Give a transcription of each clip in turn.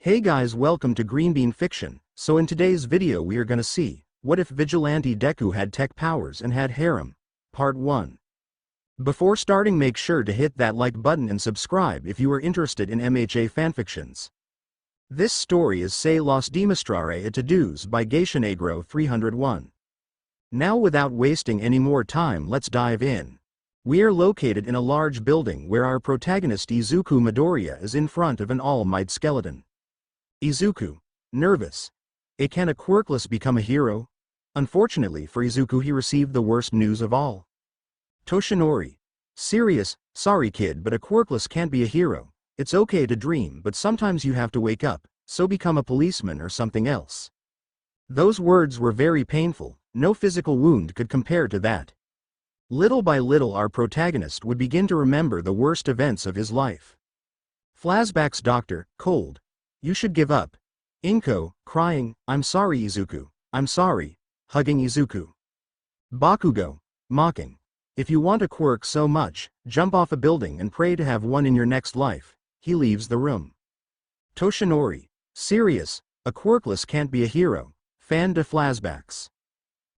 Hey guys, welcome to Green Bean Fiction. So in today's video we are gonna see, what if Vigilante Deku had tech powers and had harem? Part 1. Before starting, make sure to hit that like button and subscribe if you are interested in MHA fanfictions. This story is Se los demostraré a todos by Geisha Negro 301. Now without wasting any more time, let's dive in. We are located in a large building where our protagonist Izuku Midoriya is in front of an all-might skeleton. Izuku, nervous. Can a quirkless become a hero? Unfortunately for Izuku, he received the worst news of all. Toshinori, serious, sorry kid, but a quirkless can't be a hero. It's okay to dream, but sometimes you have to wake up, so become a policeman or something else. Those words were very painful, no physical wound could compare to that. Little by little our protagonist would begin to remember the worst events of his life. Flashbacks. Doctor, cold. You should give up. Inko, crying, I'm sorry Izuku, I'm sorry, hugging Izuku. Bakugo, mocking. If you want a quirk so much, jump off a building and pray to have one in your next life. He leaves the room. Toshinori, serious, a quirkless can't be a hero. Fan de flashbacks.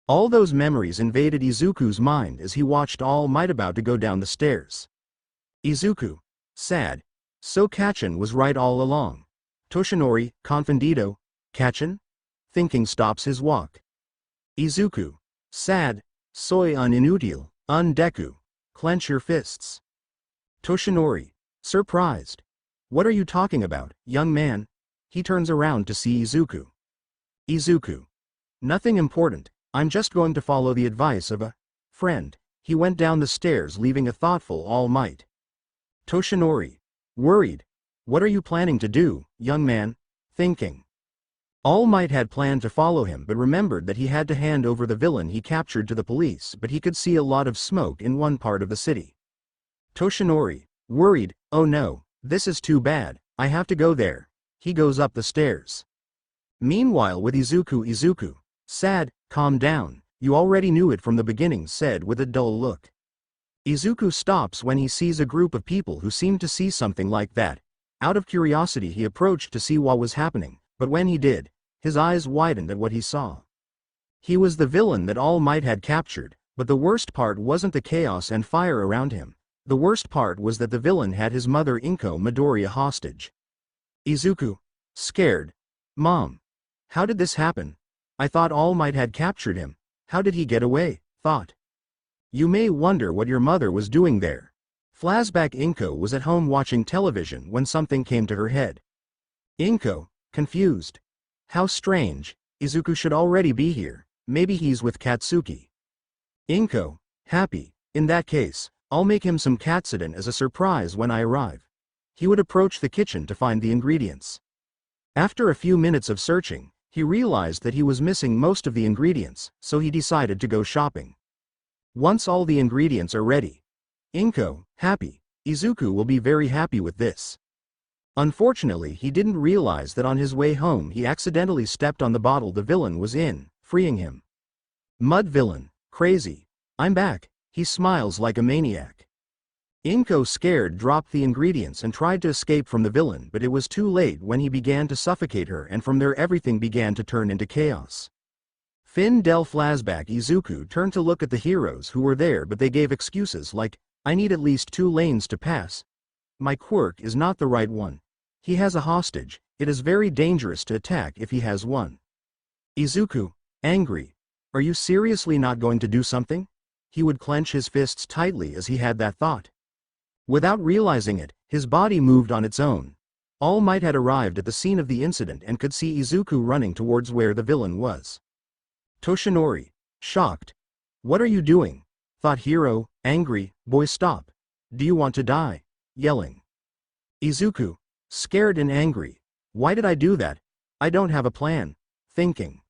All those memories invaded Izuku's mind as he watched All Might about to go down the stairs. Izuku, sad. So Kachin was right all along. Toshinori, confundido, Kachin? Thinking stops his walk. Izuku, sad. Soy un inútil, un Deku. Clench your fists. Toshinori, surprised. What are you talking about, young man? He turns around to see Izuku. Izuku, nothing important. I'm just going to follow the advice of a friend. He went down the stairs, leaving a thoughtful All Might. Toshinori, worried. What are you planning to do, young man? Thinking. All Might had planned to follow him but remembered that he had to hand over the villain he captured to the police, but he could see a lot of smoke in one part of the city. Toshinori, worried, oh no, this is too bad, I have to go there. He goes up the stairs. Meanwhile with Izuku, sad, calm down, you already knew it from the beginning, said with a dull look. Izuku stops when he sees a group of people who seem to see something like that. Out of curiosity he approached to see what was happening, but when he did, his eyes widened at what he saw. He was the villain that All Might had captured, but the worst part wasn't the chaos and fire around him. The worst part was that the villain had his mother Inko Midoriya hostage. Izuku, scared. Mom. How did this happen? I thought All Might had captured him. How did he get away? Thought. You may wonder what your mother was doing there. Flashback. Inko was at home watching television when something came to her head. Inko, confused. How strange, Izuku should already be here, maybe he's with Katsuki. Inko, happy, in that case, I'll make him some katsudon as a surprise when I arrive. He would approach the kitchen to find the ingredients. After a few minutes of searching, he realized that he was missing most of the ingredients, so he decided to go shopping. Once all the ingredients are ready, Inko, happy, Izuku will be very happy with this. Unfortunately he didn't realize that on his way home he accidentally stepped on the bottle the villain was in, freeing him. Mud villain, crazy. I'm back, he smiles like a maniac. Inko, scared, dropped the ingredients and tried to escape from the villain, but it was too late when he began to suffocate her, and from there everything began to turn into chaos. Fin del flashback. Izuku turned to look at the heroes who were there, but they gave excuses like, I need at least 2 lanes to pass. My quirk is not the right one. He has a hostage, it is very dangerous to attack if he has one. Izuku, angry. Are you seriously not going to do something? He would clench his fists tightly as he had that thought. Without realizing it, his body moved on its own. All Might had arrived at the scene of the incident and could see Izuku running towards where the villain was. Toshinori, shocked. What are you doing? Thought hero, angry, boy stop. Do you want to die? Yelling. Izuku, scared and angry. Why did I do that? I don't have a plan. Thinking.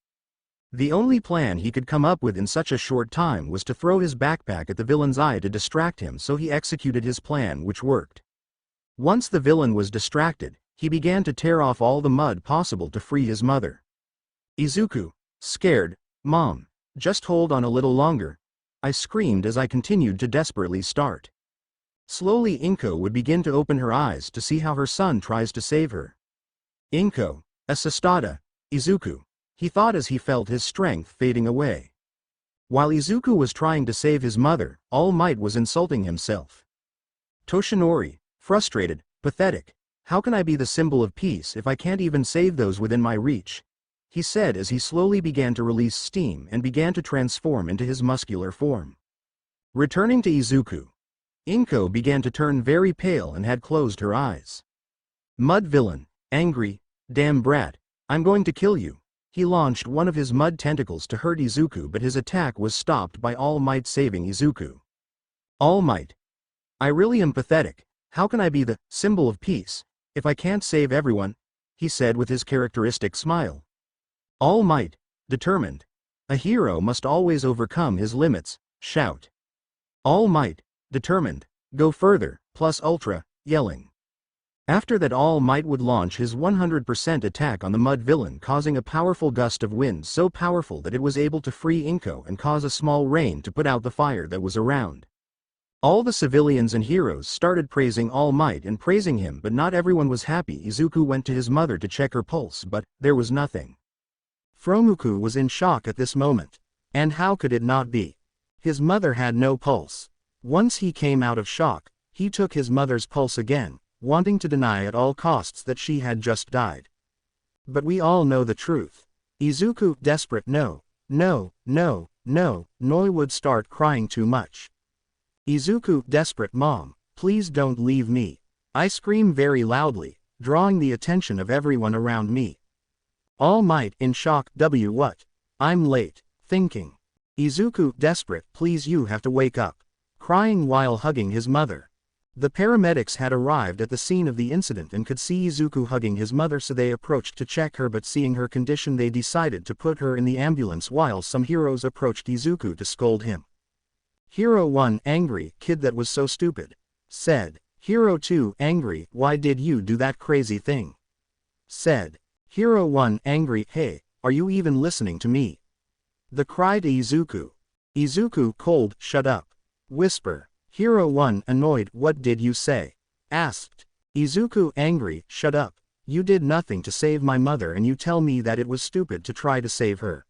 The only plan he could come up with in such a short time was to throw his backpack at the villain's eye to distract him, so he executed his plan, which worked. Once the villain was distracted, he began to tear off all the mud possible to free his mother. Izuku, scared, Mom, just hold on a little longer. I screamed as I continued to desperately start. Slowly Inko would begin to open her eyes to see how her son tries to save her. Inko, assistada, Izuku, he thought as he felt his strength fading away. While Izuku was trying to save his mother, All Might was insulting himself. Toshinori, frustrated, pathetic, how can I be the symbol of peace if I can't even save those within my reach? He said as he slowly began to release steam and began to transform into his muscular form. Returning to Izuku, Inko began to turn very pale and had closed her eyes. Mud villain, angry, damn brat, I'm going to kill you. He launched one of his mud tentacles to hurt Izuku, but his attack was stopped by All Might saving Izuku. All Might. I really am pathetic, how can I be the symbol of peace if I can't save everyone? He said with his characteristic smile. All Might, determined. A hero must always overcome his limits, shout. All Might, determined, go further, plus ultra, yelling. After that All Might would launch his 100% attack on the mud villain, causing a powerful gust of wind so powerful that it was able to free Inko and cause a small rain to put out the fire that was around. All the civilians and heroes started praising All Might and praising him, but not everyone was happy. Izuku went to his mother to check her pulse, but there was nothing. Fromuku was in shock at this moment. And how could it not be? His mother had no pulse. Once he came out of shock, he took his mother's pulse again, wanting to deny at all costs that she had just died. But we all know the truth. Izuku, desperate, no, Noi would start crying too much. Izuku, desperate, mom, please don't leave me. I scream very loudly, drawing the attention of everyone around me. All Might, in shock, what? I'm late, thinking. Izuku, desperate, please you have to wake up. Crying while hugging his mother. The paramedics had arrived at the scene of the incident and could see Izuku hugging his mother, so they approached to check her, but seeing her condition they decided to put her in the ambulance while some heroes approached Izuku to scold him. Hero 1, angry, kid that was so stupid. Said. Hero 2, angry, why did you do that crazy thing? Said. Hero 1, angry, hey, are you even listening to me? The cry to Izuku. Izuku, cold, shut up. Whisper. Hero 1, annoyed, what did you say? Asked. Izuku, angry, shut up. You did nothing to save my mother and you tell me that it was stupid to try to save her.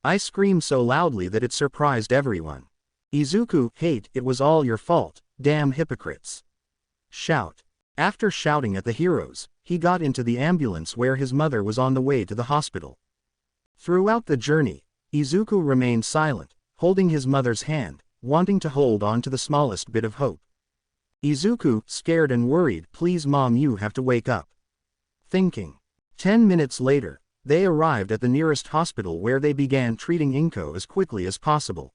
I screamed so loudly that it surprised everyone. Izuku, hate, it was all your fault, damn hypocrites. Shout. After shouting at the heroes, he got into the ambulance where his mother was on the way to the hospital. Throughout the journey, Izuku remained silent, holding his mother's hand, wanting to hold on to the smallest bit of hope. Izuku, scared and worried, please mom, you have to wake up. Thinking. 10 minutes later, they arrived at the nearest hospital where they began treating Inko as quickly as possible.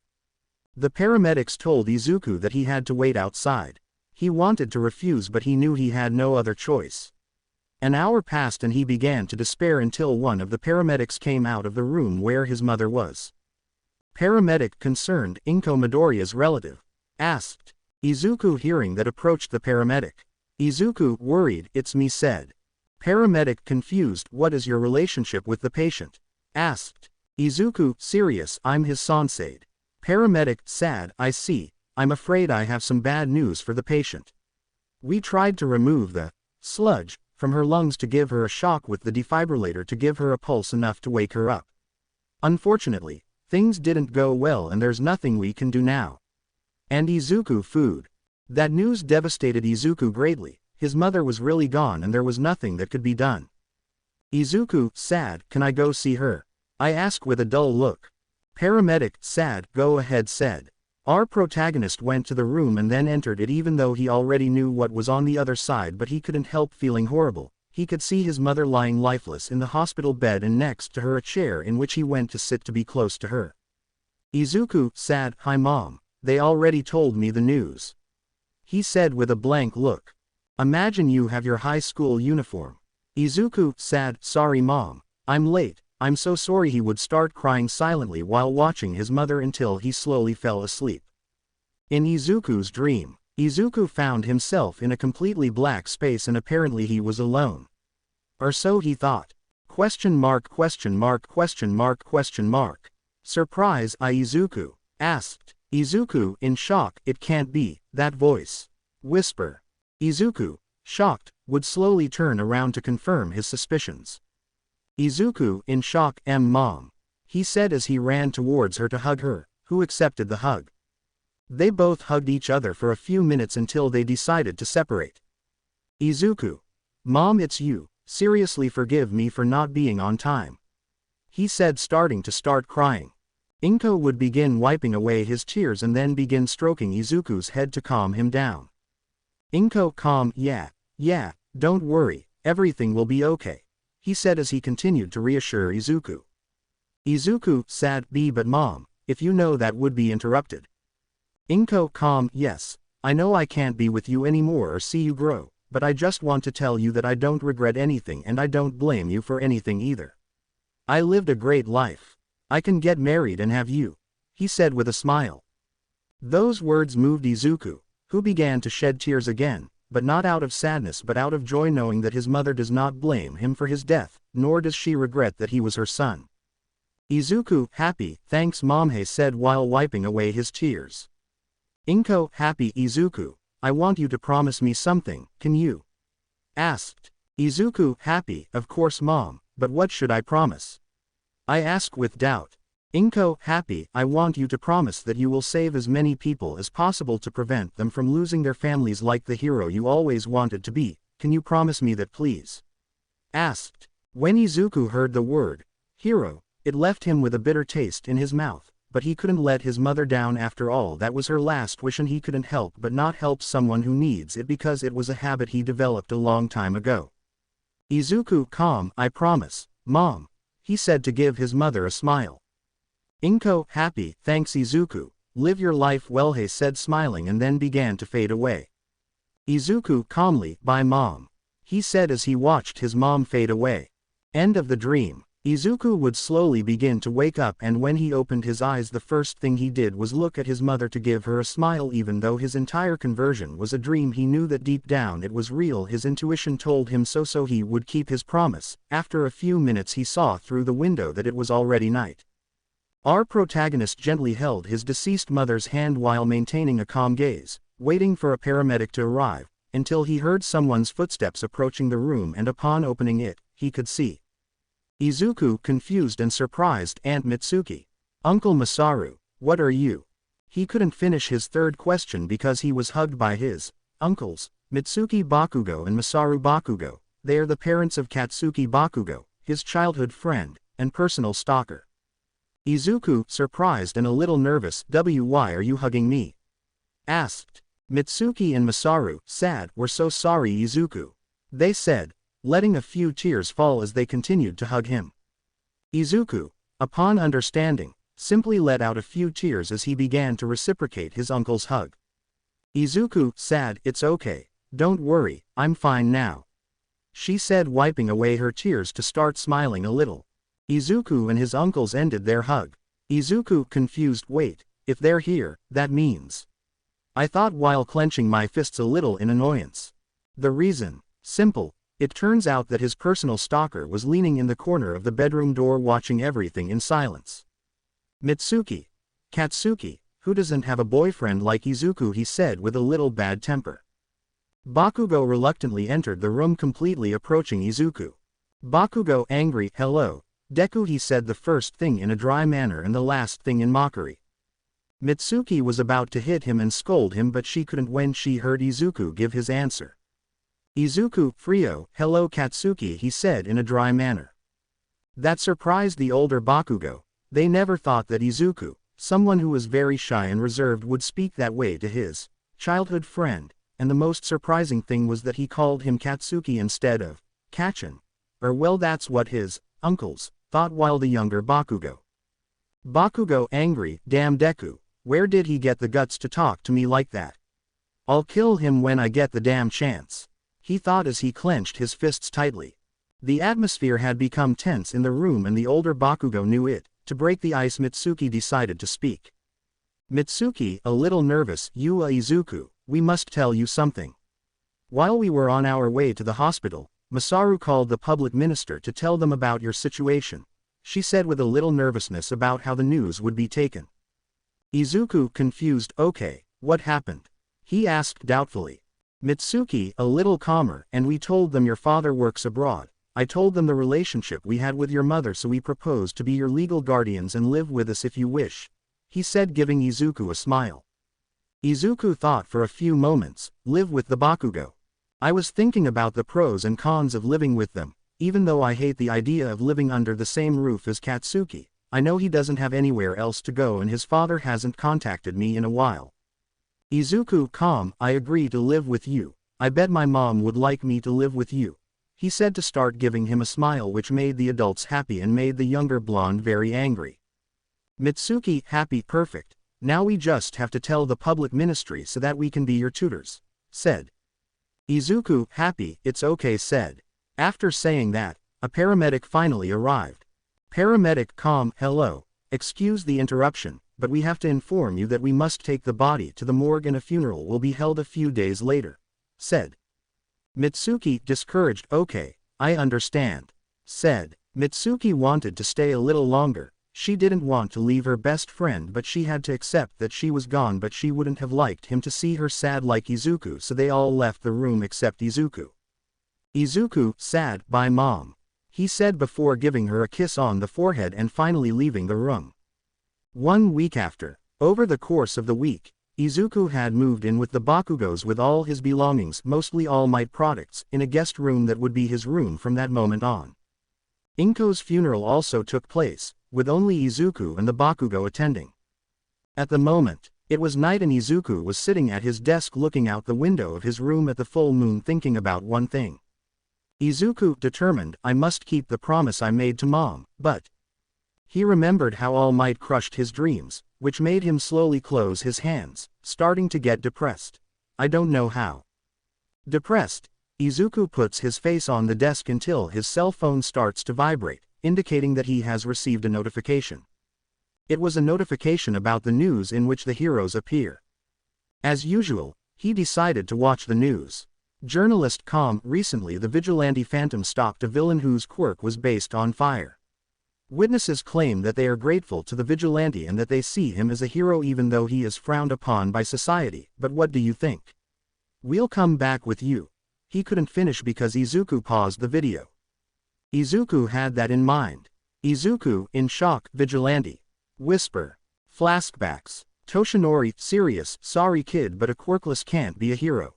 The paramedics told Izuku that he had to wait outside. He wanted to refuse, but he knew he had no other choice. An hour passed and he began to despair until one of the paramedics came out of the room where his mother was. Paramedic, concerned, Inko Midoriya's relative, asked. Izuku, hearing that, approached the paramedic. Izuku, worried, it's me, said. Paramedic, confused, what is your relationship with the patient? Asked. Izuku, serious, I'm his sensei. Paramedic, sad, I see, I'm afraid I have some bad news for the patient. We tried to remove the sludge from her lungs to give her a shock with the defibrillator to give her a pulse enough to wake her up. Unfortunately, things didn't go well and there's nothing we can do now. And Izuku, food. That news devastated Izuku greatly. His mother was really gone and there was nothing that could be done. Izuku, sad, can I go see her? I asked with a dull look. Paramedic, sad, go ahead, said. Our protagonist went to the room and then entered it even though he already knew what was on the other side, but he couldn't help feeling horrible. He could see his mother lying lifeless in the hospital bed and next to her a chair in which he went to sit to be close to her. Izuku, sad, hi mom, they already told me the news. He said with a blank look. Imagine you have your high school uniform. Izuku, sad, sorry mom, I'm late, I'm so sorry. He would start crying silently while watching his mother until he slowly fell asleep. In Izuku's dream, Izuku found himself in a completely black space and apparently he was alone. Or so he thought. Question mark, question mark, question mark, question mark. Surprise, Izuku asked. Izuku, in shock, it can't be, that voice. Whisper. Izuku, shocked, would slowly turn around to confirm his suspicions. Izuku, in shock, Mom, he said as he ran towards her to hug her, who accepted the hug. They both hugged each other for a few minutes until they decided to separate. Izuku. Mom, it's you, seriously forgive me for not being on time. He said, starting to start crying. Inko would begin wiping away his tears and then begin stroking Izuku's head to calm him down. Inko, calm, yeah, don't worry, everything will be okay, he said as he continued to reassure Izuku. Izuku, sad, but Mom, if you know that would be interrupted. Inko, calm, yes, I know I can't be with you anymore or see you grow, but I just want to tell you that I don't regret anything and I don't blame you for anything either. I lived a great life. I can get married and have you, he said with a smile. Those words moved Izuku, who began to shed tears again, but not out of sadness but out of joy knowing that his mother does not blame him for his death, nor does she regret that he was her son. Izuku, happy, thanks Mom, he said while wiping away his tears. Inko, happy, Izuku, I want you to promise me something, can you? Asked. Izuku, happy, of course Mom, but what should I promise? I asked with doubt. Inko, happy, I want you to promise that you will save as many people as possible to prevent them from losing their families like the hero you always wanted to be, can you promise me that please? Asked. When Izuku heard the word, hero, it left him with a bitter taste in his mouth. But he couldn't let his mother down after all. That was her last wish and he couldn't help but not help someone who needs it because it was a habit he developed a long time ago. Izuku, calm, I promise, Mom, he said to give his mother a smile. Inko, happy, thanks Izuku, live your life well, he said smiling and then began to fade away. Izuku, calmly, bye Mom, he said as he watched his mom fade away. End of the dream. Izuku would slowly begin to wake up and when he opened his eyes the first thing he did was look at his mother to give her a smile. Even though his entire conversion was a dream, he knew that deep down it was real. His intuition told him so he would keep his promise. After a few minutes he saw through the window that it was already night. Our protagonist gently held his deceased mother's hand while maintaining a calm gaze, waiting for a paramedic to arrive, until he heard someone's footsteps approaching the room and upon opening it, he could see Izuku, confused and surprised, Aunt Mitsuki. Uncle Masaru, what are you? He couldn't finish his third question because he was hugged by his uncles, Mitsuki Bakugo and Masaru Bakugo. They are the parents of Katsuki Bakugo, his childhood friend, and personal stalker. Izuku, surprised and a little nervous, why are you hugging me? Asked. Mitsuki and Masaru, sad, were so sorry Izuku. They said, letting a few tears fall as they continued to hug him. Izuku, upon understanding, simply let out a few tears as he began to reciprocate his uncle's hug. Izuku, sad, it's okay, don't worry, I'm fine now, she said wiping away her tears to start smiling a little. Izuku and his uncles ended their hug. Izuku, confused, wait, if they're here, that means. I thought while clenching my fists a little in annoyance. The reason, simple. It turns out that his personal stalker was leaning in the corner of the bedroom door watching everything in silence. Mitsuki. Katsuki, who doesn't have a boyfriend like Izuku, he said with a little bad temper. Bakugo reluctantly entered the room, completely approaching Izuku. Bakugo, angry, hello, Deku, he said the first thing in a dry manner and the last thing in mockery. Mitsuki was about to hit him and scold him but she couldn't when she heard Izuku give his answer. Izuku, Frio, hello Katsuki, he said in a dry manner. That surprised the older Bakugo. They never thought that Izuku, someone who was very shy and reserved, would speak that way to his childhood friend, and the most surprising thing was that he called him Katsuki instead of Kachin. Or well, that's what his uncles thought while the younger Bakugo. Bakugo, angry, damn Deku, where did he get the guts to talk to me like that? I'll kill him when I get the damn chance, he thought as he clenched his fists tightly. The atmosphere had become tense in the room and the older Bakugo knew it. To break the ice, Mitsuki decided to speak. Mitsuki, a little nervous, Izuku, we must tell you something. While we were on our way to the hospital, Masaru called the public minister to tell them about your situation, she said with a little nervousness about how the news would be taken. Izuku, confused, okay, what happened? He asked doubtfully. Mitsuki, a little calmer, and we told them your father works abroad. I told them the relationship we had with your mother, so we proposed to be your legal guardians and live with us if you wish, he said, giving Izuku a smile. Izuku thought for a few moments. Live with the Bakugo. I was thinking about the pros and cons of living with them. Even though I hate the idea of living under the same roof as Katsuki, I know he doesn't have anywhere else to go and his father hasn't contacted me in a while. Izuku, calm. I agree to live with you. I bet my mom would like me to live with you, he said, to start giving him a smile which made the adults happy and made the younger blonde very angry. Mitsuki, happy, perfect. Now we just have to tell the public ministry so that we can be your tutors, said. Izuku, happy, it's okay, said. After saying that, a paramedic finally arrived. Paramedic, calm. Hello. Excuse the interruption, but we have to inform you that we must take the body to the morgue and a funeral will be held a few days later, said. Mitsuki, discouraged. Okay, I understand, said. Mitsuki wanted to stay a little longer. She didn't want to leave her best friend, but she had to accept that she was gone, but she wouldn't have liked him to see her sad like Izuku, so they all left the room except Izuku. Izuku, sad. Bye mom, he said before giving her a kiss on the forehead and finally leaving the room. 1 week after. Over the course of the week, Izuku had moved in with the Bakugos with all his belongings, mostly All Might products, in a guest room that would be his room from that moment on. Inko's funeral also took place, with only Izuku and the Bakugo attending. At the moment, it was night and Izuku was sitting at his desk looking out the window of his room at the full moon, thinking about one thing. Izuku, determined. I must keep the promise I made to mom, but he remembered how All Might crushed his dreams, which made him slowly close his hands, starting to get depressed. I don't know how. Depressed, Izuku puts his face on the desk until his cell phone starts to vibrate, indicating that he has received a notification. It was a notification about the news in which the heroes appear. As usual, he decided to watch the news. Journalist, calm. Recently the vigilante Phantom stopped a villain whose quirk was based on fire. Witnesses claim that they are grateful to the vigilante and that they see him as a hero even though he is frowned upon by society. But what do you think? We'll come back with you. He couldn't finish because Izuku paused the video. Izuku had that in mind. Izuku, in shock. Vigilante. Whisper. Flashbacks. Toshinori, serious. Sorry kid, but a quirkless can't be a hero.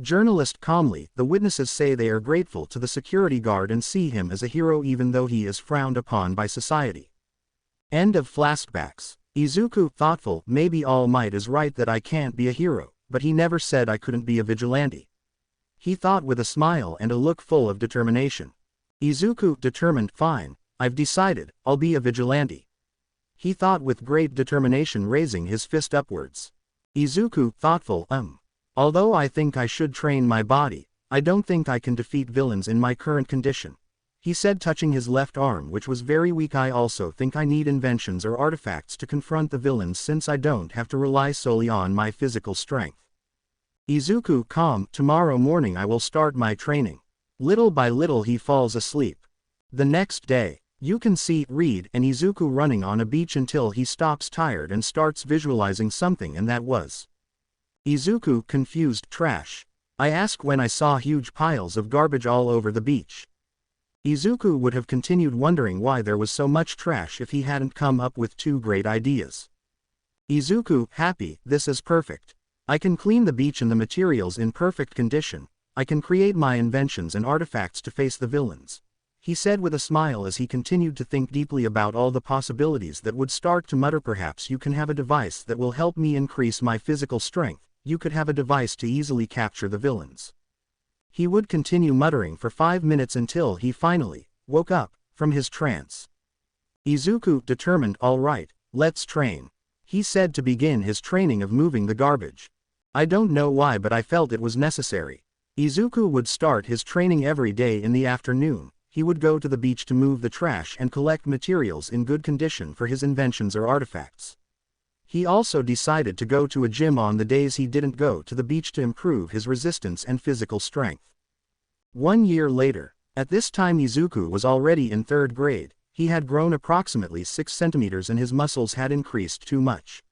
Journalist, calmly. The witnesses say they are grateful to the security guard and see him as a hero even though he is frowned upon by society. End of flashbacks. Izuku, thoughtful. Maybe All Might is right that I can't be a hero, but he never said I couldn't be a vigilante. He thought with a smile and a look full of determination. Izuku, determined. Fine, I've decided, I'll be a vigilante. He thought with great determination, raising his fist upwards. Izuku, thoughtful. Although I think I should train my body, I don't think I can defeat villains in my current condition, he said, touching his left arm which was very weak. I also think I need inventions or artifacts to confront the villains since I don't have to rely solely on my physical strength. Izuku, calm. Tomorrow morning I will start my training. Little by little he falls asleep. The next day, you can see, read, and Izuku running on a beach until he stops tired and starts visualizing something, and that was Izuku, confused. Trash. I ask when I saw huge piles of garbage all over the beach. Izuku would have continued wondering why there was so much trash if he hadn't come up with 2 great ideas. Izuku, happy. This is perfect. I can clean the beach and the materials in perfect condition. I can create my inventions and artifacts to face the villains, he said with a smile as he continued to think deeply about all the possibilities that would start to mutter. Perhaps you can have a device that will help me increase my physical strength. You could have a device to easily capture the villains. He would continue muttering for 5 minutes until he finally woke up from his trance. Izuku, determined. All right, let's train, he said to begin his training of moving the garbage. I don't know why, but I felt it was necessary. Izuku would start his training every day in the afternoon. He would go to the beach to move the trash and collect materials in good condition for his inventions or artifacts. He also decided to go to a gym on the days he didn't go to the beach to improve his resistance and physical strength. 1 year later, at this time Izuku was already in 3rd grade. He had grown approximately 6 centimeters and his muscles had increased too much.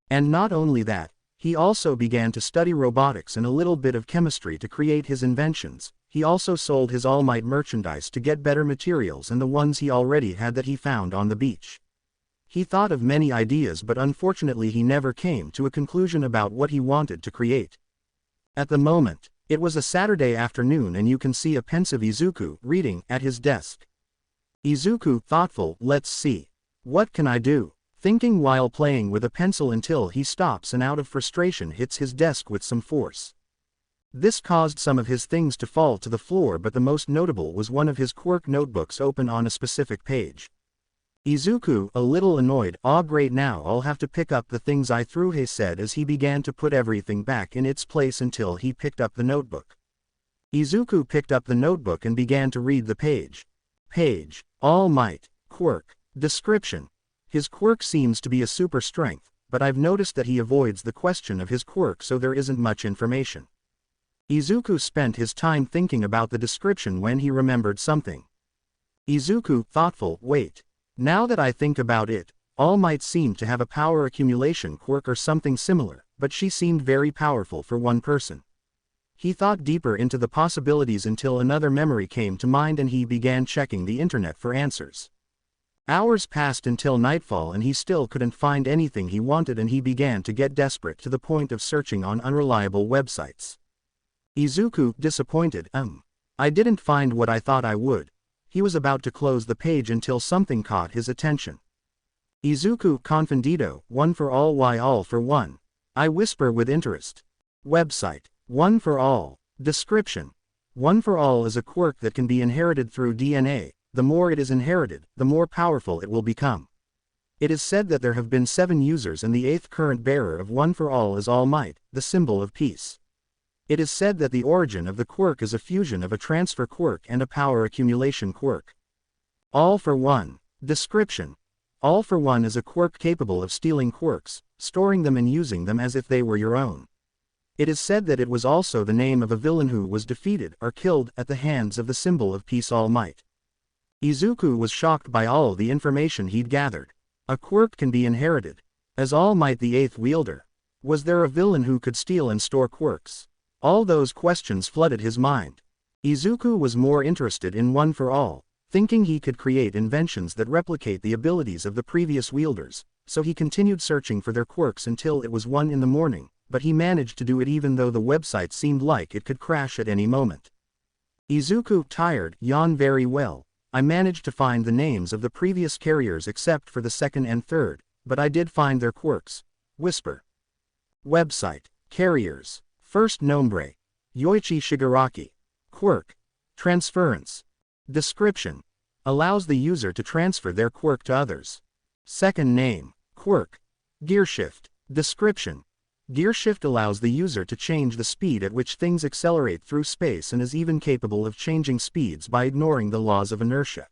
And not only that, He also began to study robotics and a little bit of chemistry to create his inventions. He also sold his All Might merchandise to get better materials and the ones he already had that he found on the beach. He thought of many ideas, but unfortunately he never came to a conclusion about what he wanted to create. At the moment, it was a Saturday afternoon and you can see a pensive Izuku reading at his desk. Izuku, thoughtful, let's see. What can I do? Thinking while playing with a pencil until he stops and out of frustration hits his desk with some force. This caused some of his things to fall to the floor, but the most notable was one of his quirk notebooks open on a specific page. Izuku, a little annoyed, "Ah great, now I'll have to pick up the things I threw," he said as he began to put everything back in its place until he picked up the notebook. Izuku picked up the notebook and began to read the page. Page, All Might, quirk, description. His quirk seems to be a super strength, but I've noticed that he avoids the question of his quirk, so there isn't much information. Izuku spent his time thinking about the description when he remembered something. Izuku, thoughtful, wait. Now that I think about it, All Might seemed to have a power accumulation quirk or something similar, but she seemed very powerful for one person. He thought deeper into the possibilities until another memory came to mind and he began checking the internet for answers. Hours passed until nightfall and he still couldn't find anything he wanted, and he began to get desperate to the point of searching on unreliable websites. Izuku, disappointed, I didn't find what I thought I would. He was about to close the page until something caught his attention. Izuku, confundido, one for all, why all for one? I whisper with interest. Website, one for all. Description. One for all is a quirk that can be inherited through DNA. The more it is inherited, the more powerful it will become. It is said that there have been 7 users and the 8th current bearer of One for All is All Might, the symbol of peace. It is said that the origin of the quirk is a fusion of a transfer quirk and a power accumulation quirk. All for One. Description. All for One is a quirk capable of stealing quirks, storing them and using them as if they were your own. It is said that it was also the name of a villain who was defeated or killed at the hands of the symbol of peace All Might. Izuku was shocked by all the information he'd gathered. A quirk can be inherited. As All Might the 8th wielder. Was there a villain who could steal and store quirks? All those questions flooded his mind. Izuku was more interested in One for All, thinking he could create inventions that replicate the abilities of the previous wielders, so he continued searching for their quirks until it was 1 in the morning, but he managed to do it even though the website seemed like it could crash at any moment. Izuku, tired, yawned. Very well. I managed to find the names of the previous carriers except for the 2nd and 3rd, but I did find their quirks. Whisper. Website. Carriers. First Nombre. Yoichi Shigaraki. Quirk. Transference. Description. Allows the user to transfer their quirk to others. Second name. Quirk. Gearshift. Description. Gearshift allows the user to change the speed at which things accelerate through space and is even capable of changing speeds by ignoring the laws of inertia.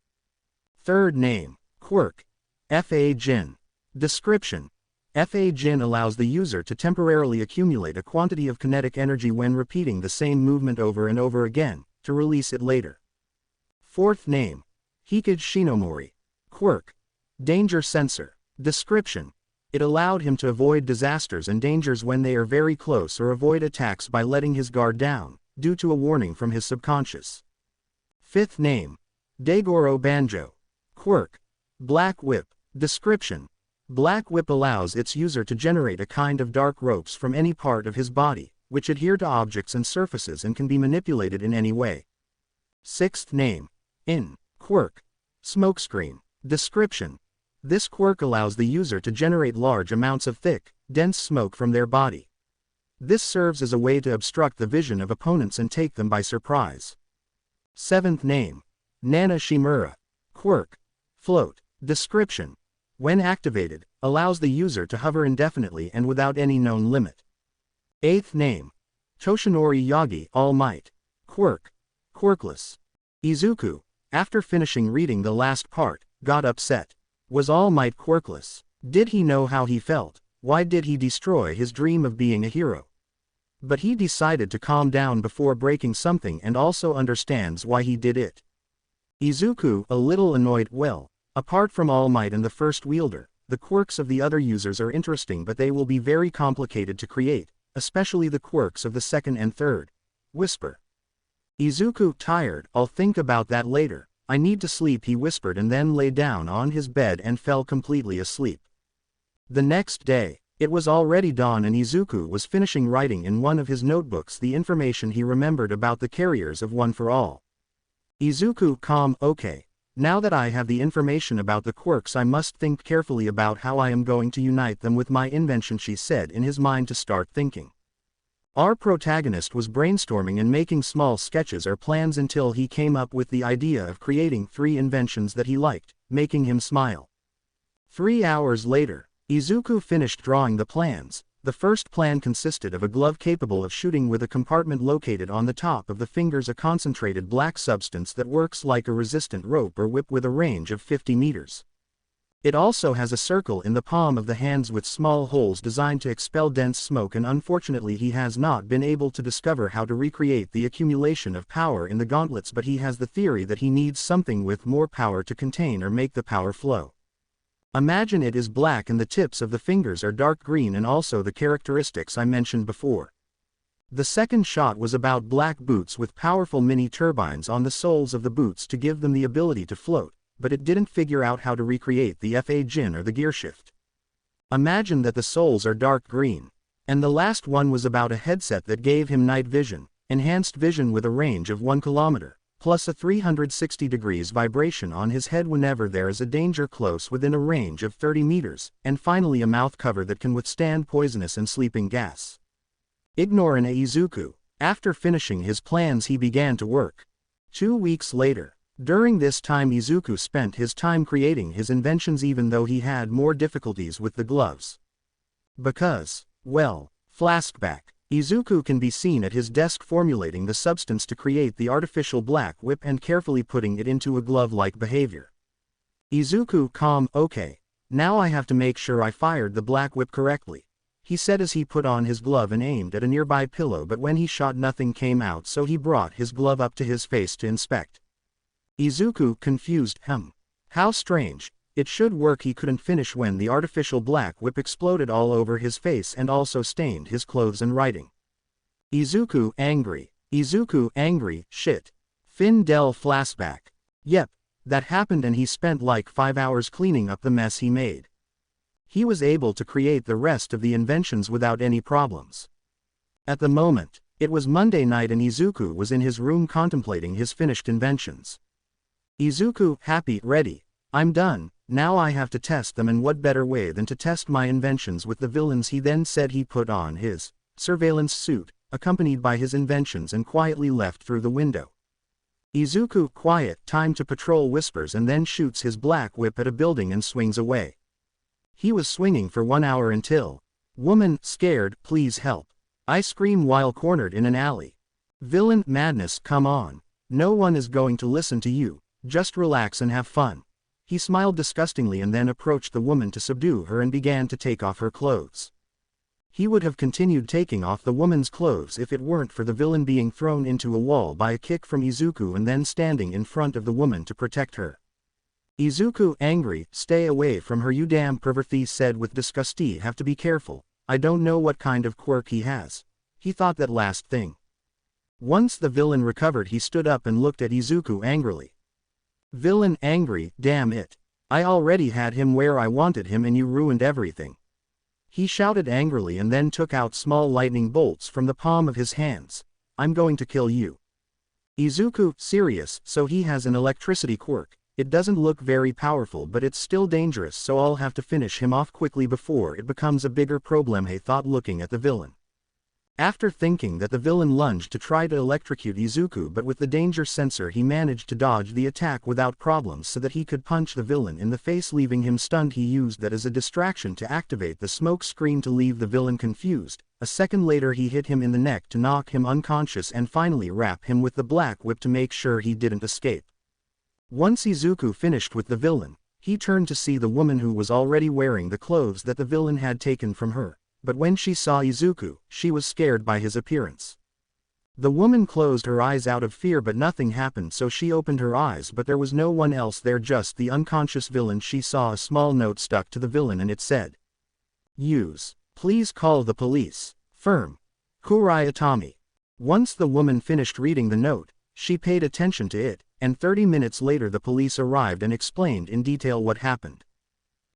Third name. Quirk. Fa Jin. Description. Fa Jin allows the user to temporarily accumulate a quantity of kinetic energy when repeating the same movement over and over again, to release it later. Fourth name. Hikage Shinomori. Quirk. Danger Sensor. Description. It allowed him to avoid disasters and dangers when they are very close or avoid attacks by letting his guard down, due to a warning from his subconscious. Fifth name. Daigoro Banjo. Quirk. Black Whip. Description. Black Whip allows its user to generate a kind of dark ropes from any part of his body, which adhere to objects and surfaces and can be manipulated in any way. Sixth name. Quirk. Smokescreen. Description. This quirk allows the user to generate large amounts of thick, dense smoke from their body. This serves as a way to obstruct the vision of opponents and take them by surprise. Seventh name. Nana Shimura. Quirk. Float. Description. When activated, allows the user to hover indefinitely and without any known limit. Eighth name. Toshinori Yagi. All Might. Quirk. Quirkless. Izuku, after finishing reading the last part, got upset. Was All Might quirkless? Did he know how he felt? Why did he destroy his dream of being a hero? But he decided to calm down before breaking something and also understands why he did it. Izuku, a little annoyed, well, apart from All Might and the first wielder, The quirks of the other users are interesting, but they will be very complicated to create, especially the quirks of the second and third. Whisper. Izuku, tired, I'll think about that later. I need to sleep, he whispered and then lay down on his bed and fell completely asleep. The next day, it was already dawn and Izuku was finishing writing in one of his notebooks the information he remembered about the carriers of One for All. Izuku, calm, okay. Now that I have the information about the quirks, I must think carefully about how I am going to unite them with my invention, she said in his mind to start thinking. Our protagonist was brainstorming and making small sketches or plans until he came up with the idea of creating 3 inventions that he liked, making him smile. 3 hours later, Izuku finished drawing the plans. The first plan consisted of a glove capable of shooting with a compartment located on the top of the fingers, a concentrated black substance that works like a resistant rope or whip with a range of 50 meters. It also has a circle in the palm of the hands with small holes designed to expel dense smoke, and unfortunately he has not been able to discover how to recreate the accumulation of power in the gauntlets, but he has the theory that he needs something with more power to contain or make the power flow. Imagine it is black and the tips of the fingers are dark green, and also the characteristics I mentioned before. The second shot was about black boots with powerful mini turbines on the soles of the boots to give them the ability to float, but it didn't figure out how to recreate the FA Jin or the gearshift. Imagine that the soles are dark green. And the last one was about a headset that gave him night vision, enhanced vision with a range of 1 kilometer, plus a 360 degrees vibration on his head whenever there is a danger close within a range of 30 meters, and finally a mouth cover that can withstand poisonous and sleeping gas. Ignore an Izuku. After finishing his plans he began to work. 2 weeks later. During this time Izuku spent his time creating his inventions, even though he had more difficulties with the gloves. Because, well, flashback. Izuku can be seen at his desk formulating the substance to create the artificial black whip and carefully putting it into a glove-like behavior. Izuku, calm, okay. Now I have to make sure I fired the black whip correctly, he said as he put on his glove and aimed at a nearby pillow, but when he shot nothing came out, so he brought his glove up to his face to inspect. Izuku, confused, how strange, it should work. He couldn't finish when the artificial black whip exploded all over his face and also stained his clothes and writing. Izuku, angry. Izuku, angry, shit. Fin-del flashback. Yep, that happened and he spent like 5 hours cleaning up the mess he made. He was able to create the rest of the inventions without any problems. At the moment, it was Monday night and Izuku was in his room contemplating his finished inventions. Izuku, happy, ready. I'm done, now I have to test them, and what better way than to test my inventions with the villains. He then said he put on his surveillance suit, accompanied by his inventions, and quietly left through the window. Izuku, quiet, time to patrol, whispers and then shoots his black whip at a building and swings away. He was swinging for 1 hour until, woman, scared, please help. I scream while cornered in an alley. Villain, madness, come on. No one is going to listen to you. Just relax and have fun. He smiled disgustingly and then approached the woman to subdue her and began to take off her clothes. He would have continued taking off the woman's clothes if it weren't for the villain being thrown into a wall by a kick from Izuku and then standing in front of the woman to protect her. Izuku, angry, stay away from her, you damn pervert, he said with disgust. Have to be careful, I don't know what kind of quirk he has. He thought that last thing. Once the villain recovered he stood up and looked at Izuku angrily. Villain, angry, damn it. I already had him where I wanted him and you ruined everything. He shouted angrily and then took out small lightning bolts from the palm of his hands. I'm going to kill you. Izuku, serious, so he has an electricity quirk. It doesn't look very powerful, but it's still dangerous, so I'll have to finish him off quickly before it becomes a bigger problem, he thought, looking at the villain. After thinking that the villain lunged to try to electrocute Izuku, but with the danger sensor he managed to dodge the attack without problems so that he could punch the villain in the face, leaving him stunned. He used that as a distraction to activate the smoke screen to leave the villain confused. A second later he hit him in the neck to knock him unconscious and finally wrap him with the black whip to make sure he didn't escape. Once Izuku finished with the villain, he turned to see the woman who was already wearing the clothes that the villain had taken from her. But when she saw Izuku, she was scared by his appearance. The woman closed her eyes out of fear, but nothing happened, so she opened her eyes, but there was no one else there, just the unconscious villain. She saw a small note stuck to the villain and it said, "Use. Please call the police. Firm. Kurai Atami." Once the woman finished reading the note, she paid attention to it, and 30 minutes later the police arrived and explained in detail what happened.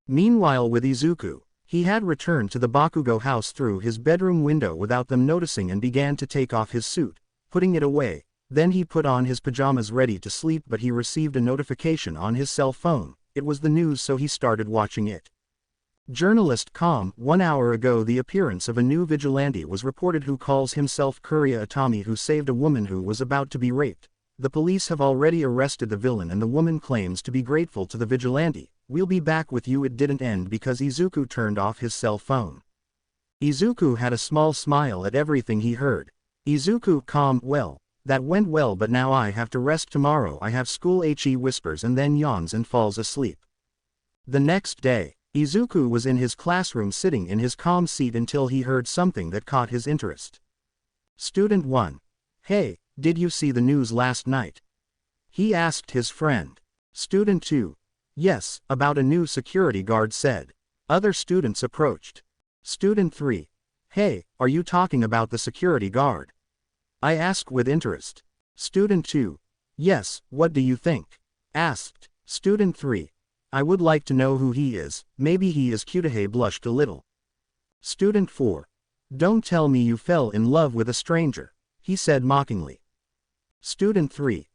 Meanwhile with Izuku, he had returned to the Bakugo house through his bedroom window without them noticing and began to take off his suit, putting it away. Then he put on his pajamas ready to sleep, but he received a notification on his cell phone. It was the news, so he started watching it. Journalist: 1 hour ago the appearance of a new vigilante was reported who calls himself Kurai Atami, who saved a woman who was about to be raped. The police have already arrested the villain and the woman claims to be grateful to the vigilante. We'll be back with you. It didn't end because Izuku turned off his cell phone. Izuku had a small smile at everything he heard. Izuku: well, that went well, but now I have to rest. Tomorrow I have school. He whispers and then yawns and falls asleep. The next day, Izuku was in his classroom sitting in his calm seat until he heard something that caught his interest. Student 1. Hey, did you see the news last night? He asked his friend. Student 2. Yes, about a new security guard said. Other students approached. Student 3. Hey, are you talking about the security guard? I asked with interest. Student 2. Yes, what do you think? Asked. Student 3. I would like to know who he is, maybe he is cute. He blushed a little. Student 4. Don't tell me you fell in love with a stranger, he said mockingly. Student 3.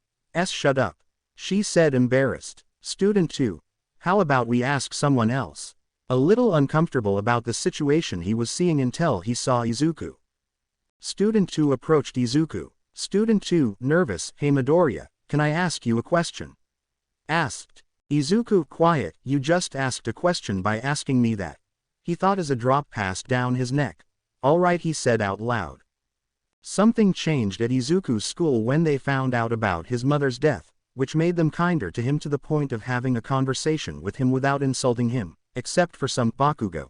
Shut up, she said embarrassed. Student 2. How about we ask someone else? A little uncomfortable about the situation he was seeing until he saw Izuku. Student 2 approached Izuku. Student 2, nervous: Hey Midoriya, can I ask you a question? Asked. Izuku: Quiet, you just asked a question by asking me that. He thought as a drop passed down his neck. Alright, he said out loud. Something changed at Izuku's school when they found out about his mother's death, which made them kinder to him to the point of having a conversation with him without insulting him, except for some Bakugo.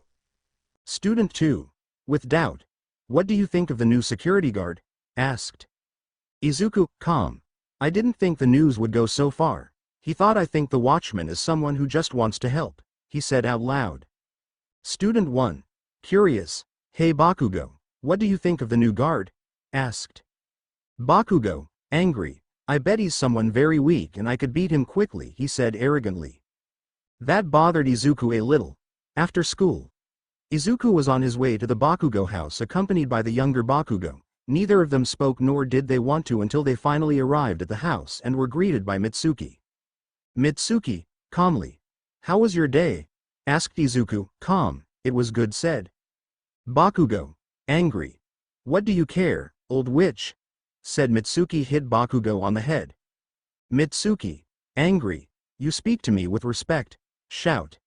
Student 2. With doubt. What do you think of the new security guard? Asked. Izuku: I didn't think the news would go so far. He thought I think the watchman is someone who just wants to help, he said out loud. Student 1. Curious: Hey Bakugo, what do you think of the new guard? Asked. Bakugo: Angry. I bet he's someone very weak and I could beat him quickly, he said arrogantly. That bothered Izuku a little. After school, Izuku was on his way to the Bakugo house accompanied by the younger Bakugo. Neither of them spoke, nor did they want to, until they finally arrived at the house and were greeted by Mitsuki. Mitsuki, calmly. How was your day? Asked Izuku. It was good, said Bakugo. Angry. What do you care, old witch? Said Mitsuki. Hit Bakugo on the head. Mitsuki. Angry. You speak to me with respect. Shout.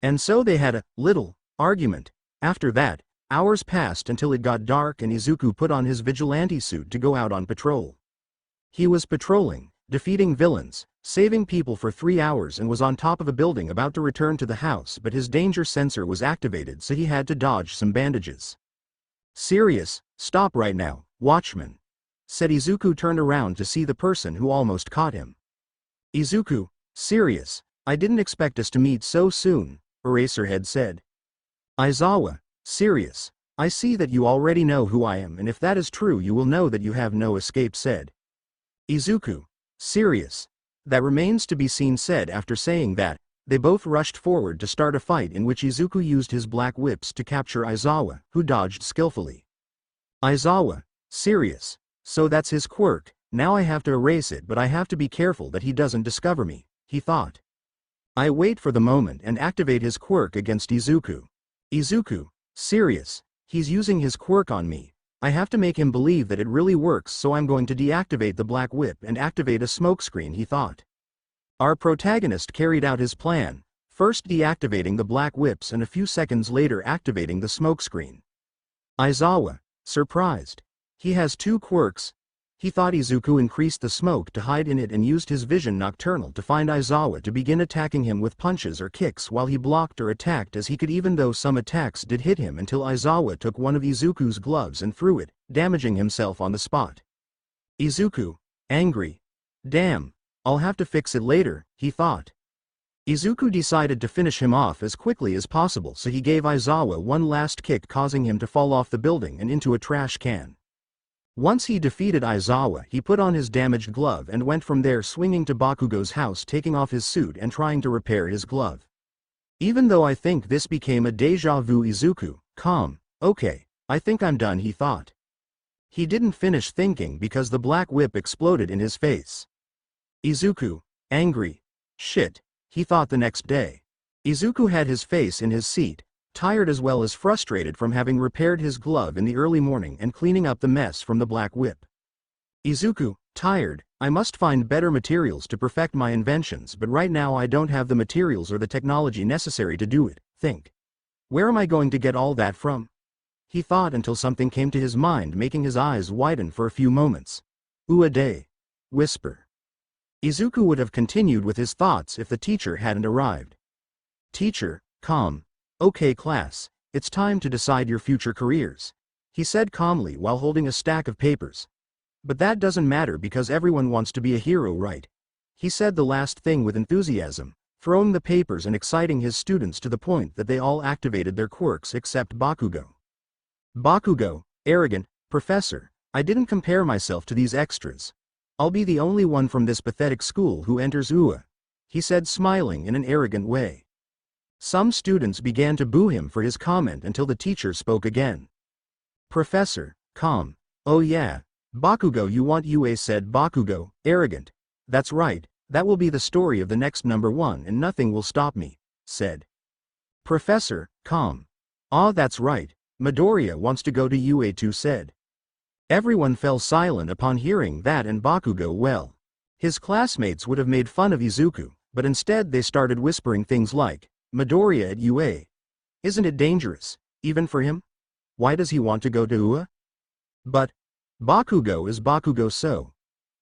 And so they had a little argument. After that, hours passed until it got dark and Izuku put on his vigilante suit to go out on patrol. He was patrolling, defeating villains, saving people for 3 hours, and was on top of a building about to return to the house, but his danger sensor was activated, so he had to dodge some bandages. Serious, stop right now, watchman, said Izuku. Turned around to see the person who almost caught him. Izuku: Serious, I didn't expect us to meet so soon, Eraserhead said. Aizawa: Serious, I see that you already know who I am, and if that is true you will know that you have no escape, said Izuku. Serious, that remains to be seen, said. After saying that, they both rushed forward to start a fight in which Izuku used his black whips to capture Aizawa, who dodged skillfully. Aizawa: Serious, so that's his quirk, now I have to erase it, but I have to be careful that he doesn't discover me, he thought. I wait for the moment and activate his quirk against Izuku. Izuku: Serious, he's using his quirk on me. I have to make him believe that it really works, so I'm going to deactivate the black whip and activate a smokescreen, he thought. Our protagonist carried out his plan, first deactivating the black whips and a few seconds later activating the smokescreen. Aizawa: Surprised. He has 2 quirks. He thought. Izuku increased the smoke to hide in it and used his vision nocturnal to find Aizawa to begin attacking him with punches or kicks while he blocked or attacked as he could, even though some attacks did hit him, until Aizawa took one of Izuku's gloves and threw it, damaging himself on the spot. Izuku, angry. Damn, I'll have to fix it later, he thought. Izuku decided to finish him off as quickly as possible, so he gave Aizawa one last kick, causing him to fall off the building and into a trash can. Once he defeated Aizawa, he put on his damaged glove and went from there swinging to Bakugo's house, taking off his suit and trying to repair his glove. Even though I think this became a deja vu. Izuku, calm. Okay, I think I'm done, he thought. He didn't finish thinking because the black whip exploded in his face. Izuku, angry. Shit, he thought the next day. Izuku had his face in his seat, tired as well as frustrated from having repaired his glove in the early morning and cleaning up the mess from the black whip. Izuku, tired. I must find better materials to perfect my inventions, but right now I don't have the materials or the technology necessary to do it. Think. Where am I going to get all that from? He thought until something came to his mind, making his eyes widen for a few moments. Uade. Whisper. Izuku would have continued with his thoughts if the teacher hadn't arrived. Teacher, calm. Okay class, it's time to decide your future careers, he said calmly while holding a stack of papers. But that doesn't matter because everyone wants to be a hero, right? He said the last thing with enthusiasm, throwing the papers and exciting his students to the point that they all activated their quirks except Bakugo. Bakugo, arrogant. Professor, I didn't compare myself to these extras. I'll be the only one from this pathetic school who enters UA, he said, smiling in an arrogant way. Some students began to boo him for his comment until the teacher spoke again. Professor, calm. Oh yeah, Bakugo, you want UA, said Bakugo, arrogant. That's right, that will be the story of the next number one and nothing will stop me, said Professor, calm. Ah, that's right, Midoriya wants to go to UA too, said. Everyone fell silent upon hearing that, and Bakugo, well, his classmates would have made fun of Izuku, but instead they started whispering things like, Midoriya at UA. Isn't it dangerous, even for him? Why does he want to go to UA? But Bakugo is Bakugo, so.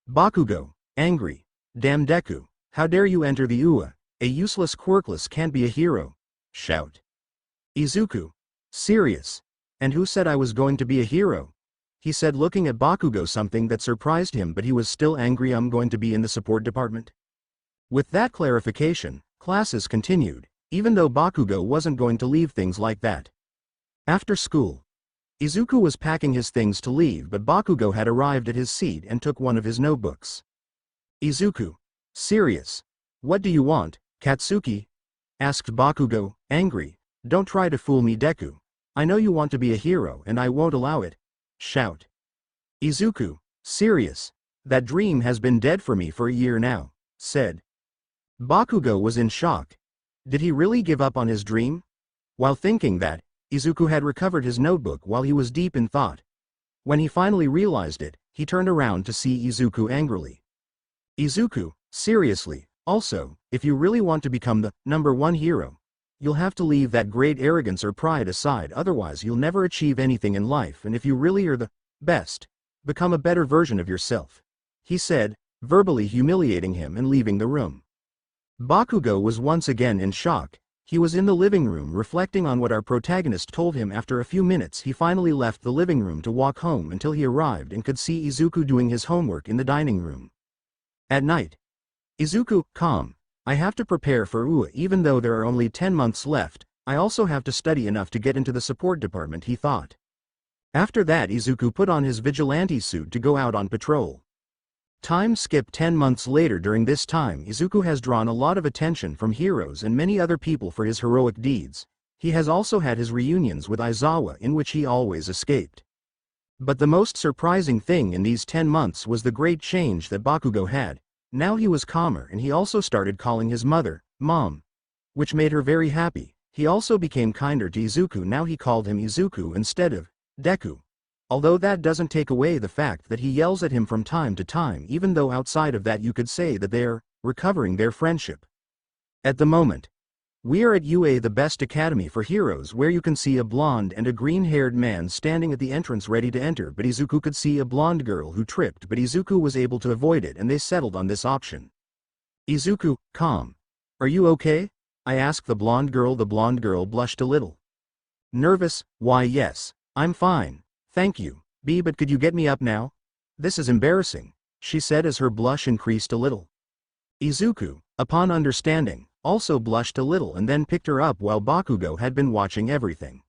Bakugo, angry. Damn Deku, how dare you enter the UA, a useless quirkless can't be a hero. Shout. Izuku, serious. And who said I was going to be a hero? He said, looking at Bakugo, something that surprised him, but he was still angry. I'm going to be in the support department. With that clarification, classes continued, even though Bakugo wasn't going to leave things like that. After school, Izuku was packing his things to leave, but Bakugo had arrived at his seat and took one of his notebooks. Izuku, serious. What do you want, Katsuki? Asked Bakugo, angry. Don't try to fool me, Deku. I know you want to be a hero and I won't allow it. Shout. Izuku, serious. That dream has been dead for me for a year now, said. Bakugo was in shock. Did he really give up on his dream? While thinking that, Izuku had recovered his notebook while he was deep in thought. When he finally realized it, he turned around to see Izuku angrily. Izuku, seriously, also, if you really want to become the number one hero, you'll have to leave that great arrogance or pride aside, otherwise you'll never achieve anything in life, and if you really are the best, become a better version of yourself, he said, verbally humiliating him and leaving the room. Bakugo was once again in shock. He was in the living room reflecting on what our protagonist told him. After a few minutes he finally left the living room to walk home until he arrived and could see Izuku doing his homework in the dining room. At night. Izuku, calm. I have to prepare for UA even though there are only 10 months left. I also have to study enough to get into the support department, he thought. After that Izuku put on his vigilante suit to go out on patrol. Time skip 10 months later. During this time Izuku has drawn a lot of attention from heroes and many other people for his heroic deeds. He has also had his reunions with Aizawa in which he always escaped. But the most surprising thing in these 10 months was the great change that Bakugo had. Now he was calmer and he also started calling his mother, Mom, which made her very happy. He also became kinder to Izuku. Now he called him Izuku instead of Deku. Although that doesn't take away the fact that he yells at him from time to time, even though outside of that you could say that they're recovering their friendship. At the moment, we are at UA, the best academy for heroes, where you can see a blonde and a green-haired man standing at the entrance ready to enter, but Izuku could see a blonde girl who tripped, but Izuku was able to avoid it and they settled on this option. Izuku, calm. Are you okay? I asked the blonde girl. The blonde girl blushed a little. Nervous? Why yes, I'm fine. Thank you, B, but could you get me up now? This is embarrassing, she said as her blush increased a little. Izuku, upon understanding, also blushed a little and then picked her up while Bakugo had been watching everything.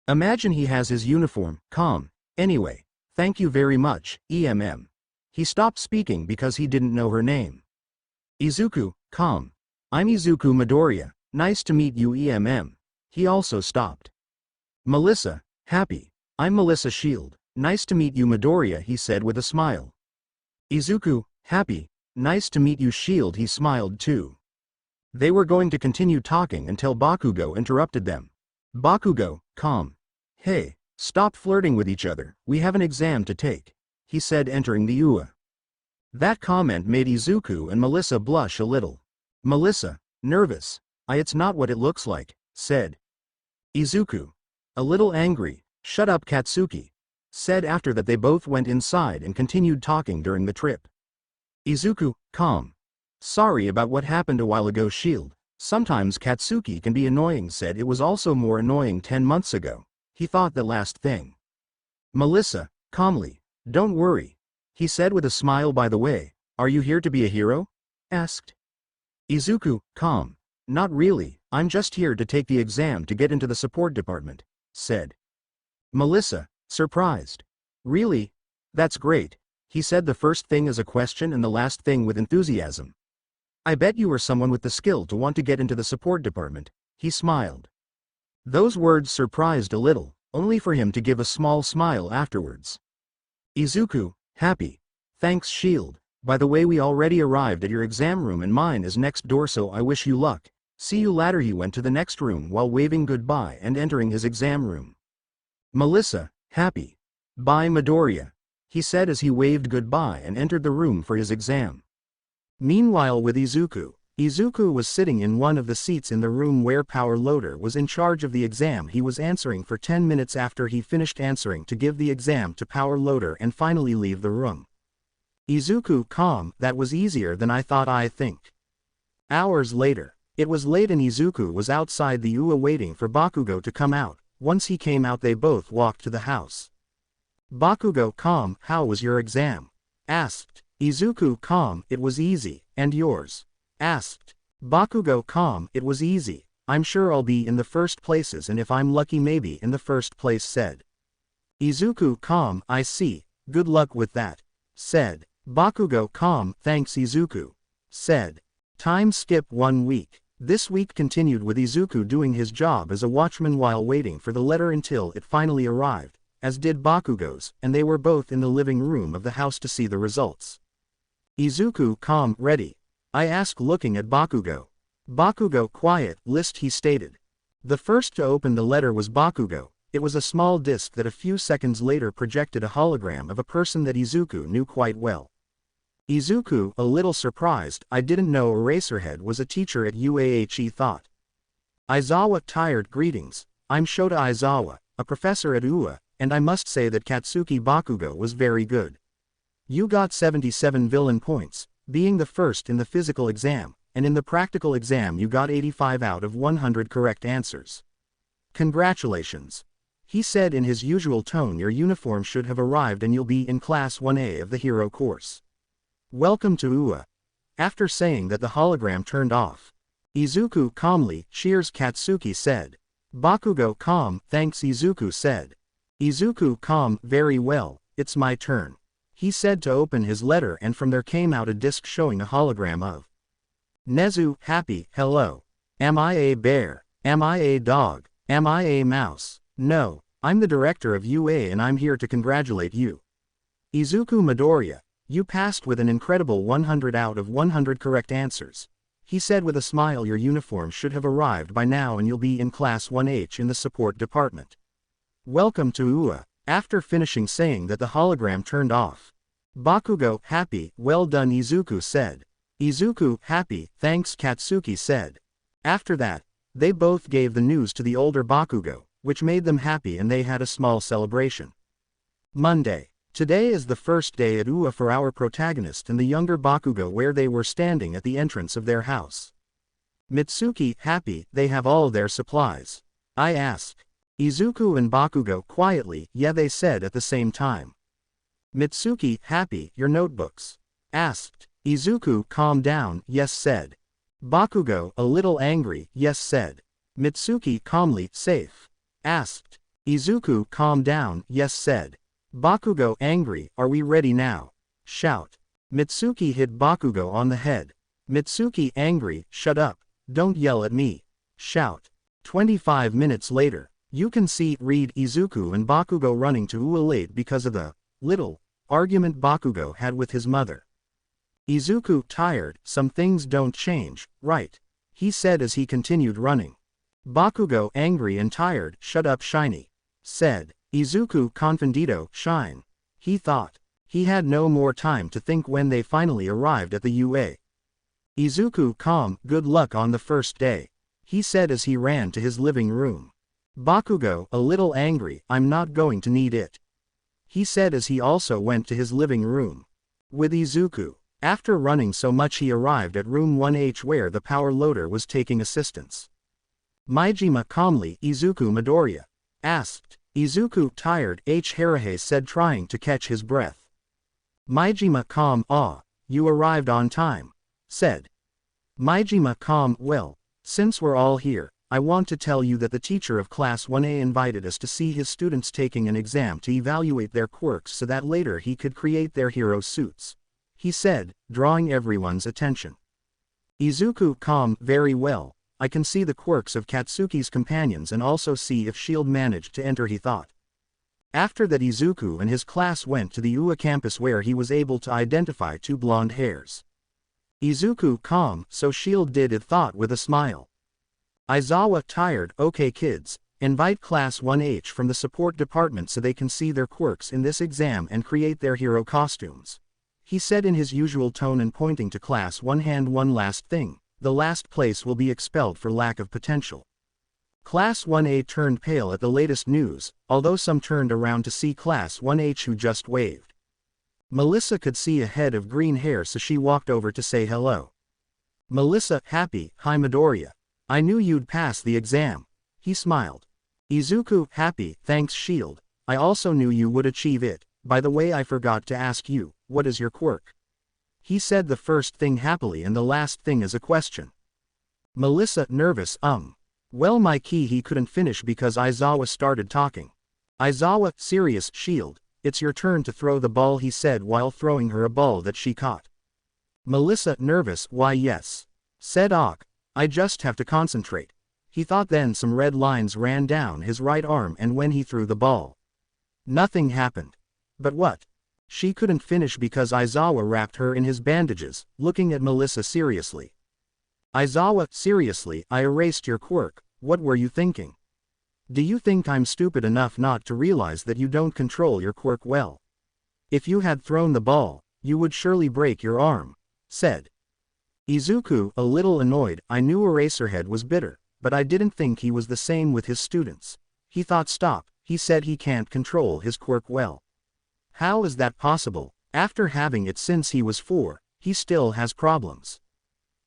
Imagine he has his uniform, calm. Anyway, thank you very much, He stopped speaking because he didn't know her name. Izuku, calm. I'm Izuku Midoriya, nice to meet you He also stopped. Melissa, happy. I'm Melissa Shield, nice to meet you Midoriya he said with a smile. Izuku, happy. Nice to meet you Shield he smiled too. They were going to continue talking until Bakugo interrupted them. Bakugo, calm. Hey, stop flirting with each other, we have an exam to take, he said entering the UA. That comment made Izuku and Melissa blush a little. Melissa, nervous. It's not what it looks like, said Izuku. A little angry, shut up Katsuki, said after that they both went inside and continued talking during the trip. Izuku, calm. Sorry about what happened a while ago Shield, sometimes Katsuki can be annoying said it was also more annoying 10 months ago, he thought the last thing. Melissa, calmly, don't worry, he said with a smile by the way, are you here to be a hero? Asked. Izuku, calm. Not really, I'm just here to take the exam to get into the support department, said. Melissa, surprised. Really? That's great, he said the first thing as a question and the last thing with enthusiasm. I bet you are someone with the skill to want to get into the support department, he smiled. Those words surprised a little, only for him to give a small smile afterwards. Izuku, happy. Thanks Shield, by the way we already arrived at your exam room and mine is next door so I wish you luck, see you later he went to the next room while waving goodbye and entering his exam room. Melissa, happy. Bye Midoriya, he said as he waved goodbye and entered the room for his exam. Meanwhile with Izuku, Izuku was sitting in one of the seats in the room where Power Loader was in charge of the exam he was answering for 10 minutes after he finished answering to give the exam to Power Loader and finally leave the room. Izuku calm, that was easier than I thought I think. Hours later, it was late and Izuku was outside the UA waiting for Bakugo to come out, once he came out they both walked to the house. Bakugo calm, how was your exam? Asked. Izuku calm, it was easy, and yours? Asked. Bakugo calm, it was easy, I'm sure I'll be in the first places and if I'm lucky maybe in the first place said. Izuku calm, I see, good luck with that, said. Bakugo calm, thanks Izuku, said. Time skip 1 week. This week continued with Izuku doing his job as a watchman while waiting for the letter until it finally arrived, as did Bakugo's, and they were both in the living room of the house to see the results. Izuku calm, ready? I asked looking at Bakugo. Bakugo quiet, list he stated. The first to open the letter was Bakugo. It was a small disc that a few seconds later projected a hologram of a person that Izuku knew quite well. Izuku, a little surprised, I didn't know Eraserhead was a teacher at UAHE thought. Aizawa tired greetings, I'm Shota Aizawa, a professor at UA, and I must say that Katsuki Bakugo was very good. You got 77 villain points, being the first in the physical exam, and in the practical exam you got 85 out of 100 correct answers. Congratulations. He said in his usual tone your uniform should have arrived and you'll be in class 1A of the hero course. Welcome to UA. After saying that the hologram turned off. Izuku calmly, cheers Katsuki said. Bakugo calm, thanks Izuku said. Izuku calm, very well, it's my turn. He said to open his letter and from there came out a disc showing a hologram of Nezu, happy, hello. Am I a bear? Am I a dog? Am I a mouse? No, I'm the director of UA and I'm here to congratulate you. Izuku Midoriya, you passed with an incredible 100 out of 100 correct answers. He said with a smile your uniform should have arrived by now and you'll be in class 1H in the support department. Welcome to UA. After finishing saying that the hologram turned off. Bakugo, happy, well done Izuku said. Izuku, happy, thanks Katsuki said. After that, they both gave the news to the older Bakugo, which made them happy and they had a small celebration. Monday. Today is the first day at UA for our protagonist and the younger Bakugo where they were standing at the entrance of their house. Mitsuki, happy, they have all their supplies. I asked. Izuku and Bakugo quietly, yeah they said at the same time. Mitsuki, happy, your notebooks? Asked. Izuku, calm down, yes said. Bakugo, a little angry, yes said. Mitsuki, calmly, safe? Asked. Izuku, calm down, yes said. Bakugo, angry, are we ready now? Shout. Mitsuki hit Bakugo on the head. Mitsuki, angry, shut up, don't yell at me. Shout. 25 minutes later, you can read Izuku and Bakugo running to Ualate because of the little argument Bakugo had with his mother. Izuku, tired, some things don't change, right? He said as he continued running. Bakugo, angry and tired, shut up shiny. Said. Izuku, confundido, shine. He thought. He had no more time to think when they finally arrived at the UA. Izuku, calm, good luck on the first day. He said as he ran to his living room. Bakugo, a little angry, I'm not going to need it. He said as he also went to his living room. With Izuku. After running so much he arrived at room 1H where the power loader was taking assistance. Maijima calmly, Izuku Midoriya? Asked. Izuku, tired, Harahei said trying to catch his breath. Maijima calm, you arrived on time. Said. Maijima calm, well, since we're all here, I want to tell you that the teacher of class 1A invited us to see his students taking an exam to evaluate their quirks so that later he could create their hero suits. He said, drawing everyone's attention. Izuku calm, very well, I can see the quirks of Katsuki's companions and also see if S.H.I.E.L.D. managed to enter he thought. After that Izuku and his class went to the UA campus where he was able to identify 2 blonde hairs. Izuku calm, so S.H.I.E.L.D. did it thought with a smile. Aizawa tired, okay kids, invite class 1H from the support department so they can see their quirks in this exam and create their hero costumes. He said in his usual tone and pointing to class 1 hand one last thing, the last place will be expelled for lack of potential. Class 1A turned pale at the latest news, although some turned around to see class 1H who just waved. Melissa could see a head of green hair so she walked over to say hello. Melissa, happy, hi Midoriya. I knew you'd pass the exam. He smiled. Izuku, happy, thanks S.H.I.E.L.D. I also knew you would achieve it. By the way I forgot to ask you, what is your quirk? He said the first thing happily and the last thing as a question. Melissa, nervous, Well my key he couldn't finish because Aizawa started talking. Aizawa, serious, S.H.I.E.L.D., it's your turn to throw the ball he said while throwing her a ball that she caught. Melissa, nervous, why yes. Said Och. I just have to concentrate. He thought then some red lines ran down his right arm and when he threw the ball. Nothing happened. But what? She couldn't finish because Aizawa wrapped her in his bandages, looking at Melissa seriously. Aizawa, seriously, I erased your quirk, what were you thinking? Do you think I'm stupid enough not to realize that you don't control your quirk well? If you had thrown the ball, you would surely break your arm. Said. Izuku, a little annoyed, I knew Eraserhead was bitter, but I didn't think he was the same with his students. He thought stop, he said he can't control his quirk well. How is that possible? After having it since he was 4, he still has problems.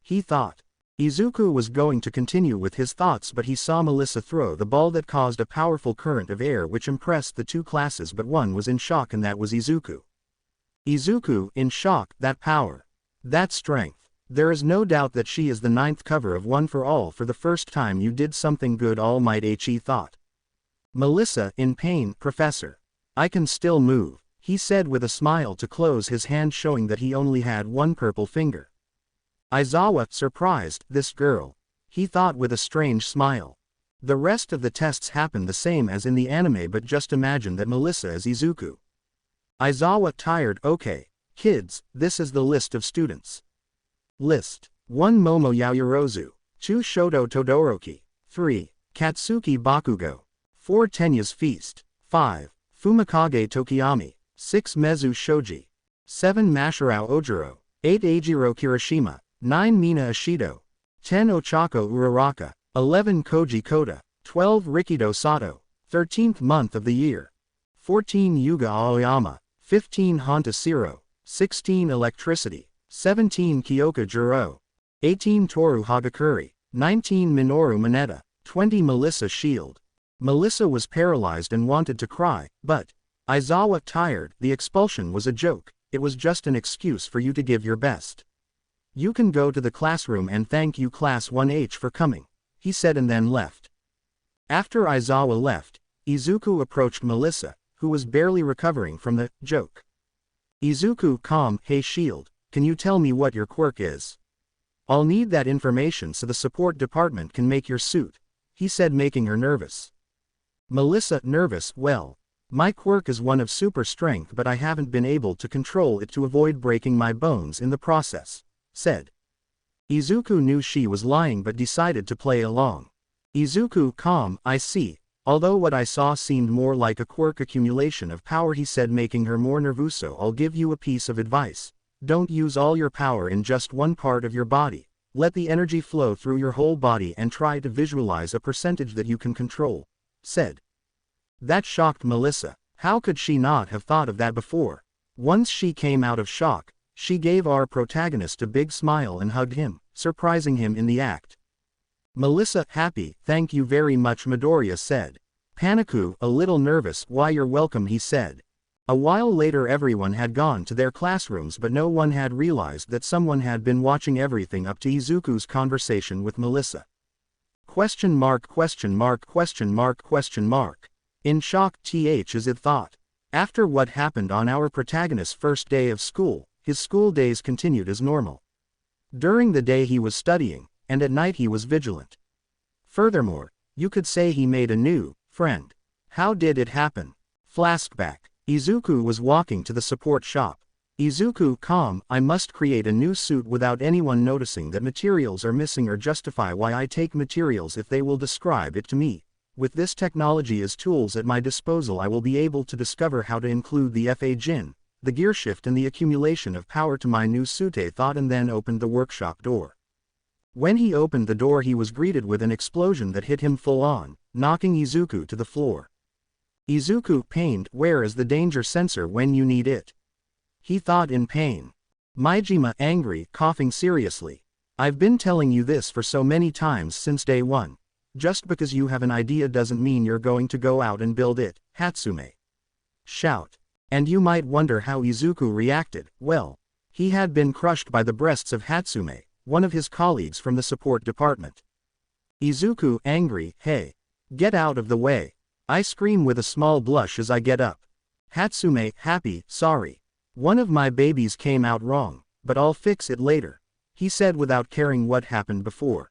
He thought. Izuku was going to continue with his thoughts but he saw Melissa throw the ball that caused a powerful current of air which impressed the 2 classes but one was in shock and that was Izuku. Izuku, in shock, that power. That strength. There is no doubt that she is the 9th cover of One for All for the first time you did something good All Might He thought. Melissa, in pain, Professor. I can still move, he said with a smile to close his hand showing that he only had one purple finger. Aizawa, surprised, this girl. He thought with a strange smile. The rest of the tests happened the same as in the anime but just imagine that Melissa is Izuku. Aizawa tired, okay, kids, this is the list of students. List. 1 Momo Yaoyorozu. 2 Shoto Todoroki. 3. Katsuki Bakugo. 4 Tenya's Feast. 5. Fumikage Tokiyami. 6 Mezu Shoji. 7 Mashirao Ojiro. 8 Eijiro Kirishima. 9 Mina Ishido. 10 Ochako Uraraka. 11 Koji Koda. 12 Rikido Sato. 13th month of the year. 14 Yuga Aoyama. 15 Honta Siro. 16 Electricity. 17 Kyoka Juro. 18 Toru Hagakuri. 19 Minoru Mineta. 20 Melissa S.H.I.E.L.D. Melissa was paralyzed and wanted to cry, but Aizawa tired, the expulsion was a joke, it was just an excuse for you to give your best. You can go to the classroom and thank you class 1H for coming, he said and then left. After Aizawa left, Izuku approached Melissa, who was barely recovering from the joke. Izuku calm, hey Shield, can you tell me what your quirk is? I'll need that information so the support department can make your suit, he said making her nervous. Melissa nervous, well, my quirk is one of super strength but I haven't been able to control it to avoid breaking my bones in the process, said. Izuku knew she was lying but decided to play along. Izuku calm, I see, although what I saw seemed more like a quirk accumulation of power he said making her more nervouso. I'll give you a piece of advice, don't use all your power in just one part of your body, let the energy flow through your whole body and try to visualize a percentage that you can control, said. That shocked Melissa, how could she not have thought of that before? Once she came out of shock, she gave our protagonist a big smile and hugged him, surprising him in the act. Melissa, happy, thank you very much Midoriya said. Paniku, a little nervous, why you're welcome he said. A while later everyone had gone to their classrooms but no one had realized that someone had been watching everything up to Izuku's conversation with Melissa. Question mark question mark question mark question mark. In shock as it thought. After what happened on our protagonist's first day of school, his school days continued as normal. During the day he was studying, and at night he was vigilant. Furthermore, you could say he made a new friend. How did it happen? Flashback. Izuku was walking to the support shop. Izuku calm, I must create a new suit without anyone noticing that materials are missing or justify why I take materials if they will describe it to me. With this technology as tools at my disposal I will be able to discover how to include the FA Jin, the gear shift and the accumulation of power to my new suit thought and then opened the workshop door. When he opened the door he was greeted with an explosion that hit him full on, knocking Izuku to the floor. Izuku pained, where is the danger sensor when you need it? He thought in pain. Maijima angry, coughing seriously. I've been telling you this for so many times since day one. Just because you have an idea doesn't mean you're going to go out and build it, Hatsume. Shout. And you might wonder how Izuku reacted. Well, he had been crushed by the breasts of Hatsume, one of his colleagues from the support department. Izuku angry, hey. Get out of the way. I scream with a small blush as I get up. Hatsume happy, sorry. One of my babies came out wrong, but I'll fix it later, he said without caring what happened before.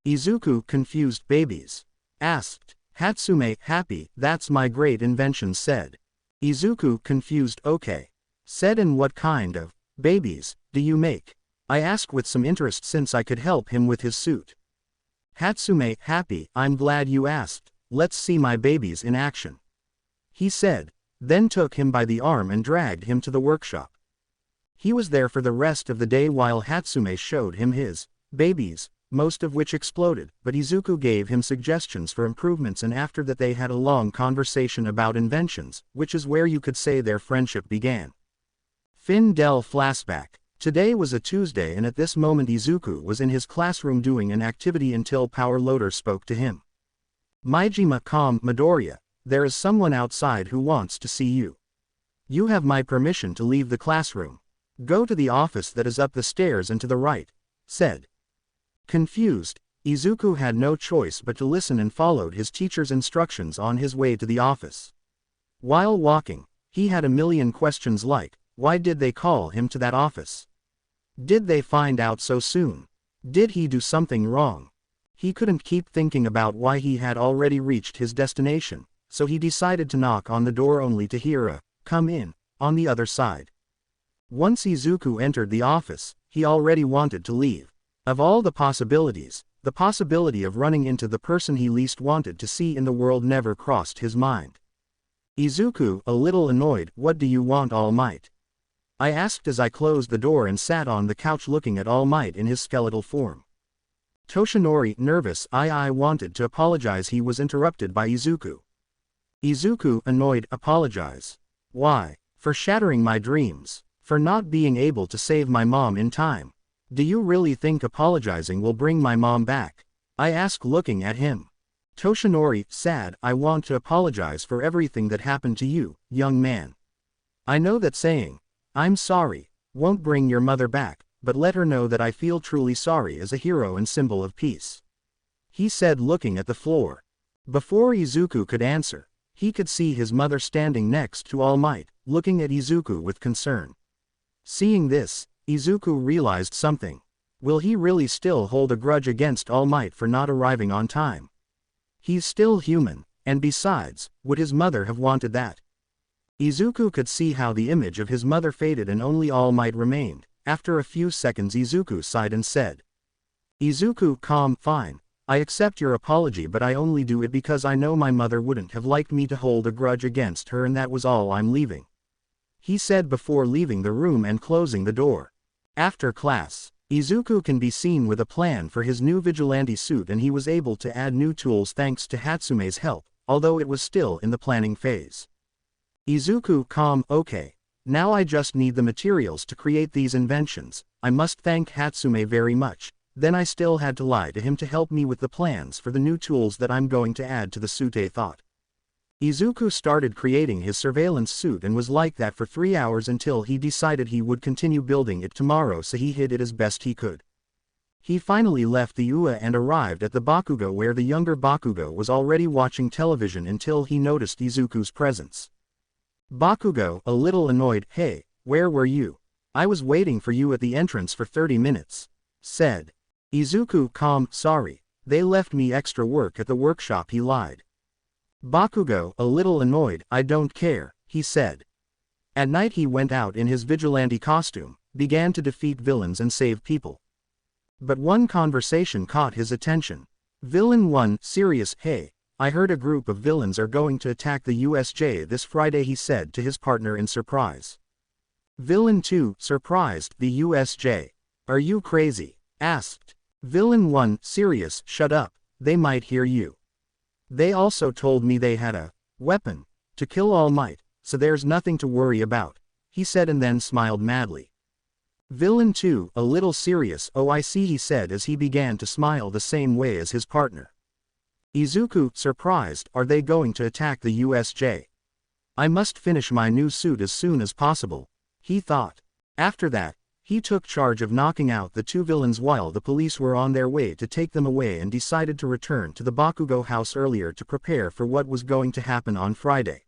Izuku confused babies. Asked. Hatsume happy, that's my great invention said. Izuku confused okay. Said and what kind of babies do you make? I asked with some interest since I could help him with his suit. Hatsume happy, I'm glad you asked, let's see my babies in action. He said, then took him by the arm and dragged him to the workshop. He was there for the rest of the day while Hatsume showed him his babies, most of which exploded, but Izuku gave him suggestions for improvements and after that they had a long conversation about inventions, which is where you could say their friendship began. Findel flashback. Today was a Tuesday and at this moment Izuku was in his classroom doing an activity until Power Loader spoke to him. Maijima calm, Midoriya, there is someone outside who wants to see you. You have my permission to leave the classroom. Go to the office that is up the stairs and to the right, said. Confused, Izuku had no choice but to listen and followed his teacher's instructions on his way to the office. While walking, he had a million questions like, why did they call him to that office? Did they find out so soon? Did he do something wrong? He couldn't keep thinking about why he had already reached his destination, so he decided to knock on the door only to hear a, come in, on the other side. Once Izuku entered the office, he already wanted to leave. Of all the possibilities, the possibility of running into the person he least wanted to see in the world never crossed his mind. Izuku, a little annoyed, what do you want All Might? I asked as I closed the door and sat on the couch looking at All Might in his skeletal form. Toshinori, nervous, I wanted to apologize. He was interrupted by Izuku. Izuku, annoyed, apologize. Why? For shattering my dreams. For not being able to save my mom in time. Do you really think apologizing will bring my mom back? I asked looking at him. Toshinori, sad, I want to apologize for everything that happened to you, young man. I know that saying, I'm sorry, won't bring your mother back, but let her know that I feel truly sorry as a hero and symbol of peace. He said looking at the floor. Before Izuku could answer, he could see his mother standing next to All Might, looking at Izuku with concern. Seeing this, Izuku realized something. Will he really still hold a grudge against All Might for not arriving on time? He's still human, and besides, would his mother have wanted that? Izuku could see how the image of his mother faded and only All Might remained. After a few seconds Izuku sighed and said. Izuku, calm, fine. I accept your apology, but I only do it because I know my mother wouldn't have liked me to hold a grudge against her, and that was all. I'm leaving. He said before leaving the room and closing the door. After class, Izuku can be seen with a plan for his new vigilante suit, and he was able to add new tools thanks to Hatsume's help, although it was still in the planning phase. Izuku, calm, okay. Now I just need the materials to create these inventions. I must thank Hatsume very much. Then I still had to lie to him to help me with the plans for the new tools that I'm going to add to the suit, thought. Izuku started creating his surveillance suit and was like that for 3 hours until he decided he would continue building it tomorrow, so he hid it as best he could. He finally left the UA and arrived at the Bakugo, where the younger Bakugo was already watching television until he noticed Izuku's presence. Bakugo, a little annoyed, hey, where were you? I was waiting for you at the entrance for 30 minutes. Said. Izuku, calm, sorry, they left me extra work at the workshop, he lied. Bakugo, a little annoyed, I don't care, he said. At night he went out in his vigilante costume, began to defeat villains and save people. But one conversation caught his attention. Villain 1, serious, hey, I heard a group of villains are going to attack the USJ this Friday, he said to his partner in surprise. Villain 2, surprised, the USJ. Are you crazy? Asked. Villain 1, serious, shut up, they might hear you. They also told me they had a weapon to kill All Might, so there's nothing to worry about, he said and then smiled madly. Villain 2, a little serious, oh I see, he said as he began to smile the same way as his partner. Izuku, surprised, are they going to attack the USJ? I must finish my new suit as soon as possible, he thought. After that, he took charge of knocking out the 2 villains while the police were on their way to take them away, and decided to return to the Bakugo house earlier to prepare for what was going to happen on Friday.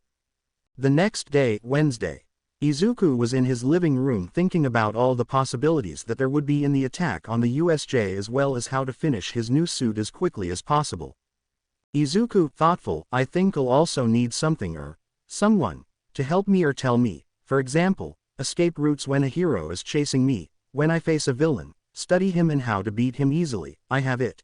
The next day, Wednesday, Izuku was in his living room thinking about all the possibilities that there would be in the attack on the USJ, as well as how to finish his new suit as quickly as possible. Izuku, thoughtful, I think I'll also need something or someone to help me or tell me, for example, escape routes when a hero is chasing me, when I face a villain, study him and how to beat him easily. I have it.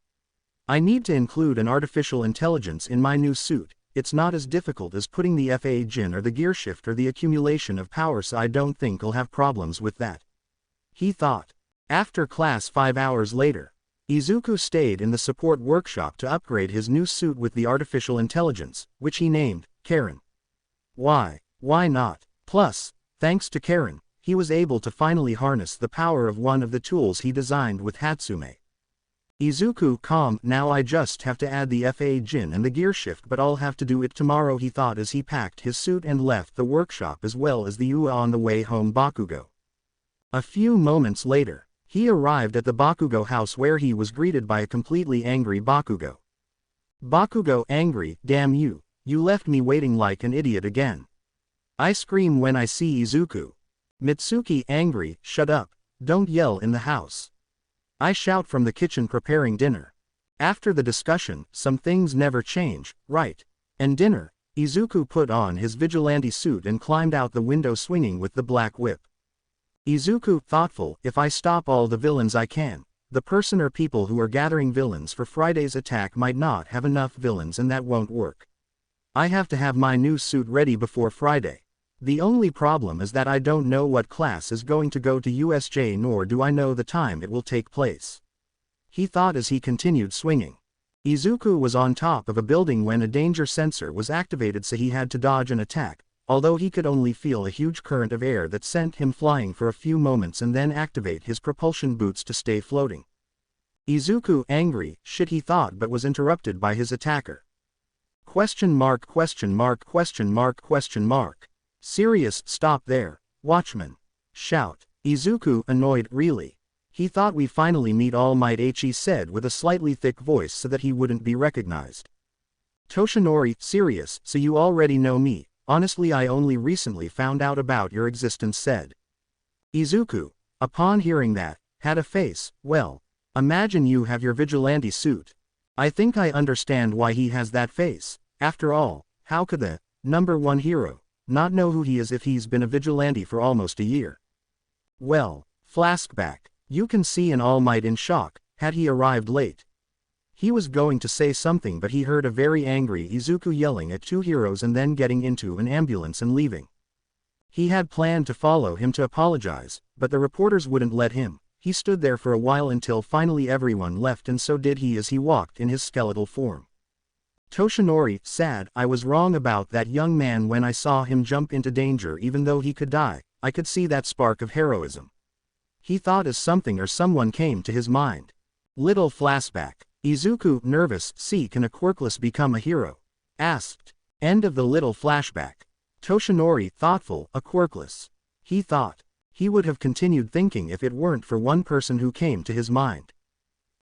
I need to include an artificial intelligence in my new suit. It's not as difficult as putting the FA Jin or the gear shift or the accumulation of power, so I don't think I'll have problems with that, he thought. After class 5 hours later, Izuku stayed in the support workshop to upgrade his new suit with the artificial intelligence, which he named Karen. Why not? Plus, thanks to Karen, he was able to finally harness the power of one of the tools he designed with Hatsume. Izuku, calm, now I just have to add the FA Jin and the gear shift, but I'll have to do it tomorrow, he thought as he packed his suit and left the workshop as well as the UA on the way home. Bakugo. A few moments later, he arrived at the Bakugo house, where he was greeted by a completely angry Bakugo. Bakugo, angry, damn you, you left me waiting like an idiot again. I scream when I see Izuku. Mitsuki, angry, shut up, don't yell in the house. I shout from the kitchen preparing dinner. After the discussion, some things never change, right? And dinner, Izuku put on his vigilante suit and climbed out the window swinging with the black whip. Izuku, thoughtful, if I stop all the villains I can. The person or people who are gathering villains for Friday's attack might not have enough villains, and that won't work. I have to have my new suit ready before Friday. The only problem is that I don't know what class is going to go to USJ, nor do I know the time it will take place, he thought as he continued swinging. Izuku was on top of a building when a danger sensor was activated, so he had to dodge an attack, although he could only feel a huge current of air that sent him flying for a few moments and then activate his propulsion boots to stay floating. Izuku, angry, shit, he thought, but was interrupted by his attacker. Question mark question mark question mark question mark. Serious, stop there, watchman. Shout. Izuku, annoyed, really? He thought we finally meet All Might, he said with a slightly thick voice so that he wouldn't be recognized. Toshinori, serious, so you already know me. Honestly, I only recently found out about your existence, said Izuku. Upon hearing that, had a face. Well, imagine you have your vigilante suit. I think I understand why he has that face. After all, how could the #1 hero not know who he is if he's been a vigilante for almost a year? Well, flashback. You can see an All Might in shock. Had he arrived late? He was going to say something, but he heard a very angry Izuku yelling at two heroes and then getting into an ambulance and leaving. He had planned to follow him to apologize, but the reporters wouldn't let him. He stood there for a while until finally everyone left, and so did he as he walked in his skeletal form. Toshinori, sad, I was wrong about that young man when I saw him jump into danger even though he could die. I could see that spark of heroism. He thought as something or someone came to his mind. Little flashback. Izuku, nervous, see, can a quirkless become a hero? Asked. End of the little flashback. Toshinori, thoughtful, a quirkless. He thought. He would have continued thinking if it weren't for one person who came to his mind.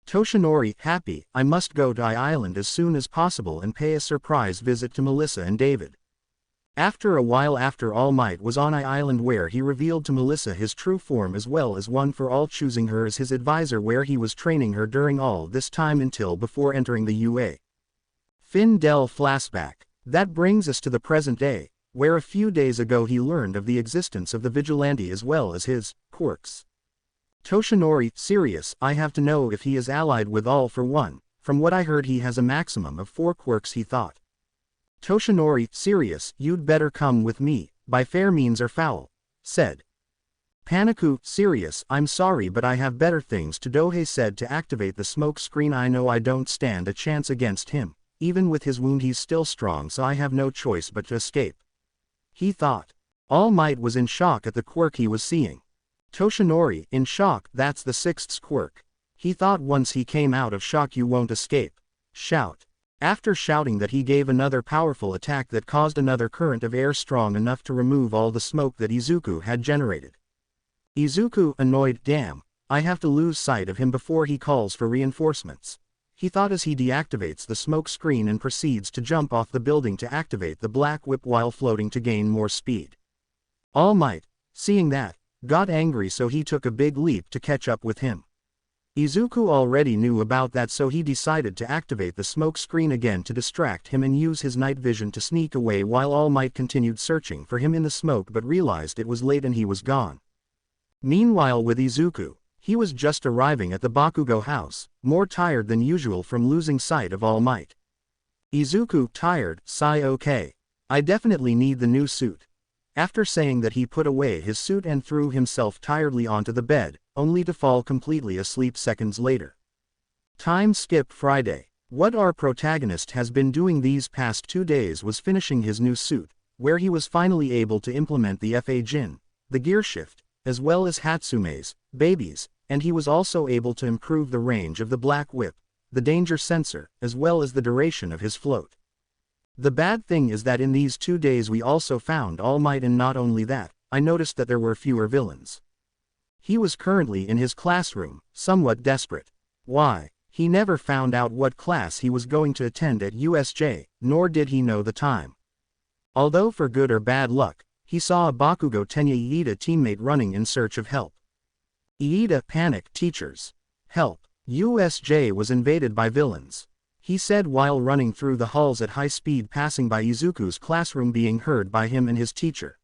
Toshinori, happy, I must go to Island as soon as possible and pay a surprise visit to Melissa and David. After a while, after All Might was on Island, where he revealed to Melissa his true form as well as one for all, choosing her as his advisor, where he was training her during all this time until before entering the UA. Findel flashback. That brings us to the present day, where a few days ago he learned of the existence of the vigilante as well as his quirks. Toshinori, serious, I have to know if he is allied with All for One. From what I heard, he has a maximum of 4 quirks, he thought. Toshinori, serious, you'd better come with me, by fair means or foul, said Paniku, serious, I'm sorry but I have better things to do. Dohei said to activate the smoke screen. I know I don't stand a chance against him, even with his wound he's still strong, so I have no choice but to escape. He thought. All Might was in shock at the quirk he was seeing. Toshinori, in shock, that's the 6th quirk. He thought once he came out of shock you won't escape. Shout. After shouting that, he gave another powerful attack that caused another current of air strong enough to remove all the smoke that Izuku had generated. Izuku, annoyed, damn, I have to lose sight of him before he calls for reinforcements. He thought as he deactivates the smoke screen and proceeds to jump off the building to activate the black whip while floating to gain more speed. All Might, seeing that, got angry, so he took a big leap to catch up with him. Izuku already knew about that, so he decided to activate the smoke screen again to distract him and use his night vision to sneak away while All Might continued searching for him in the smoke but realized it was late and he was gone. Meanwhile with Izuku, he was just arriving at the Bakugo house, more tired than usual from losing sight of All Might. Izuku, tired, sigh, okay. I definitely need the new suit. After saying that, he put away his suit and threw himself tiredly onto the bed, only to fall completely asleep seconds later. Time skip Friday. What our protagonist has been doing these past 2 days was finishing his new suit, where he was finally able to implement the FA Jin, the gear shift, as well as Hatsume's, babies, and he was also able to improve the range of the black whip, the danger sensor, as well as the duration of his float. The bad thing is that in these 2 days we also found All Might, and not only that, I noticed that there were fewer villains. He was currently in his classroom, somewhat desperate. Why? He never found out what class he was going to attend at USJ, nor did he know the time. Although for good or bad luck, he saw a Bakugo Tenya Iida teammate running in search of help. Iida, panic, teachers. Help. USJ was invaded by villains. He said while running through the halls at high speed, passing by Izuku's classroom, being heard by him and his teacher.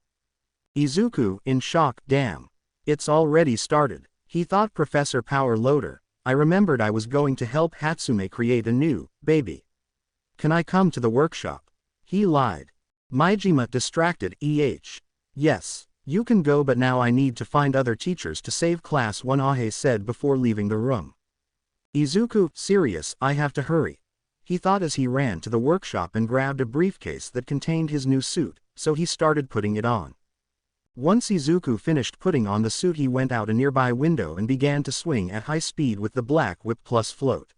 Izuku, in shock, damn. It's already started. He thought, Professor Power Loader, I remembered I was going to help Hatsume create a new baby. Can I come to the workshop? He lied. Maijima, distracted, yes, you can go, but now I need to find other teachers to save class 1, Ahe said before leaving the room. Izuku, serious, I have to hurry. He thought as he ran to the workshop and grabbed a briefcase that contained his new suit, so he started putting it on. Once Izuku finished putting on the suit, he went out a nearby window and began to swing at high speed with the black whip plus float.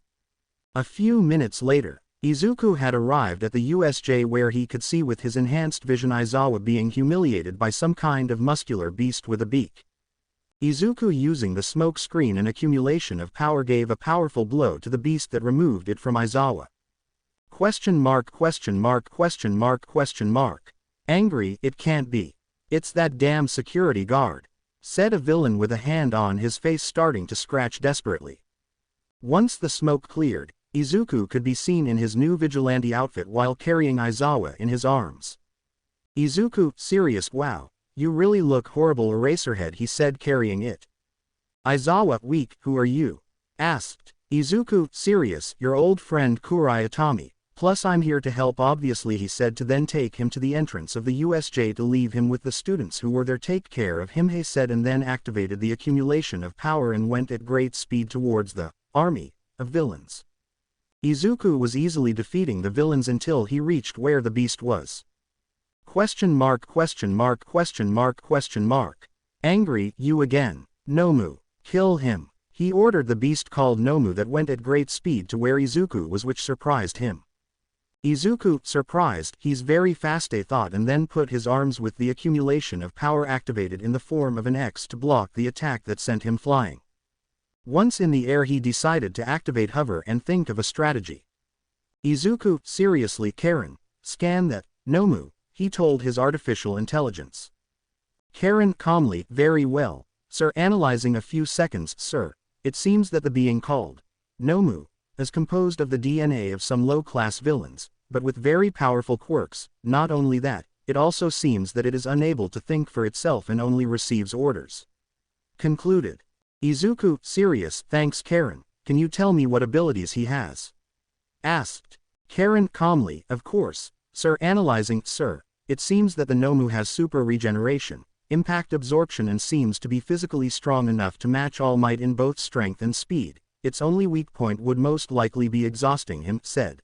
A few minutes later, Izuku had arrived at the USJ where he could see with his enhanced vision Aizawa being humiliated by some kind of muscular beast with a beak. Izuku, using the smoke screen and accumulation of power, gave a powerful blow to the beast that removed it from Aizawa. Question mark, question mark, question mark, question mark. Angry, it can't be. It's that damn security guard, said a villain with a hand on his face starting to scratch desperately. Once the smoke cleared, Izuku could be seen in his new vigilante outfit while carrying Aizawa in his arms. Izuku, serious, wow, you really look horrible, Eraserhead, he said, carrying it. Aizawa, weak, who are you? Asked. Izuku, serious, your old friend Kurai Atami, plus I'm here to help obviously, he said, to then take him to the entrance of the USJ to leave him with the students who were there. Take care of him, he said, and then activated the accumulation of power and went at great speed towards the army of villains. Izuku was easily defeating the villains until he reached where the beast was. Question mark, question mark, question mark, question mark. Angry, you again. Nomu, kill him. He ordered the beast called Nomu that went at great speed to where Izuku was, which surprised him. Izuku, surprised, he's very fast, he thought, and then put his arms with the accumulation of power activated in the form of an X to block the attack that sent him flying. Once in the air, he decided to activate hover and think of a strategy. Izuku, seriously, Karen, scan that, Nomu, he told his artificial intelligence. Karen, calmly, very well, sir. Analyzing a few seconds, sir, it seems that the being called Nomu is composed of the DNA of some low-class villains, but with very powerful quirks. Not only that, it also seems that it is unable to think for itself and only receives orders. Concluded. Izuku, serious, thanks, Karen, can you tell me what abilities he has? Asked. Karen, calmly, of course, sir. Analyzing, sir, it seems that the Nomu has super regeneration, impact absorption, and seems to be physically strong enough to match All Might in both strength and speed. Its only weak point would most likely be exhausting him, said.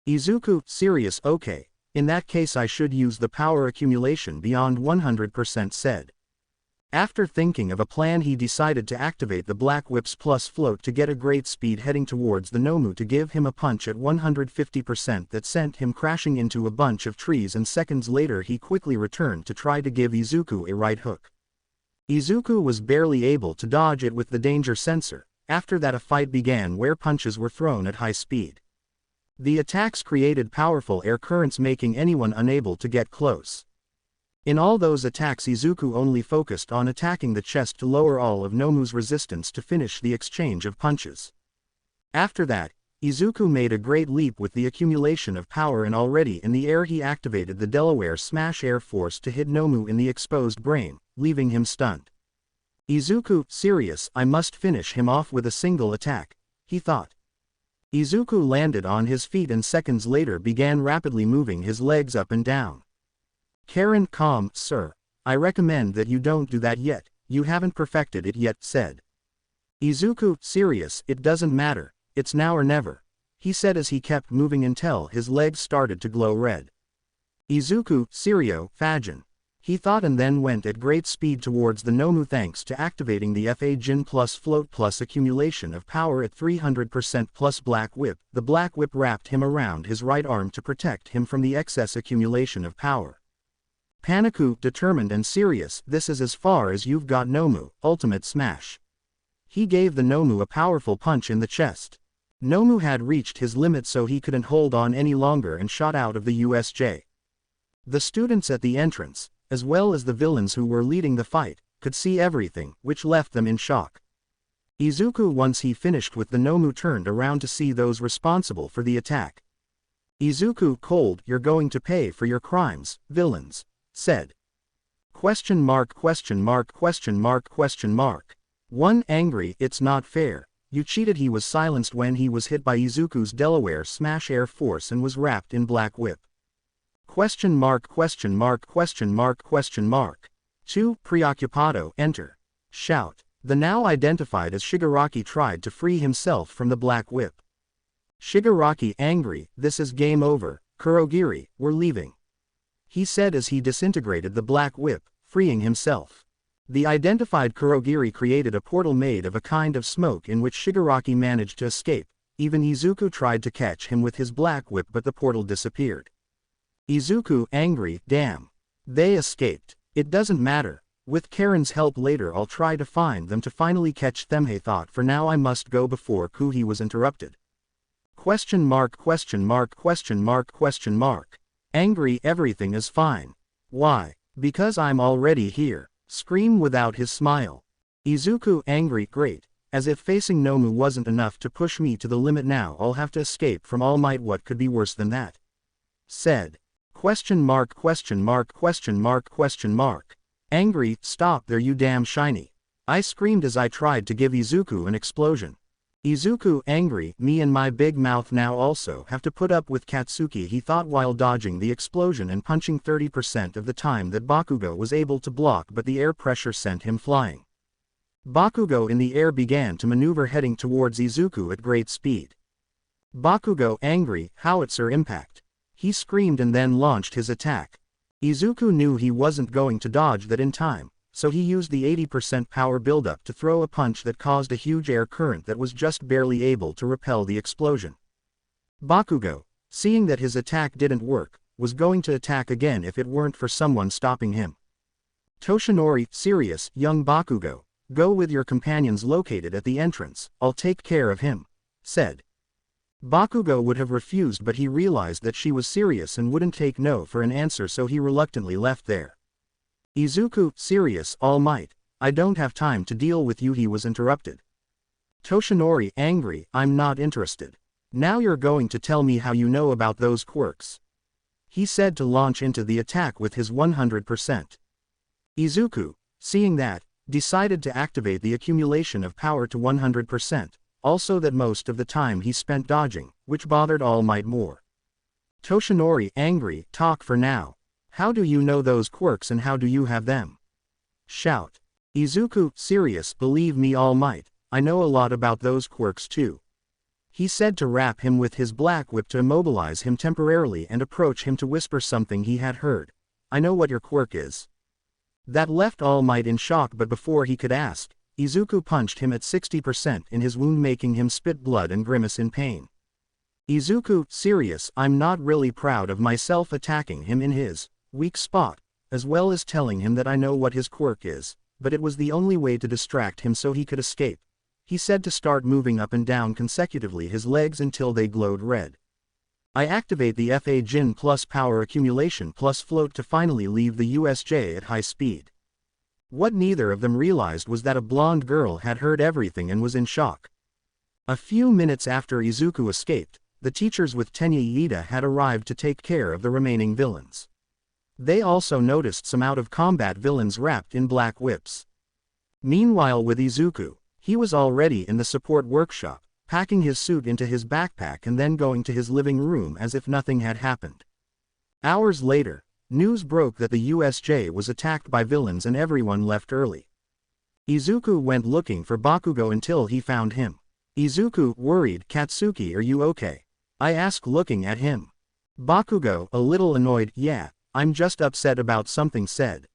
Izuku, serious, okay, in that case I should use the power accumulation beyond 100%, said. After thinking of a plan, he decided to activate the Black Whips plus float to get a great speed heading towards the Nomu to give him a punch at 150% that sent him crashing into a bunch of trees, and seconds later he quickly returned to try to give Izuku a right hook. Izuku was barely able to dodge it with the danger sensor. After that, a fight began where punches were thrown at high speed. The attacks created powerful air currents, making anyone unable to get close. In all those attacks, Izuku only focused on attacking the chest to lower all of Nomu's resistance to finish the exchange of punches. After that, Izuku made a great leap with the accumulation of power, and already in the air he activated the Delaware Smash Air Force to hit Nomu in the exposed brain, leaving him stunned. Izuku, serious, I must finish him off with a single attack, he thought. Izuku landed on his feet and seconds later began rapidly moving his legs up and down. Karen, calm, sir, I recommend that you don't do that yet, you haven't perfected it yet, said. Izuku, serious, it doesn't matter, it's now or never, he said as he kept moving until his legs started to glow red. Izuku, serio, Fajin, he thought, and then went at great speed towards the Nomu thanks to activating the FA Jin plus float plus accumulation of power at 300% plus Black Whip. The Black Whip wrapped him around his right arm to protect him from the excess accumulation of power. Paniku, determined and serious, this is as far as you've got, Nomu, ultimate smash. He gave the Nomu a powerful punch in the chest. Nomu had reached his limit, so he couldn't hold on any longer and shot out of the USJ. The students at the entrance, as well as the villains who were leading the fight, could see everything, which left them in shock. Izuku, once he finished with the Nomu, turned around to see those responsible for the attack. Izuku, cold, you're going to pay for your crimes, villains, said. Question mark, question mark, question mark, question mark. 1. Angry, it's not fair, you cheated. He was silenced when he was hit by Izuku's Delaware Smash Air Force and was wrapped in Black Whip. Question mark, question mark, question mark, question mark. 2. Preoccupado, enter. Shout. The now identified as Shigaraki tried to free himself from the Black Whip. Shigaraki, angry, this is game over, Kurogiri, we're leaving, he said as he disintegrated the Black Whip, freeing himself. The identified Kurogiri created a portal made of a kind of smoke in which Shigaraki managed to escape, Even Izuku tried to catch him with his black whip but the portal disappeared. Izuku angry, damn. They escaped. It doesn't matter. With Karen's help later I'll try to find them to finally catch them, he thought. For now I must go before Kuhi was interrupted. Question mark question mark question mark question mark. Angry, everything is fine. Why? Because I'm already here. Scream without his smile. Izuku angry, great. As if facing Nomu wasn't enough to push me to the limit, now I'll have to escape from All Might. What could be worse than that? Said. Question mark question mark question mark question mark. Angry, stop there you damn shiny. I screamed as I tried to give Izuku an explosion. Izuku angry, me and my big mouth now also have to put up with Katsuki, he thought while dodging the explosion and punching 30% of the time that Bakugo was able to block, but the air pressure sent him flying. Bakugo in the air began to maneuver heading towards Izuku at great speed. Bakugo angry, howitzer impact. He screamed and then launched his attack. Izuku knew he wasn't going to dodge that in time, so he used the 80% power buildup to throw a punch that caused a huge air current that was just barely able to repel the explosion. Bakugo, seeing that his attack didn't work, was going to attack again if it weren't for someone stopping him. Toshinori, serious, young Bakugo, go with your companions located at the entrance, I'll take care of him, said. Bakugo would have refused, but he realized that she was serious and wouldn't take no for an answer, so he reluctantly left there. Izuku, serious, All Might, I don't have time to deal with you, he was interrupted. Toshinori angry, I'm not interested. Now you're going to tell me how you know about those quirks. He said to launch into the attack with his 100%. Izuku, seeing that, decided to activate the accumulation of power to 100%, also that most of the time he spent dodging, which bothered All Might more. Toshinori angry, talk for now. How do you know those quirks and how do you have them? Shout. Izuku, serious, believe me All Might, I know a lot about those quirks too. He said to wrap him with his black whip to immobilize him temporarily and approach him to whisper something he had heard. I know what your quirk is. That left All Might in shock, but before he could ask, Izuku punched him at 60% in his wound, making him spit blood and grimace in pain. Izuku, serious, I'm not really proud of myself, attacking him in his weak spot, as well as telling him that I know what his quirk is, but it was the only way to distract him so he could escape. He said to start moving up and down consecutively his legs until they glowed red. I activate the FA Jin plus power accumulation plus float to finally leave the USJ at high speed. What neither of them realized was that a blonde girl had heard everything and was in shock. A few minutes after Izuku escaped, the teachers with Tenya Iida had arrived to take care of the remaining villains. They also noticed some out-of-combat villains wrapped in black whips. Meanwhile with Izuku, he was already in the support workshop, packing his suit into his backpack and then going to his living room as if nothing had happened. Hours later, news broke that the USJ was attacked by villains and everyone left early. Izuku went looking for Bakugo until he found him. Izuku, worried, Katsuki, are you okay? I asked looking at him. Bakugo, a little annoyed, yeah, I'm just upset about something, said.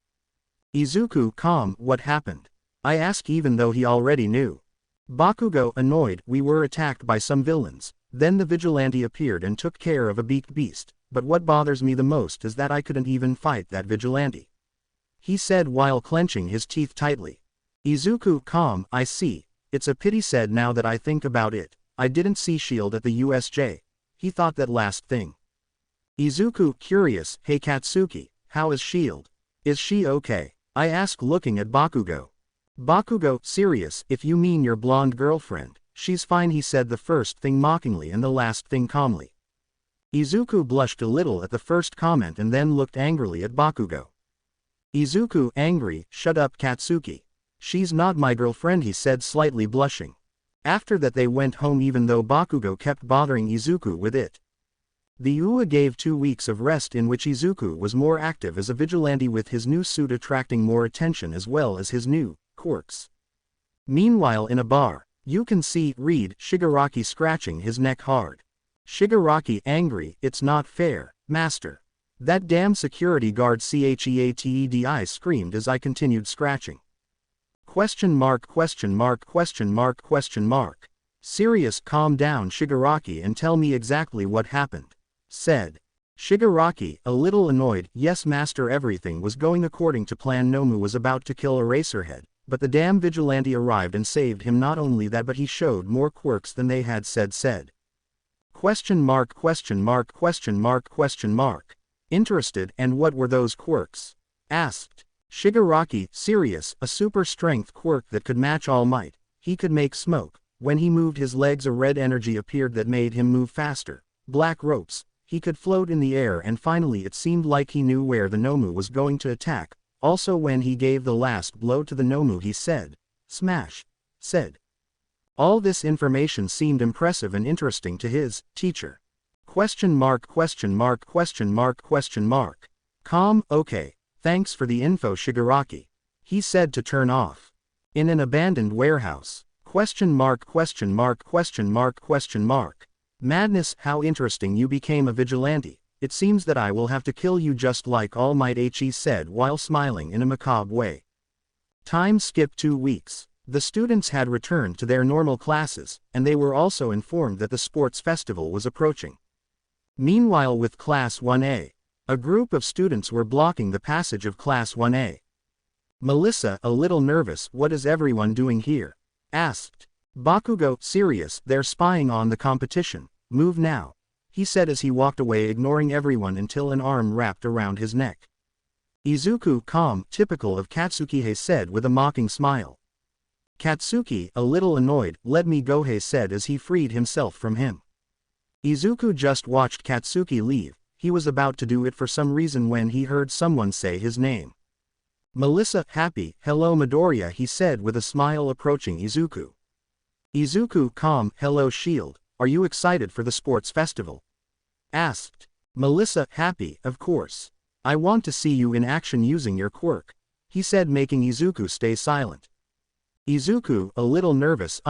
Izuku, calm, what happened? I asked even though he already knew. Bakugo, annoyed, we were attacked by some villains, then the vigilante appeared and took care of a beaked beast, but what bothers me the most is that I couldn't even fight that vigilante. He said while clenching his teeth tightly. Izuku, calm, I see, it's a pity, said now that I think about it, I didn't see Shield at the USJ. He thought that last thing. Izuku, curious, hey Katsuki, how is Shield? Is she okay? I asked looking at Bakugo. Bakugo, serious, if you mean your blonde girlfriend, she's fine, he said the first thing mockingly and the last thing calmly. Izuku blushed a little at the first comment and then looked angrily at Bakugo. Izuku, angry, shut up Katsuki. She's not my girlfriend, he said slightly blushing. After that they went home even though Bakugo kept bothering Izuku with it. The UA gave 2 weeks of rest in which Izuku was more active as a vigilante with his new suit attracting more attention as well as his new quirks. Meanwhile in a bar, you can see Reed Shigaraki scratching his neck hard. Shigaraki, angry, it's not fair, master. That damn security guard, CHEATED, screamed as I continued scratching. Question mark question mark question mark question mark. Serious, calm down Shigaraki and tell me exactly what happened, said Shigaraki, a little annoyed. Yes master, everything was going according to plan. Nomu was about to kill Eraserhead, but the damn vigilante arrived and saved him. Not only that, but he showed more quirks than they had said. Question mark question mark question mark question mark. Interested, and what were those quirks? Asked Shigaraki. Serious, a super strength quirk that could match All Might. He could make smoke. When he moved his legs a red energy appeared that made him move faster. Black ropes. He could float in the air, and finally it seemed like he knew where the Nomu was going to attack. Also when he gave the last blow to the Nomu he said, "Smash," said. All this information seemed impressive and interesting to his teacher. Question mark question mark question mark question mark. Calm, okay, thanks for the info Shigaraki. He said to turn off. In an abandoned warehouse. Question mark question mark question mark question mark. Madness, how interesting you became a vigilante. It seems that I will have to kill you just like All Might, he said while smiling in a macabre way. Time skipped 2 weeks. The students had returned to their normal classes, and they were also informed that the sports festival was approaching. Meanwhile with Class 1A, a group of students were blocking the passage of Class 1A. Melissa, a little nervous, what is everyone doing here? Asked Bakugo. Serious, they're spying on the competition. Move now, he said as he walked away, ignoring everyone until an arm wrapped around his neck. Izuku, calm, typical of Katsuki, he said with a mocking smile. Katsuki, a little annoyed, let me go, he said as he freed himself from him. Izuku just watched Katsuki leave. He was about to do it for some reason when he heard someone say his name. Melissa, happy, hello Midoriya, he said with a smile approaching Izuku. Izuku, calm, hello Shield, are you excited for the sports festival? Asked Melissa, happy, of course. I want to see you in action using your quirk, he said, making Izuku stay silent. Izuku, a little nervous,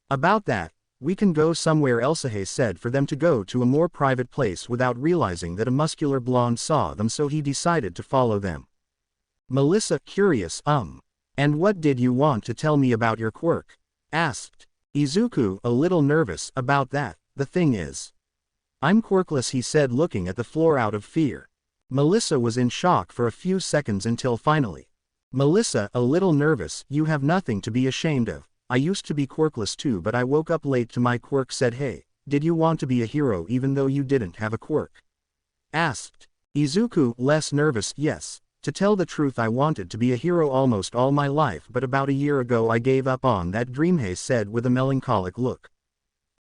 about that, we can go somewhere else, he said for them to go to a more private place without realizing that a muscular blonde saw them, so he decided to follow them. Melissa, curious, and what did you want to tell me about your quirk? Asked Izuku, a little nervous, about that, the thing is, I'm quirkless, he said looking at the floor out of fear. Melissa was in shock for a few seconds until finally. Melissa, a little nervous, you have nothing to be ashamed of. I used to be quirkless too, but I woke up late to my quirk, said. Hey, did you want to be a hero even though you didn't have a quirk? Asked Izuku, less nervous, yes. To tell the truth, I wanted to be a hero almost all my life, but about a year ago I gave up on that dream, he said with a melancholic look.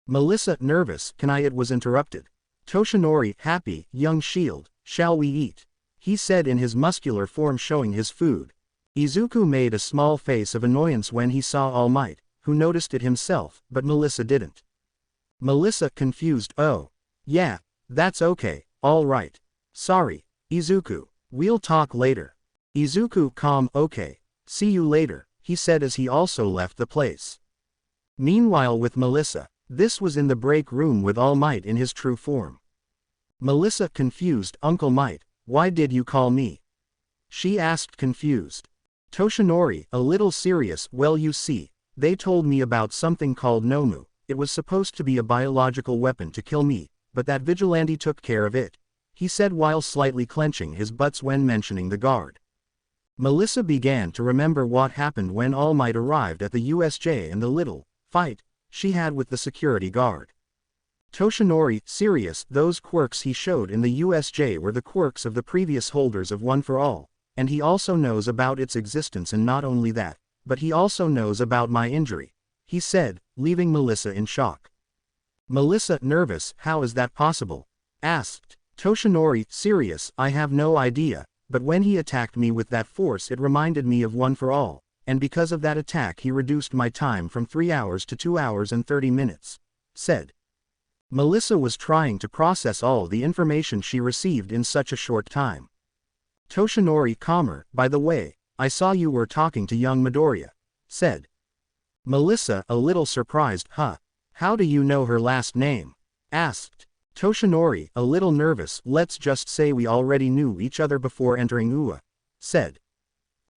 Melissa, nervous, can I? It was interrupted. Toshinori, happy, young Shield, shall we eat? He said in his muscular form, showing his food. Izuku made a small face of annoyance when he saw All Might, who noticed it himself, but Melissa didn't. Melissa, confused, oh. Yeah, that's okay, all right. Sorry, Izuku. We'll talk later. Izuku, calm, okay. See you later, he said as he also left the place. Meanwhile with Melissa, this was in the break room with All Might in his true form. Melissa, confused, Uncle Might, why did you call me? She asked, confused. Toshinori, a little serious, well you see, they told me about something called Nomu. It was supposed to be a biological weapon to kill me, but that vigilante took care of it, he said while slightly clenching his buttocks when mentioning the guard. Melissa began to remember what happened when All Might arrived at the USJ and the little fight she had with the security guard. Toshinori, serious, those quirks he showed in the USJ were the quirks of the previous holders of One for All, and he also knows about its existence, and not only that, but he also knows about my injury, he said, leaving Melissa in shock. Melissa, nervous, how is that possible? Asked Toshinori, serious, I have no idea, but when he attacked me with that force it reminded me of One for All, and because of that attack he reduced my time from 3 hours to 2 hours and 30 minutes, said. Melissa was trying to process all the information she received in such a short time. Toshinori, calmer, by the way, I saw you were talking to young Midoriya, said. Melissa, a little surprised, huh? How do you know her last name? Asked. Toshinori, a little nervous, let's just say we already knew each other before entering UA, said.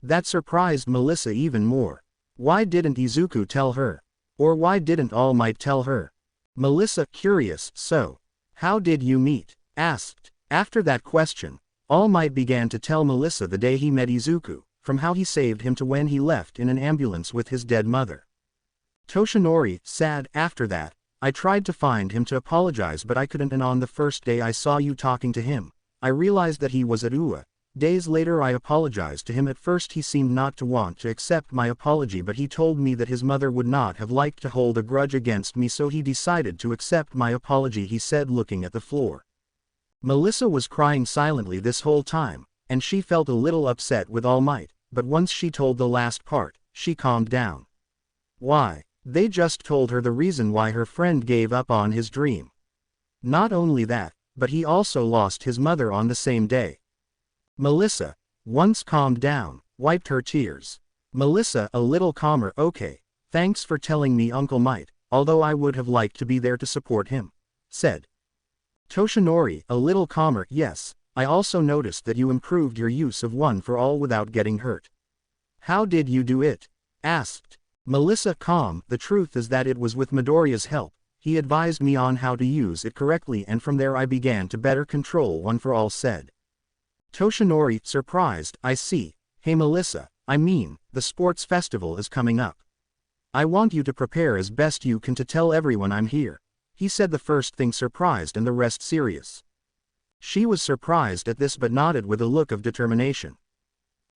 That surprised Melissa even more. Why didn't Izuku tell her? Or why didn't All Might tell her? Melissa, curious, so, how did you meet? Asked. After that question, All Might began to tell Melissa the day he met Izuku, from how he saved him to when he left in an ambulance with his dead mother. Toshinori said, after that, I tried to find him to apologize but I couldn't, and on the first day I saw you talking to him, I realized that he was at Ua. Days later I apologized to him. At first he seemed not to want to accept my apology, but he told me that his mother would not have liked to hold a grudge against me, so he decided to accept my apology, he said, looking at the floor. Melissa was crying silently this whole time, and she felt a little upset with All Might, but once she told the last part, she calmed down. Why? They just told her the reason why her friend gave up on his dream. Not only that, but he also lost his mother on the same day. Melissa, once calmed down, wiped her tears. Melissa, a little calmer, okay, thanks for telling me, Uncle Might, although I would have liked to be there to support him, said. Toshinori, a little calmer, yes, I also noticed that you improved your use of One for All without getting hurt. How did you do it? Asked. Melissa, calm, the truth is that it was with Midoriya's help. He advised me on how to use it correctly, and from there I began to better control One for All, said. Toshinori, surprised, I see. Hey Melissa, I mean, the sports festival is coming up. I want you to prepare as best you can to tell everyone I'm here. He said, the first thing surprised and the rest serious. She was surprised at this but nodded with a look of determination.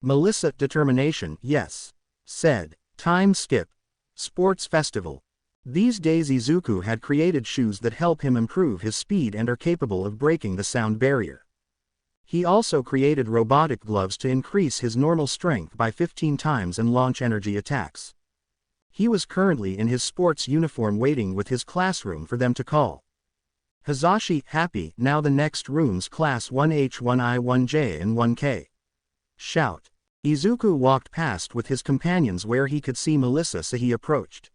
Melissa, determination, yes. Said. Time skip. Sports festival. These days Izuku had created shoes that help him improve his speed and are capable of breaking the sound barrier. He also created robotic gloves to increase his normal strength by 15 times and launch energy attacks. He was currently in his sports uniform waiting with his classroom for them to call. Hazashi, happy, now the next room's class 1H, 1I, 1J and 1K. Shout. Izuku walked past with his companions where he could see Melissa, so he approached.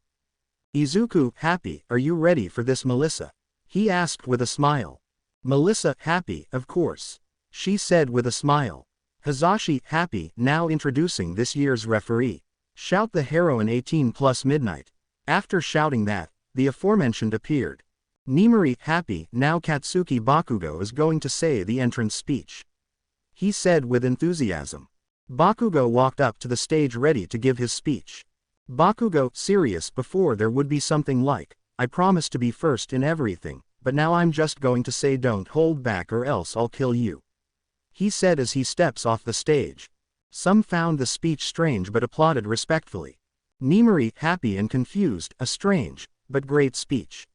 Izuku, happy, are you ready for this, Melissa? He asked with a smile. Melissa, happy, of course. She said with a smile. Hazashi, happy, now introducing this year's referee. Shout the heroine 18 plus midnight. After shouting that, the aforementioned appeared. Nimari, happy, now Katsuki Bakugo is going to say the entrance speech. He said with enthusiasm. Bakugo walked up to the stage ready to give his speech. Bakugo, serious before there would be something like, I promise to be first in everything, but now I'm just going to say don't hold back or else I'll kill you. He said as he steps off the stage. Some found the speech strange but applauded respectfully. Nimari, happy and confused, a strange, but great speech.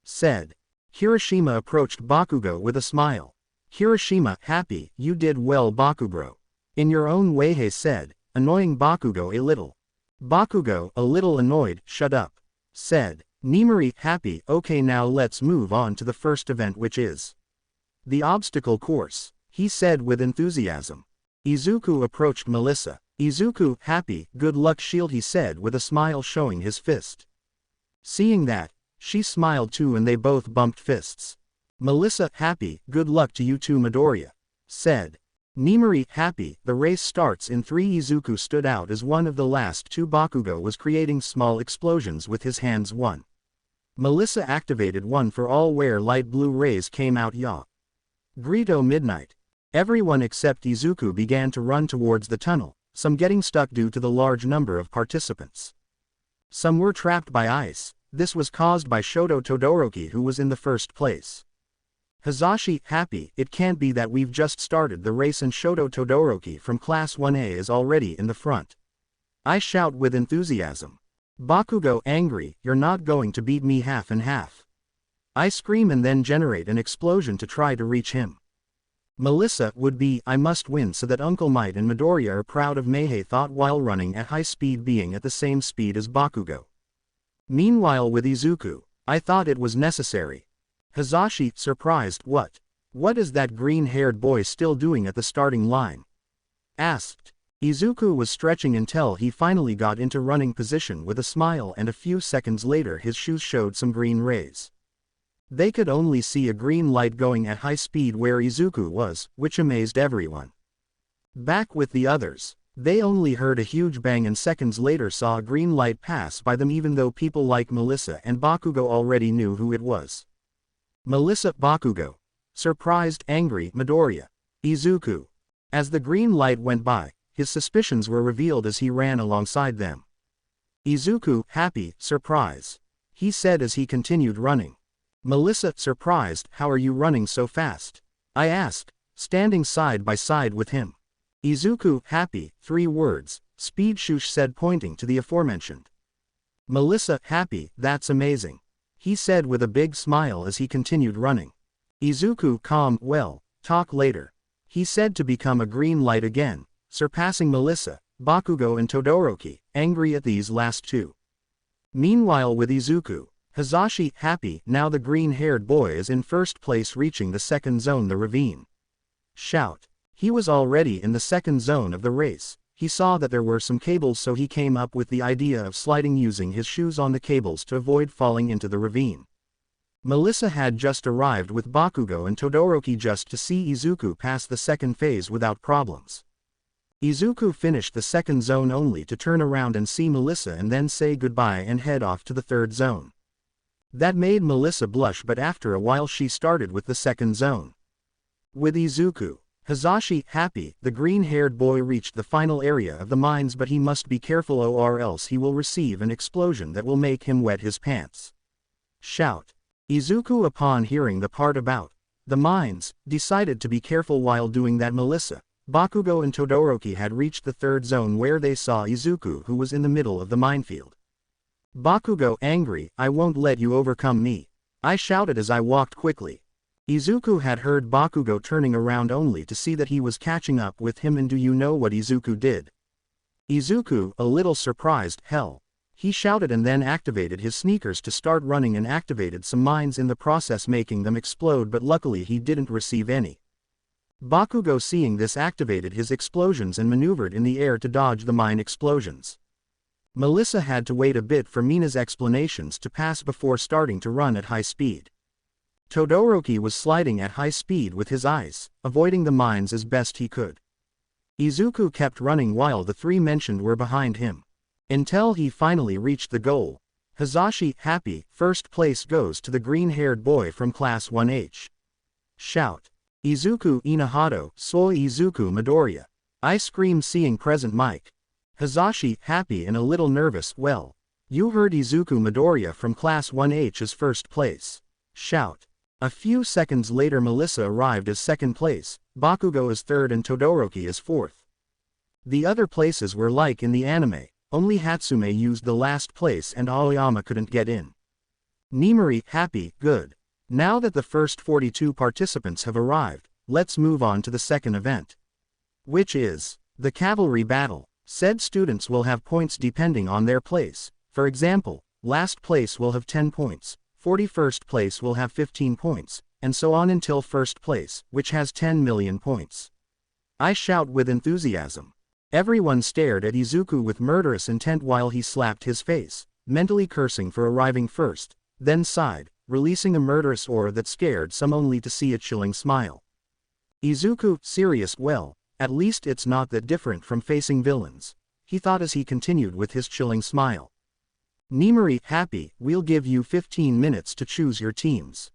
Said. Hiroshima approached Bakugo with a smile. Hiroshima, happy, you did well Bakubro. In your own way, he said, annoying Bakugo a little. Bakugo, a little annoyed, shut up. Said. Nimari, happy, okay now let's move on to the first event, which is the obstacle course, he said with enthusiasm. Izuku approached Melissa. Izuku, happy, good luck shield, he said with a smile showing his fist. Seeing that, she smiled too and they both bumped fists. Melissa, happy, good luck to you too Midoriya. Said. Nimari, happy, the race starts in 3. Izuku stood out as one of the last two. Bakugo was creating small explosions with his hands. 1. Melissa activated One for All where light blue rays came out. Ya. Grito midnight. Everyone except Izuku began to run towards the tunnel, some getting stuck due to the large number of participants. Some were trapped by ice. This was caused by Shoto Todoroki, who was in the first place. Hazashi, happy, it can't be that we've just started the race and Shoto Todoroki from class 1A is already in the front. I shout with enthusiasm. Bakugo, angry, you're not going to beat me half and half. I scream and then generate an explosion to try to reach him. Melissa, would be, I must win so that Uncle Might and Midoriya are proud of me, he thought while running at high speed, being at the same speed as Bakugo. Meanwhile with Izuku, I thought it was necessary. Hazashi, surprised, what? What is that green-haired boy still doing at the starting line? Asked. Izuku was stretching until he finally got into running position with a smile, and a few seconds later his shoes showed some green rays. They could only see a green light going at high speed where Izuku was, which amazed everyone. Back with the others, They only heard a huge bang and seconds later saw a green light pass by them, even though people like Melissa and Bakugo already knew who it was. Melissa, Bakugo. Surprised, angry, Midoriya. Izuku. As the green light went by, his suspicions were revealed as he ran alongside them. Izuku, happy, surprise. He said as he continued running. Melissa, surprised, how are you running so fast? I asked, standing side by side with him. Izuku, happy, 3 words, speed shush said pointing to the aforementioned. Melissa, happy, that's amazing. He said with a big smile as he continued running. Izuku, calm, well, talk later. He said to become a green light again, surpassing Melissa, Bakugo and Todoroki, angry at these last 2. Meanwhile with Izuku, Hazashi, happy, now the green-haired boy is in first place reaching the second zone, the ravine. Shout. He was already in the second zone of the race. He saw that there were some cables, so he came up with the idea of sliding using his shoes on the cables to avoid falling into the ravine. Melissa had just arrived with Bakugo and Todoroki just to see Izuku pass the second phase without problems. Izuku finished the second zone only to turn around and see Melissa and then say goodbye and head off to the third zone. That made Melissa blush, but after a while she started with the second zone. With Izuku, Hazashi, happy, the green-haired boy reached the final area of the mines, but he must be careful or else he will receive an explosion that will make him wet his pants. Shout. Izuku, upon hearing the part about the mines, decided to be careful while doing that. Melissa, Bakugo and Todoroki had reached the third zone where they saw Izuku, who was in the middle of the minefield. Bakugo, angry, I won't let you overcome me. I shouted as I walked quickly. Izuku had heard Bakugo turning around only to see that he was catching up with him, and do you know what Izuku did? Izuku, a little surprised, hell. He shouted and then activated his sneakers to start running and activated some mines in the process, making them explode, but luckily he didn't receive any. Bakugo, seeing this, activated his explosions and maneuvered in the air to dodge the mine explosions. Melissa had to wait a bit for Mina's explanations to pass before starting to run at high speed. Todoroki was sliding at high speed with his eyes, avoiding the mines as best he could. Izuku kept running while the 3 mentioned were behind him. Until he finally reached the goal. Hazashi, happy, first place goes to the green-haired boy from class 1H. Shout. Izuku, Inahado, soy Izuku Midoriya. I scream seeing present Mike. Hazashi, happy and a little nervous, well. You heard Izuku Midoriya from class 1H is first place. Shout. A few seconds later Melissa arrived as second place, Bakugo as third and Todoroki as fourth. The other places were like in the anime, only Hatsume used the last place and Aoyama couldn't get in. Nimari, happy, good. Now that the first 42 participants have arrived, let's move on to the second event. Which is the cavalry battle. Said students will have points depending on their place. For example, last place will have 10 points. 41st place will have 15 points, and so on until first place, which has 10 million points. I shout with enthusiasm. Everyone stared at Izuku with murderous intent while he slapped his face, mentally cursing for arriving first, then sighed, releasing a murderous aura that scared some only to see a chilling smile. Izuku, serious, well, at least it's not that different from facing villains, he thought as he continued with his chilling smile. Nimari, happy, we'll give you 15 minutes to choose your teams.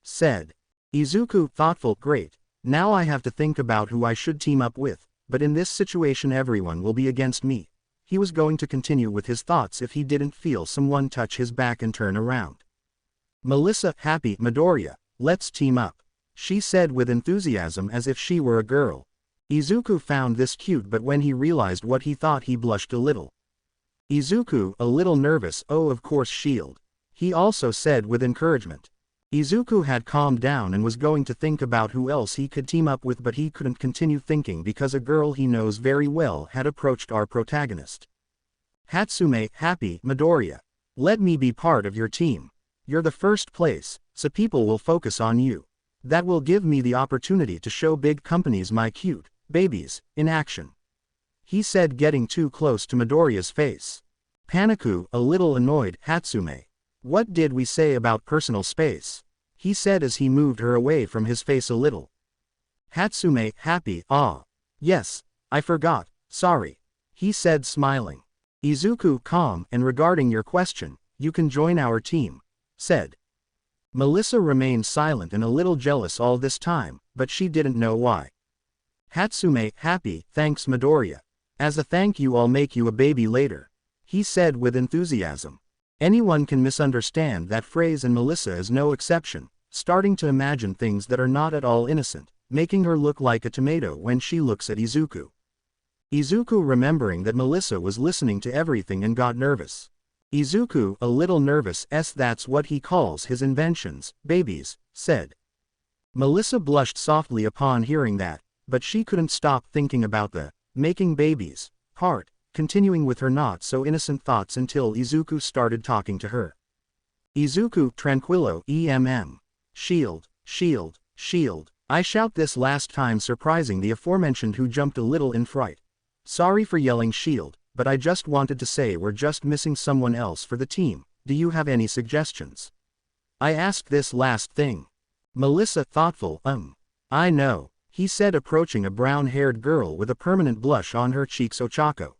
Said. Izuku, thoughtful, great, now I have to think about who I should team up with, but in this situation everyone will be against me. He was going to continue with his thoughts if he didn't feel someone touch his back and turn around. Melissa, happy, Midoriya, let's team up. She said with enthusiasm as if she were a girl. Izuku found this cute, but when he realized what he thought he blushed a little. Izuku, a little nervous, oh of course Shield. He also said with encouragement. Izuku had calmed down and was going to think about who else he could team up with, but he couldn't continue thinking because a girl he knows very well had approached our protagonist. Hatsume, happy, Midoriya. Let me be part of your team. You're the first place, so people will focus on you. That will give me the opportunity to show big companies my cute babies in action. He said, getting too close to Midoriya's face. Paniku, a little annoyed, Hatsume. What did we say about personal space? He said as he moved her away from his face a little. Hatsume, happy, ah. Yes, I forgot, Sorry. He said smiling. Izuku calm, and regarding your question, you can join our team, said. Melissa remained silent and a little jealous all this time, but she didn't know why. Hatsume happy, thanks Midoriya. As a thank you I'll make you a baby later, he said with enthusiasm. Anyone can misunderstand that phrase and Melissa is no exception, starting to imagine things that are not at all innocent, making her look like a tomato when she looks at Izuku. Izuku remembering that Melissa was listening to everything and got nervous. Izuku, a little nervous, that's what he calls his inventions, babies, said. Melissa blushed softly upon hearing that, but she couldn't stop thinking about the making babies part, continuing with her not so innocent thoughts until Izuku started talking to her. Izuku tranquillo shield, shield, shield. I shout this last time surprising the aforementioned who jumped a little in fright. Sorry for yelling shield, but I just wanted to say we're just missing someone else for the team, do you have any suggestions? I asked this last thing. Melissa thoughtful, I know, he said approaching a brown-haired girl with a permanent blush on her cheeks. Ochako.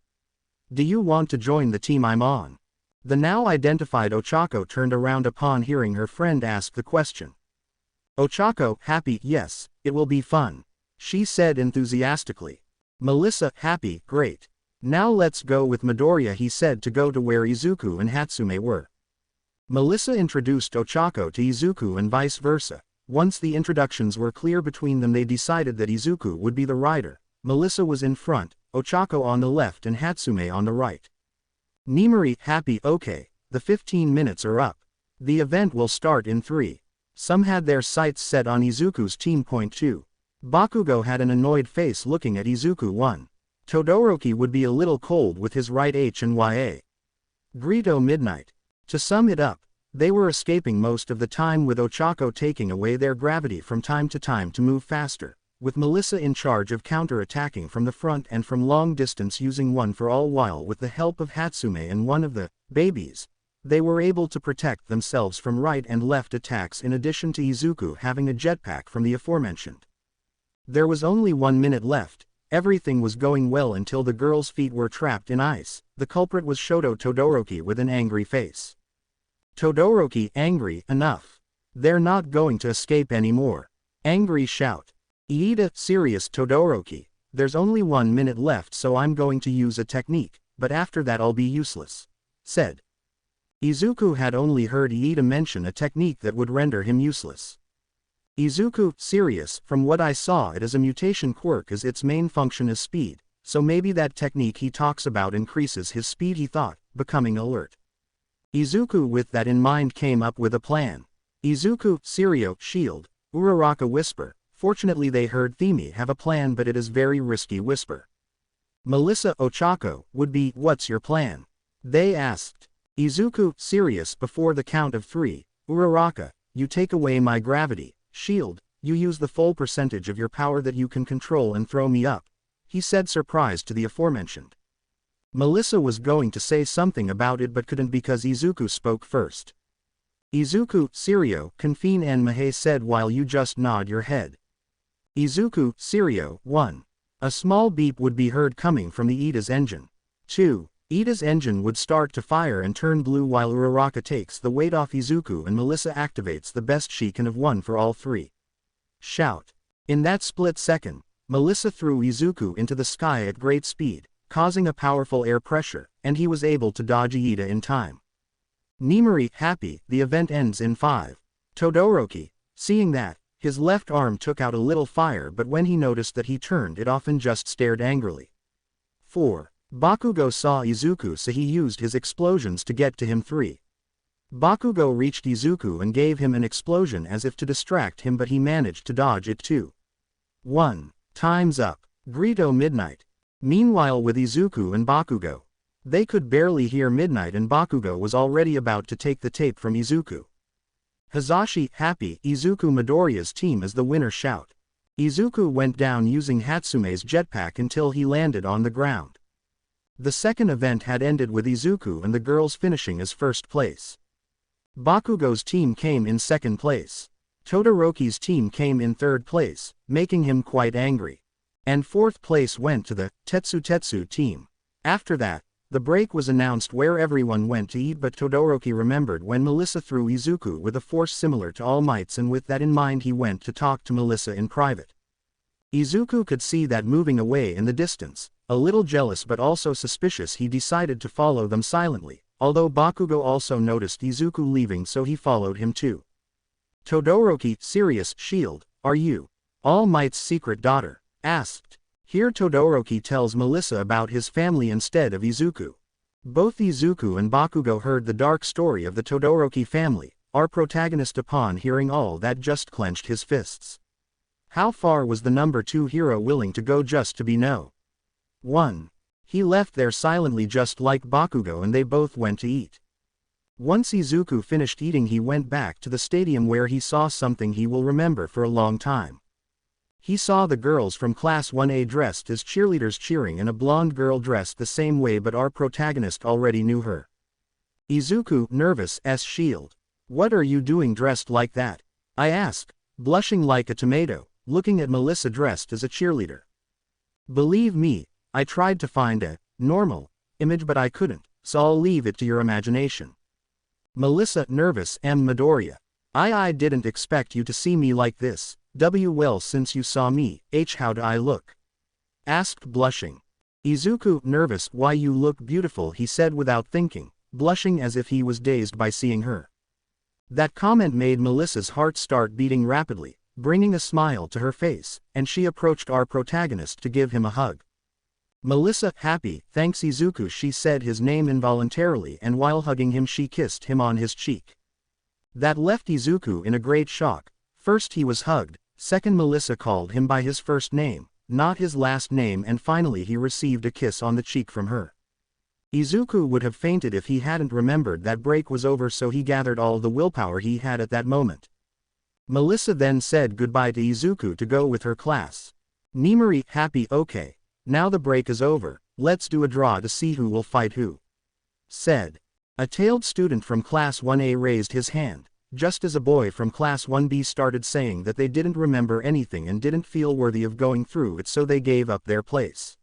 Do you want to join the team I'm on? The now identified Ochako turned around upon hearing her friend ask the question. Ochako happy, yes, it will be fun, she said enthusiastically. Melissa happy, great. Now let's go with Midoriya, he said to go to where Izuku and Hatsume were. Melissa introduced Ochako to Izuku and vice versa. Once the introductions were clear between them they decided that Izuku would be the rider. Melissa was in front, Ochako on the left and Hatsume on the right. Nimari happy, okay, the 15 minutes are up. The event will start in 3. Some had their sights set on Izuku's team. Point 2. Bakugo had an annoyed face looking at Izuku. 1. Todoroki would be a little cold with his right H and YA. Grito midnight. To sum it up, they were escaping most of the time with Ochako taking away their gravity from time to time to move faster, with Melissa in charge of counter-attacking from the front and from long distance using one for all while with the help of Hatsume and one of the babies. They were able to protect themselves from right and left attacks in addition to Izuku having a jetpack from the aforementioned. There was only 1 minute left. Everything was going well until the girl's feet were trapped in ice. The culprit was Shoto Todoroki with an angry face. Todoroki angry, enough. They're not going to escape anymore. Angry shout. Iida serious Todoroki. There's only 1 minute left so I'm going to use a technique, but after that I'll be useless, said. Izuku had only heard Iida mention a technique that would render him useless. Izuku serious, from what I saw it is a mutation quirk as its main function is speed, so maybe that technique he talks about increases his speed he thought, becoming alert. Izuku with that in mind came up with a plan. Izuku serio shield, Uraraka whisper, fortunately they heard Themi have a plan but it is very risky whisper. Melissa Ochako would be what's your plan? They asked. Izuku serious before the count of 3, Uraraka, you take away my gravity. Shield, you use the full percentage of your power that you can control and throw me up, he said surprised to the aforementioned. Melissa was going to say something about it but couldn't because Izuku spoke first. Izuku serio confine and Mahe said while you just nod your head. Izuku serio 1. A small beep would be heard coming from the Iida's engine. 2. Iida's engine would start to fire and turn blue while Uraraka takes the weight off Izuku and Melissa activates the best she can of one for all 3. Shout. In that split second, Melissa threw Izuku into the sky at great speed, causing a powerful air pressure, and he was able to dodge Iida in time. Nimari happy, the event ends in 5. Todoroki, seeing that, his left arm took out a little fire but when he noticed that he turned it off and just stared angrily. 4. Bakugo saw Izuku so he used his explosions to get to him. 3. Bakugo reached Izuku and gave him an explosion as if to distract him but he managed to dodge it too. 1. Time's up. Grito midnight. Meanwhile with Izuku and Bakugo. They could barely hear midnight and Bakugo was already about to take the tape from Izuku. Hazashi happy, Izuku Midoriya's team is the winner shout. Izuku went down using Hatsume's jetpack until he landed on the ground. The second event had ended with Izuku and the girls finishing as first place. Bakugo's team came in second place. Todoroki's team came in third place, making him quite angry. And fourth place went to the Tetsu team. After that, the break was announced where everyone went to eat, but Todoroki remembered when Melissa threw Izuku with a force similar to All Might's, and with that in mind he went to talk to Melissa in private. Izuku could see that moving away in the distance. A little jealous but also suspicious, he decided to follow them silently, although Bakugo also noticed Izuku leaving, so he followed him too. Todoroki, serious, Shield, are you All Might's secret daughter? Asked. Here Todoroki tells Melissa about his family instead of Izuku. Both Izuku and Bakugo heard the dark story of the Todoroki family. Our protagonist, upon hearing all that, just clenched his fists. How far was the number 2 hero willing to go just to be no one? He left there silently just like Bakugo, and they both went to eat. Once Izuku finished eating, he went back to the stadium where he saw something he will remember for a long time. He saw the girls from Class 1A dressed as cheerleaders cheering, and a blonde girl dressed the same way, but our protagonist already knew her. Izuku, nervous as Shield. What are you doing dressed like that? I asked, blushing like a tomato, looking at Melissa dressed as a cheerleader. Believe me, I tried to find a normal image but I couldn't, so I'll leave it to your imagination. Melissa, nervous, Midoriya. I didn't expect you to see me like this. Well, since you saw me, how do I look? Asked, blushing. Izuku, nervous, why you look beautiful, he said without thinking, blushing as if he was dazed by seeing her. That comment made Melissa's heart start beating rapidly, bringing a smile to her face, and she approached our protagonist to give him a hug. Melissa, happy, thanks Izuku, she said his name involuntarily, and while hugging him she kissed him on his cheek. That left Izuku in a great shock. First he was hugged, second Melissa called him by his first name, not his last name, and finally he received a kiss on the cheek from her. Izuku would have fainted if he hadn't remembered that break was over, so he gathered all the willpower he had at that moment. Melissa then said goodbye to Izuku to go with her class. Nimari, happy, okay. Now the break is over, let's do a draw to see who will fight who. Said. A tailed student from Class 1A raised his hand, just as a boy from Class 1B started saying that they didn't remember anything and didn't feel worthy of going through it, so they gave up their place.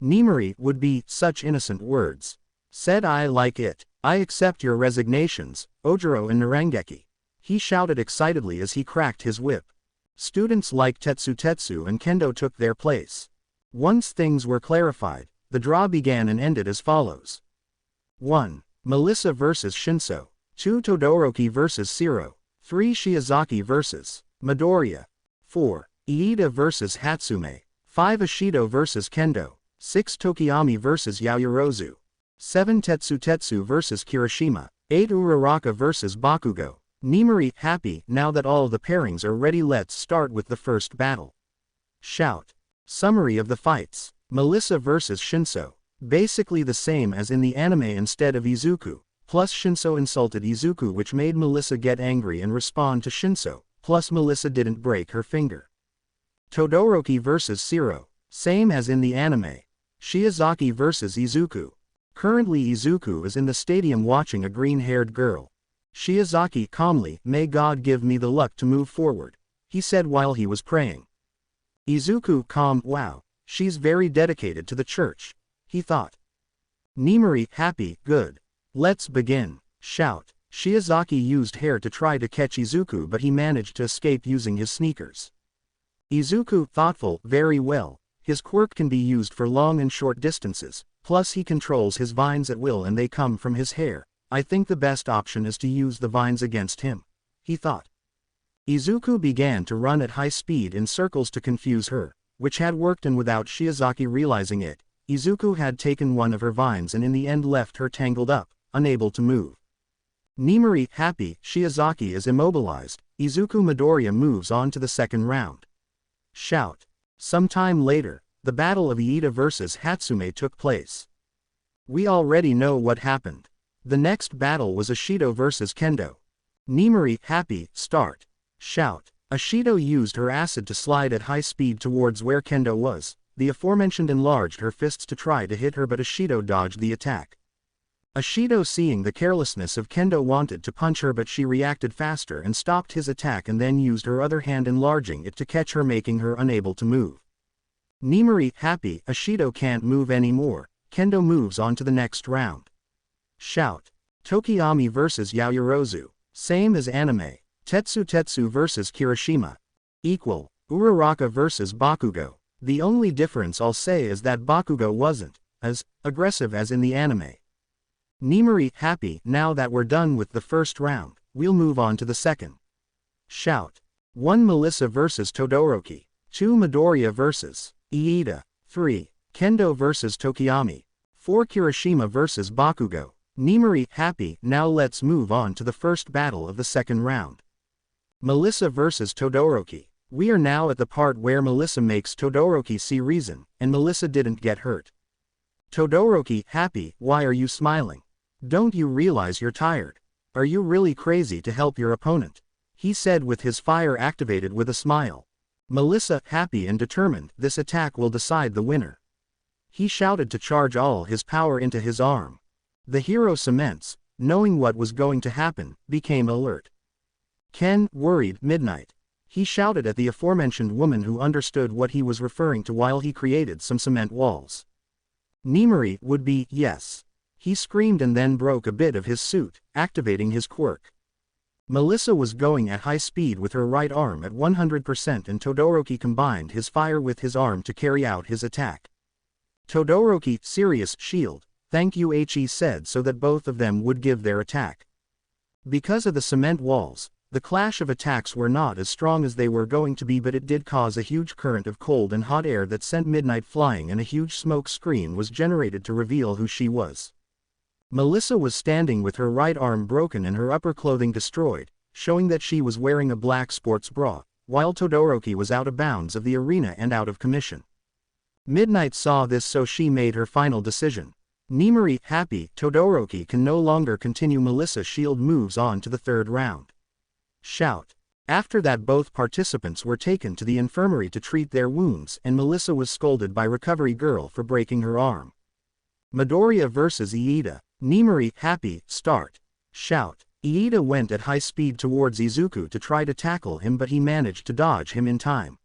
Nimari would be such innocent words. Said, I like it. I accept your resignations, Ojiro and Narangeki. He shouted excitedly as he cracked his whip. Students like Tetsu and Kendo took their place. Once things were clarified, the draw began and ended as follows. 1. Melissa vs. Shinso. 2. Todoroki vs. Shiro. 3. Shiozaki vs. Midoriya. 4. Iida vs. Hatsume. 5. Ashido vs. Kendo. 6. Tokiyami vs. Yaoyorozu. 7. Tetsu vs. Kirishima. 8. Uraraka vs. Bakugo. Nimari, happy, now that all the pairings are ready, let's start with the first battle. Shout. Summary of the fights. Melissa vs. Shinso. Basically the same as in the anime instead of Izuku, plus Shinso insulted Izuku, which made Melissa get angry and respond to Shinso, plus Melissa didn't break her finger. Todoroki vs. Shiro. Same as in the anime. Shiozaki vs. Izuku. Currently Izuku is in the stadium watching a green-haired girl. Shiozaki calmly, may God give me the luck to move forward, he said while he was praying. Izuku calm, wow, she's very dedicated to the church, he thought. Nimari, happy, good. Let's begin. Shout. Shiozaki used hair to try to catch Izuku, but he managed to escape using his sneakers. Izuku, thoughtful, very well. His quirk can be used for long and short distances, plus he controls his vines at will and they come from his hair. I think the best option is to use the vines against him, he thought. Izuku began to run at high speed in circles to confuse her, which had worked, and without Shiozaki realizing it, Izuku had taken one of her vines and in the end left her tangled up, unable to move. Nimari, happy, Shiozaki is immobilized. Izuku Midoriya moves on to the second round. Shout. Sometime later, the battle of Iida vs. Hatsume took place. We already know what happened. The next battle was Ashido vs. Kendo. Nimari, happy, start. Shout. Ashido used her acid to slide at high speed towards where Kendo was. The aforementioned enlarged her fists to try to hit her, but Ashido dodged the attack. Ashido, seeing the carelessness of Kendo, wanted to punch her, but she reacted faster and stopped his attack and then used her other hand enlarging it to catch her, making her unable to move. Nimari, happy, Ashido can't move anymore, Kendo moves on to the next round. Shout. Tokiyami vs Yaoyorozu. Same as anime. Tetsu vs Kirishima. Equal. Uraraka vs Bakugo. The only difference I'll say is that Bakugo wasn't as aggressive as in the anime. Nimari, happy, now that we're done with the first round, we'll move on to the second. Shout. 1 Melissa vs Todoroki. 2 Midoriya vs Iida. 3. Kendo vs Tokiyami. 4 Kirishima vs Bakugo. Nimari, happy, now let's move on to the first battle of the second round. Melissa vs Todoroki. We are now at the part where Melissa makes Todoroki see reason, and Melissa didn't get hurt. Todoroki, happy, why are you smiling? Don't you realize you're tired? Are you really crazy to help your opponent? He said with his fire activated with a smile. Melissa, happy and determined, this attack will decide the winner. He shouted to charge all his power into his arm. The hero cements, knowing what was going to happen, became alert. Ken, worried, midnight. He shouted at the aforementioned woman who understood what he was referring to while he created some cement walls. Nimari would be, yes. He screamed and then broke a bit of his suit, activating his quirk. Melissa was going at high speed with her right arm at 100% and Todoroki combined his fire with his arm to carry out his attack. Todoroki, serious, shield, thank you, he said so that both of them would give their attack. Because of the cement walls, the clash of attacks were not as strong as they were going to be, but it did cause a huge current of cold and hot air that sent Midnight flying, and a huge smoke screen was generated to reveal who she was. Melissa was standing with her right arm broken and her upper clothing destroyed, showing that she was wearing a black sports bra, while Todoroki was out of bounds of the arena and out of commission. Midnight saw this, so she made her final decision. Nimari, happy, Todoroki can no longer continue. Melissa shield moves on to the third round. Shout. After that, both participants were taken to the infirmary to treat their wounds, and Melissa was scolded by Recovery Girl for breaking her arm. Midoriya vs Iida. Nimari, happy, start. Shout. Iida went at high speed towards Izuku to try to tackle him, but he managed to dodge him in time.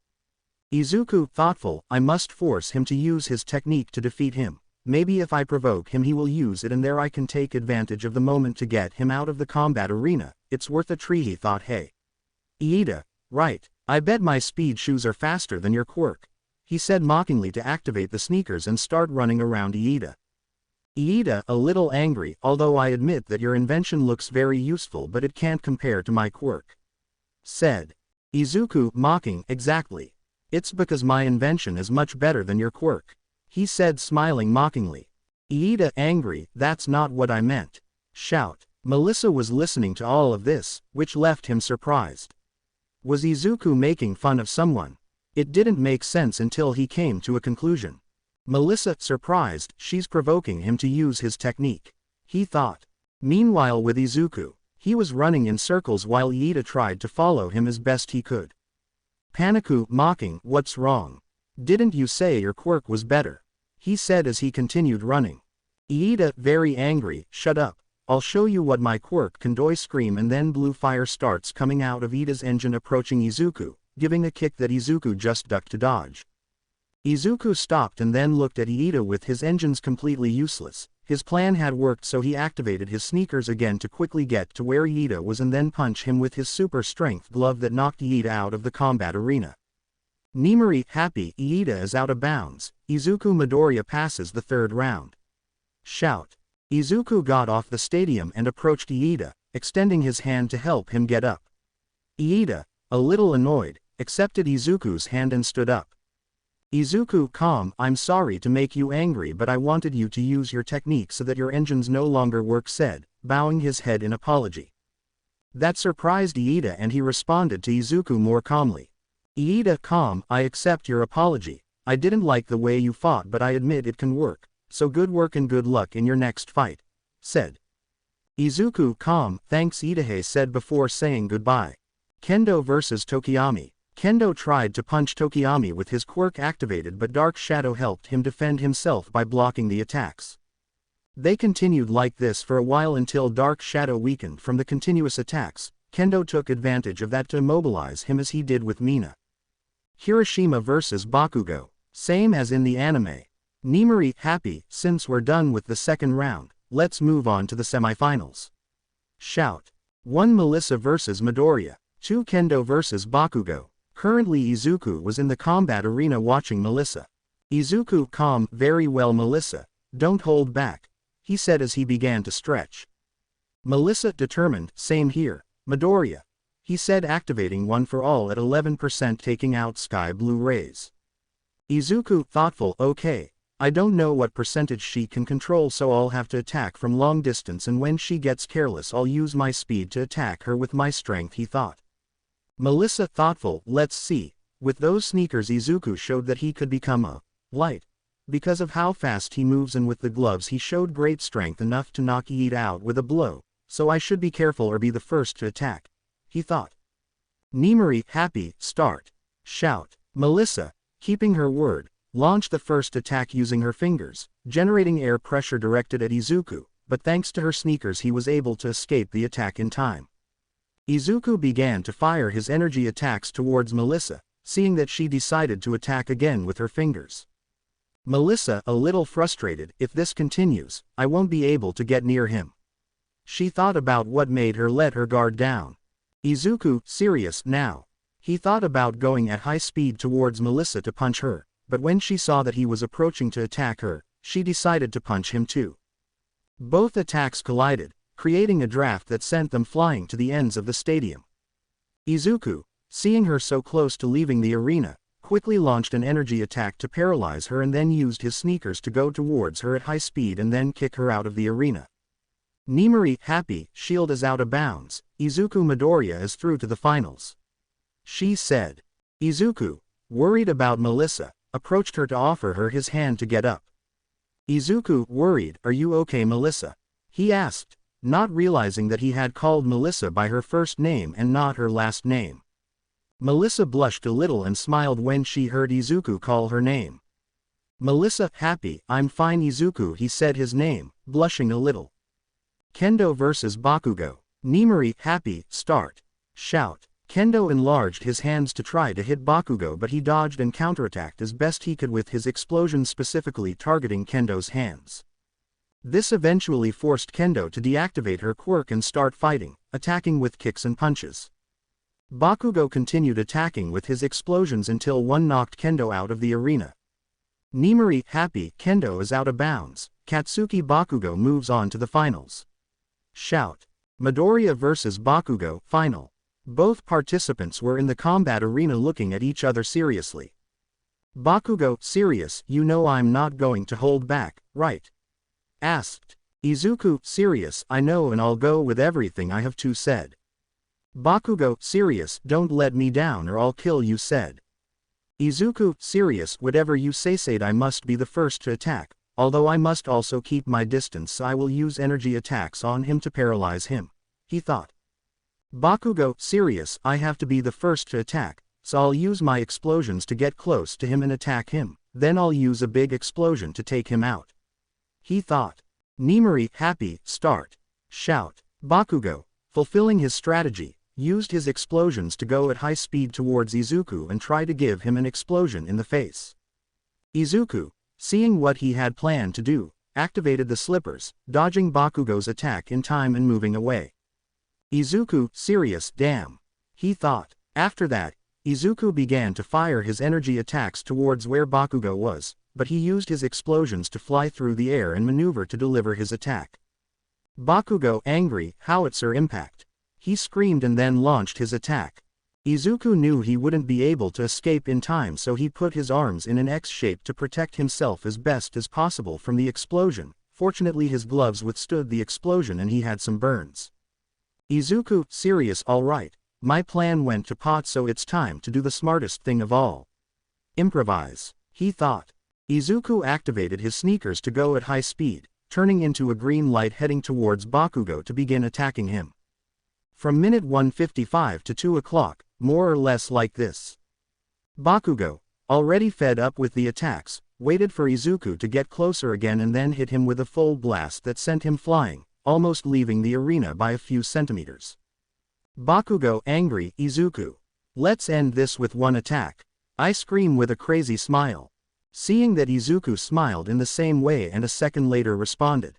Izuku, thoughtful, I must force him to use his technique to defeat him. Maybe if I provoke him he will use it, and there I can take advantage of the moment to get him out of the combat arena. It's worth a try, he thought. Hey. Iida, right, I bet my speed shoes are faster than your quirk. He said mockingly to activate the sneakers and start running around Iida. Iida, a little angry, although I admit that your invention looks very useful but it can't compare to my quirk. Said. Izuku, mocking, exactly. It's because my invention is much better than your quirk. He said, smiling mockingly. Iida, angry, that's not what I meant. Shout. Melissa was listening to all of this, which left him surprised. Was Izuku making fun of someone? It didn't make sense until he came to a conclusion. Melissa, surprised, she's provoking him to use his technique. He thought. Meanwhile with Izuku, he was running in circles while Iida tried to follow him as best he could. Paniku, mocking, what's wrong? Didn't you say your quirk was better? He said as he continued running. Iida, very angry, shut up. I'll show you what my quirk can do. Scream, and then blue fire starts coming out of Iida's engine approaching Izuku, giving a kick that Izuku just ducked to dodge. Izuku stopped and then looked at Iida with his engines completely useless. His plan had worked, so he activated his sneakers again to quickly get to where Iida was and then punch him with his super strength glove that knocked Iida out of the combat arena. Nimari, happy, Iida is out of bounds. Izuku, Midoriya passes the third round. Shout. Izuku got off the stadium and approached Iida, extending his hand to help him get up. Iida, a little annoyed, accepted Izuku's hand and stood up. Izuku, calm, I'm sorry to make you angry, but I wanted you to use your technique so that your engines no longer work, said, bowing his head in apology. That surprised Iida and he responded to Izuku more calmly. Iida, calm, I accept your apology. I didn't like the way you fought, but I admit it can work. So good work and good luck in your next fight, said. Izuku, calm, thanks, Iida said before saying goodbye. Kendo vs Tokiyami. Kendo tried to punch Tokiyami with his quirk activated, but Dark Shadow helped him defend himself by blocking the attacks. They continued like this for a while until Dark Shadow weakened from the continuous attacks. Kendo took advantage of that to immobilize him as he did with Mina. Kirishima vs Bakugo. Same as in the anime. Nimari, happy, since we're done with the second round, let's move on to the semifinals. Shout. 1 Melissa vs Midoriya. 2 Kendo vs Bakugo. Currently Izuku was in the combat arena watching Melissa. Izuku, calm, very well Melissa, don't hold back, he said as he began to stretch. Melissa, determined, same here, Midoriya, he said, activating one for all at 11%, taking out sky blue rays. Izuku, thoughtful, okay, I don't know what percentage she can control, so I'll have to attack from long distance, and when she gets careless I'll use my speed to attack her with my strength, he thought. Melissa, thoughtful, let's see. With those sneakers Izuku showed that he could become a light. Because of how fast he moves, and with the gloves he showed great strength, enough to knock Eid out with a blow, so I should be careful or be the first to attack, he thought. Nimari, happy, start. Shout. Melissa, keeping her word, launched the first attack using her fingers, generating air pressure directed at Izuku, but thanks to her sneakers he was able to escape the attack in time. Izuku began to fire his energy attacks towards Melissa, seeing that she decided to attack again with her fingers. Melissa, a little frustrated, if this continues, I won't be able to get near him. She thought about what made her let her guard down. Izuku, serious now. He thought about going at high speed towards Melissa to punch her, but when she saw that he was approaching to attack her, she decided to punch him too. Both attacks collided, creating a draft that sent them flying to the ends of the stadium. Izuku, seeing her so close to leaving the arena, quickly launched an energy attack to paralyze her, and then used his sneakers to go towards her at high speed and then kick her out of the arena. Nimari, happy, shield is out of bounds, Izuku, Midoriya is through to the finals, she said. Izuku, worried about Melissa, approached her to offer her his hand to get up. Izuku, worried, are you okay Melissa? He asked, not realizing that he had called Melissa by her first name and not her last name. Melissa blushed a little and smiled when she heard Izuku call her name. Melissa, happy, I'm fine Izuku, he said his name, blushing a little. Kendo vs Bakugo. Nimari, happy, start. Shout. Kendo enlarged his hands to try to hit Bakugo, but he dodged and counterattacked as best he could with his explosion, specifically targeting Kendo's hands. This eventually forced Kendo to deactivate her quirk and start fighting, attacking with kicks and punches. Bakugo continued attacking with his explosions until one knocked Kendo out of the arena. Nimari, happy, Kendo is out of bounds, Katsuki, Bakugo moves on to the finals. Shout. Midoriya vs Bakugo, final. Both participants were in the combat arena looking at each other seriously. Bakugo, serious, you know I'm not going to hold back, right? Asked. Izuku, serious, I know, and I'll go with everything I have to said. Bakugo, serious, don't let me down or I'll kill you, said. Izuku, serious, whatever you say, said I must be the first to attack, although I must also keep my distance. I will use energy attacks on him to paralyze him, he thought. Bakugo, serious, I have to be the first to attack, so I'll use my explosions to get close to him and attack him, then I'll use a big explosion to take him out, he thought. Nimari, happy, start. Shout. Bakugo, fulfilling his strategy, used his explosions to go at high speed towards Izuku and try to give him an explosion in the face. Izuku, seeing what he had planned to do, activated the slippers, dodging Bakugo's attack in time and moving away. Izuku, serious, damn, he thought. After that, Izuku began to fire his energy attacks towards where Bakugo was, but he used his explosions to fly through the air and maneuver to deliver his attack. Bakugo, angry, howitzer impact. He screamed and then launched his attack. Izuku knew he wouldn't be able to escape in time, so he put his arms in an X shape to protect himself as best as possible from the explosion. Fortunately his gloves withstood the explosion and he had some burns. Izuku, serious, alright, my plan went to pot, so it's time to do the smartest thing of all. Improvise, he thought. Izuku activated his sneakers to go at high speed, turning into a green light heading towards Bakugo to begin attacking him. From minute 1:55 to 2 o'clock, more or less like this. Bakugo, already fed up with the attacks, waited for Izuku to get closer again and then hit him with a full blast that sent him flying, almost leaving the arena by a few centimeters. Bakugo, angry, Izuku, let's end this with one attack. I scream with a crazy smile. Seeing that Izuku smiled in the same way and a second later responded.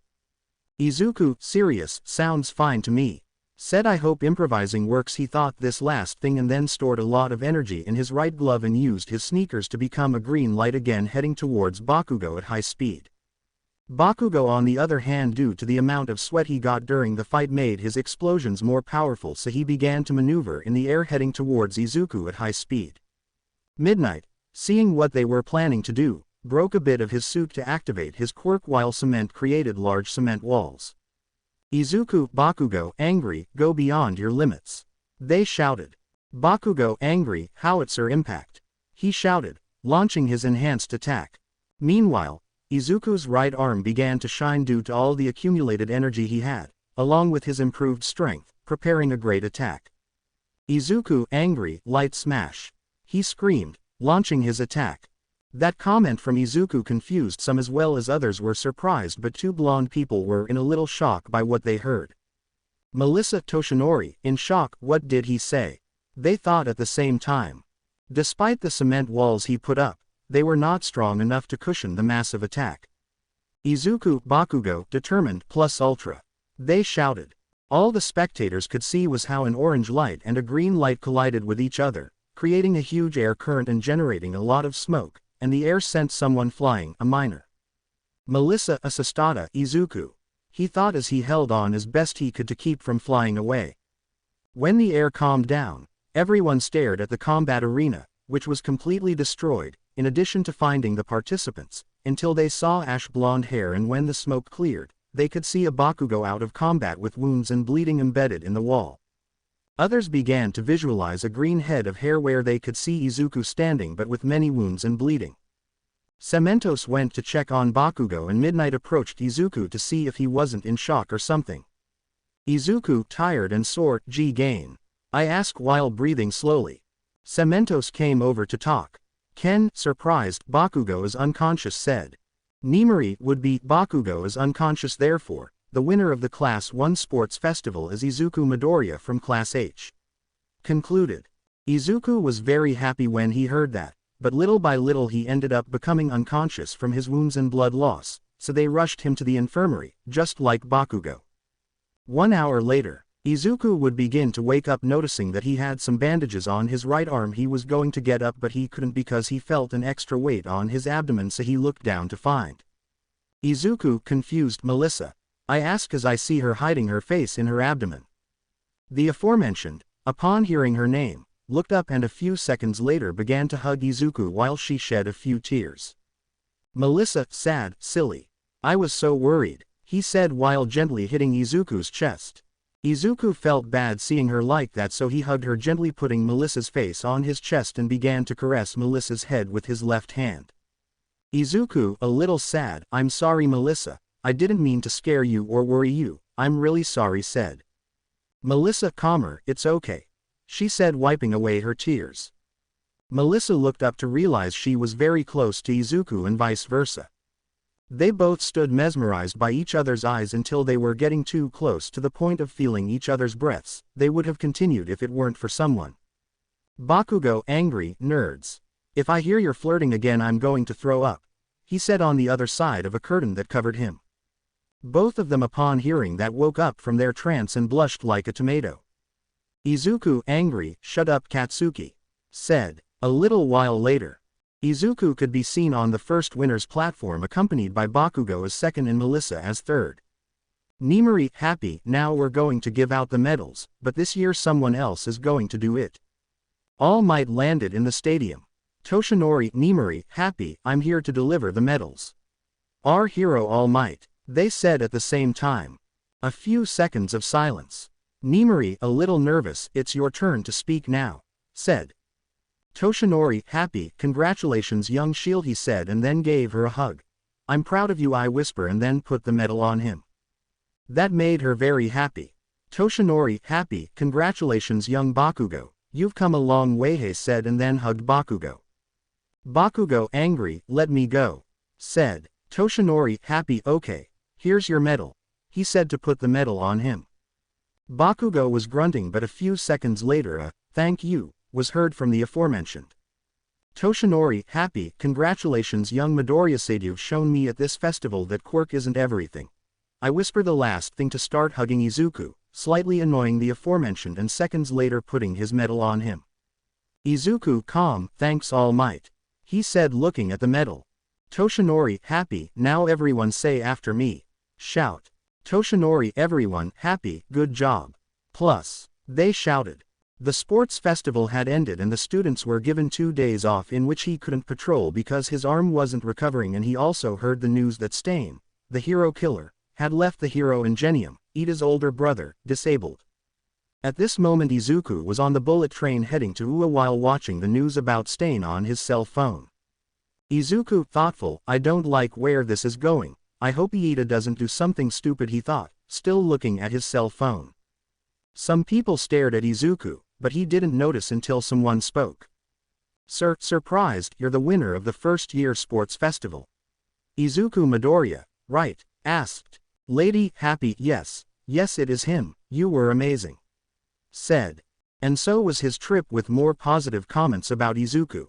Izuku, serious, sounds fine to me. Said I hope improvising works. He thought this last thing and then stored a lot of energy in his right glove and used his sneakers to become a green light again heading towards Bakugo at high speed. Bakugo on the other hand, due to the amount of sweat he got during the fight, made his explosions more powerful, so he began to maneuver in the air heading towards Izuku at high speed. Midnight, seeing what they were planning to do, broke a bit of his suit to activate his quirk while cement created large cement walls. Izuku, Bakugo, angry, go beyond your limits. They shouted. Bakugo, angry, howitzer impact. He shouted, launching his enhanced attack. Meanwhile, Izuku's right arm began to shine due to all the accumulated energy he had, along with his improved strength, preparing a great attack. Izuku, angry, light smash. He screamed, launching his attack. That comment from Izuku confused some as well as others were surprised, but two blonde people were in a little shock by what they heard. Melissa, Toshinori, in shock, what did he say? They thought at the same time. Despite the cement walls he put up, they were not strong enough to cushion the massive attack. Izuku, Bakugo, determined, plus ultra. They shouted. All the spectators could see was how an orange light and a green light collided with each other, creating a huge air current and generating a lot of smoke, and the air sent someone flying, a miner. Melissa, assistada, Izuku. He thought as he held on as best he could to keep from flying away. When the air calmed down, everyone stared at the combat arena, which was completely destroyed, in addition to finding the participants, until they saw ash blonde hair, and when the smoke cleared, they could see a Bakugo out of combat with wounds and bleeding embedded in the wall. Others began to visualize a green head of hair where they could see Izuku standing but with many wounds and bleeding. Cementos went to check on Bakugo, and Midnight approached Izuku to see if he wasn't in shock or something. Izuku, tired and sore, G-gain. I asked while breathing slowly. Cementos came over to talk. Ken, surprised, Bakugo is unconscious, said. Nimari would be, Bakugo is unconscious, therefore, the winner of the Class 1 sports festival is Izuku Midoriya from Class H. Concluded. Izuku was very happy when he heard that, but little by little he ended up becoming unconscious from his wounds and blood loss, so they rushed him to the infirmary, just like Bakugo. 1 hour later, Izuku would begin to wake up, noticing that he had some bandages on his right arm. He was going to get up but he couldn't because he felt an extra weight on his abdomen, so he looked down to find Izuku, confused, Melissa. I ask as I see her hiding her face in her abdomen. The aforementioned, upon hearing her name, looked up and a few seconds later began to hug Izuku while she shed a few tears. Melissa, sad, silly. I was so worried, he said while gently hitting Izuku's chest. Izuku felt bad seeing her like that, so he hugged her gently, putting Melissa's face on his chest and began to caress Melissa's head with his left hand. Izuku, a little sad, I'm sorry Melissa, I didn't mean to scare you or worry you, I'm really sorry, said. Melissa, calmer, it's okay, she said, wiping away her tears. Melissa looked up to realize she was very close to Izuku and vice versa. They both stood mesmerized by each other's eyes until they were getting too close to the point of feeling each other's breaths. They would have continued if it weren't for someone. Bakugo, angry, nerds. If I hear you're flirting again I'm going to throw up, he said on the other side of a curtain that covered him. Both of them upon hearing that woke up from their trance and blushed like a tomato. Izuku, angry, shut up Katsuki, said. A little while later, Izuku could be seen on the first winner's platform accompanied by Bakugo as second and Melissa as third. Nimari, happy, now we're going to give out the medals, but this year someone else is going to do it. All Might landed in the stadium. Toshinori, Nimari, happy, I'm here to deliver the medals. Our hero All Might, they said at the same time. A few seconds of silence. Nimari, a little nervous, it's your turn to speak now, said. Toshinori, happy, congratulations young shield, he said and then gave her a hug. I'm proud of you, I whisper, and then put the medal on him. That made her very happy. Toshinori, happy, congratulations young Bakugo, you've come a long way, he said and then hugged Bakugo. Bakugo, angry, let me go, said. Toshinori, happy, okay, here's your medal, he said to put the medal on him. Bakugo was grunting, but a few seconds later a, thank you, was heard from the aforementioned. Toshinori, happy, congratulations young Midoriya, you've shown me at this festival that quirk isn't everything. I whisper the last thing to start hugging Izuku, slightly annoying the aforementioned and seconds later putting his medal on him. Izuku, calm, thanks all might. He said looking at the medal. Toshinori, happy, now everyone say after me. Shout. Toshinori, everyone, happy, good job. Plus. They shouted. The sports festival had ended and the students were given 2 days off in which he couldn't patrol because his arm wasn't recovering, and he also heard the news that Stain, the hero killer, had left the hero Ingenium, Ida's older brother, disabled. At this moment Izuku was on the bullet train heading to Ua while watching the news about Stain on his cell phone. Izuku, thoughtful, I don't like where this is going. I hope Ida doesn't do something stupid, he thought, still looking at his cell phone. Some people stared at Izuku, but he didn't notice until someone spoke. Sir, surprised, you're the winner of the first-year sports festival. Izuku, Midoriya, right? Asked. Lady, happy, yes it is him, you were amazing. Said. And so was his trip, with more positive comments about Izuku.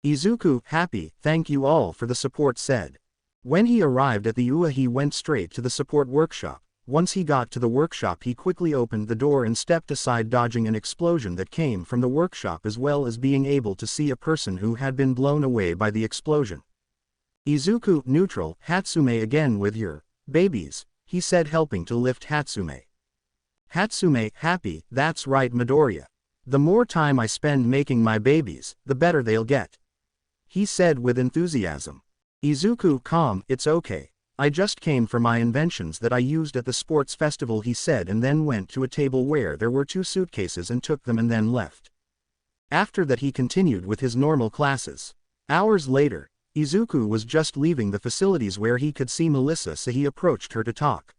Izuku, happy, thank you all for the support, said. When he arrived at the UA he went straight to the support workshop. Once he got to the workshop he quickly opened the door and stepped aside, dodging an explosion that came from the workshop as well as being able to see a person who had been blown away by the explosion. Izuku, neutral, Hatsume again with your babies, he said, helping to lift Hatsume. Hatsume, happy, that's right Midoriya. The more time I spend making my babies, the better they'll get. He said with enthusiasm. Izuku, calm, it's okay. I just came for my inventions that I used at the sports festival, he said, and then went to a table where there were 2 suitcases and took them and then left. After that he continued with his normal classes. Hours later, Izuku was just leaving the facilities where he could see Melissa, so he approached her to talk.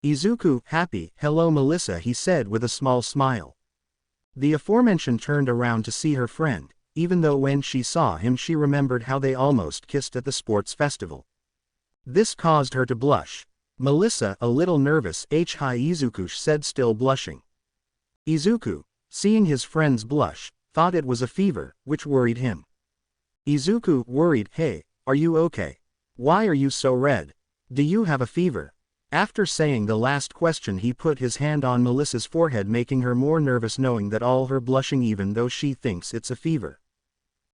Izuku, happy, hello Melissa, he said with a small smile. The aforementioned turned around to see her friend, even though when she saw him she remembered how they almost kissed at the sports festival. This caused her to blush. Melissa, a little nervous, hi Izuku said, still blushing. Izuku, seeing his friend's blush, thought it was a fever, which worried him. Izuku, worried, hey, are you okay? Why are you so red? Do you have a fever? After saying the last question he put his hand on Melissa's forehead, making her more nervous, knowing that all her blushing even though she thinks it's a fever.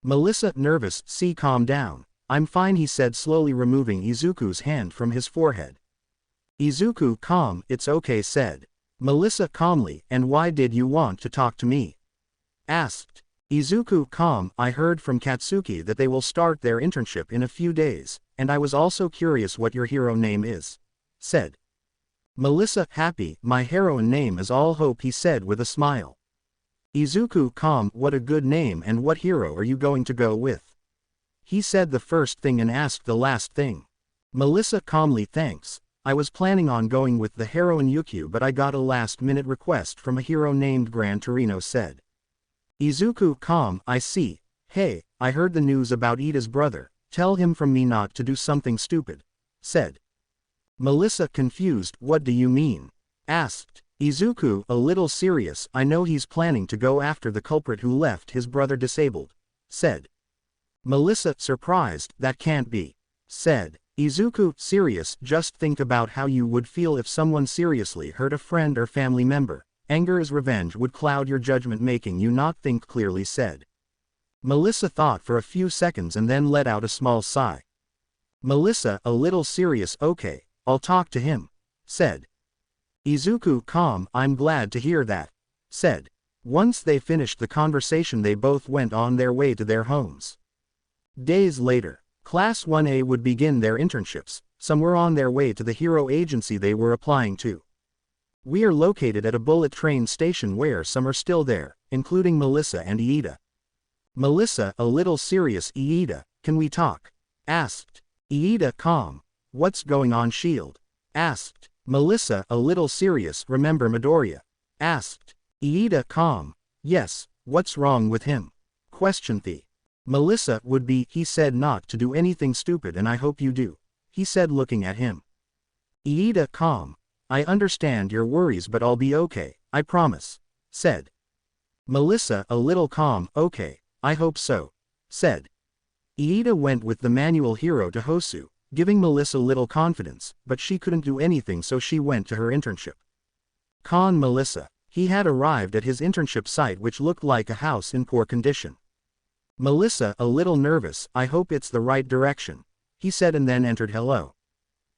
Melissa, nervous, see, calm down. I'm fine, he said, slowly removing Izuku's hand from his forehead. Izuku, calm, it's okay, said Melissa calmly. And why did you want to talk to me? Asked. Izuku, calm, I heard from Katsuki that they will start their internship in a few days, and I was also curious what your hero name is. Said. Melissa, happy, my heroine name is All Hope, he said with a smile. Izuku, calm, what a good name, and what hero are you going to go with? He said the first thing and asked the last thing. Melissa, calmly, thanks. I was planning on going with the heroine Yukio, but I got a last-minute request from a hero named Gran Torino, said. Izuku, calm, I see. Hey, I heard the news about Ida's brother, tell him from me not to do something stupid. Said. Melissa, confused, what do you mean? Asked. Izuku, a little serious, I know he's planning to go after the culprit who left his brother disabled. Said. Melissa, surprised, that can't be. Said. Izuku, serious, just think about how you would feel if someone seriously hurt a friend or family member. Anger as revenge would cloud your judgment, making you not think clearly, said. Melissa thought for a few seconds and then let out a small sigh. Melissa, a little serious, okay, I'll talk to him. Said. Izuku, calm, I'm glad to hear that. Said. Once they finished the conversation they both went on their way to their homes. Days later, Class 1A would begin their internships. Some were on their way to the hero agency they were applying to. We are located at a bullet train station where some are still there, including Melissa and Iida. Melissa, a little serious, Iida, can we talk? Asked. Iida, calm. What's going on, Shield? Asked. Melissa, a little serious, remember Midoriya? Asked. Iida, calm. Yes, what's wrong with him? Questioned the. Melissa, would be, he said not to do anything stupid and I hope you do. He said looking at him. Iida, calm. I understand your worries but I'll be okay, I promise. Said. Melissa, a little calm, okay, I hope so. said. Iida went with the manual hero to Hosu, giving Melissa little confidence, but she couldn't do anything so she went to her internship. Melissa. He had arrived at his internship site which looked like a house in poor condition. Melissa, a little nervous, I hope it's the right direction, he said and then entered. Hello.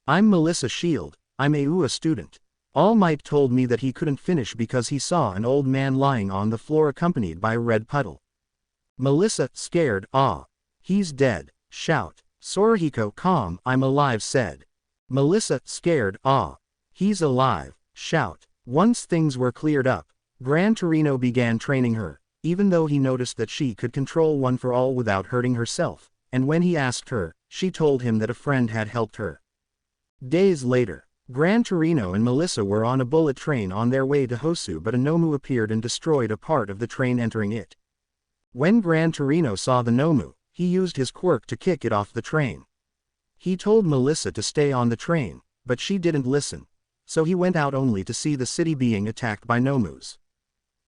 I'm Melissa Shield, I'm a UA student. All Might told me that he couldn't finish because he saw an old man lying on the floor accompanied by a red puddle. Melissa, scared, he's dead, shout. Sorahiko, calm, I'm alive, said. Melissa, scared, he's alive, shout. Once things were cleared up, Gran Torino began training her, even though he noticed that she could control one for all without hurting herself, and when he asked her, she told him that a friend had helped her. Days later, Gran Torino and Melissa were on a bullet train on their way to Hosu, but a Nomu appeared and destroyed a part of the train entering it. When Gran Torino saw the Nomu, he used his quirk to kick it off the train. He told Melissa to stay on the train, but she didn't listen, so he went out only to see the city being attacked by Nomus.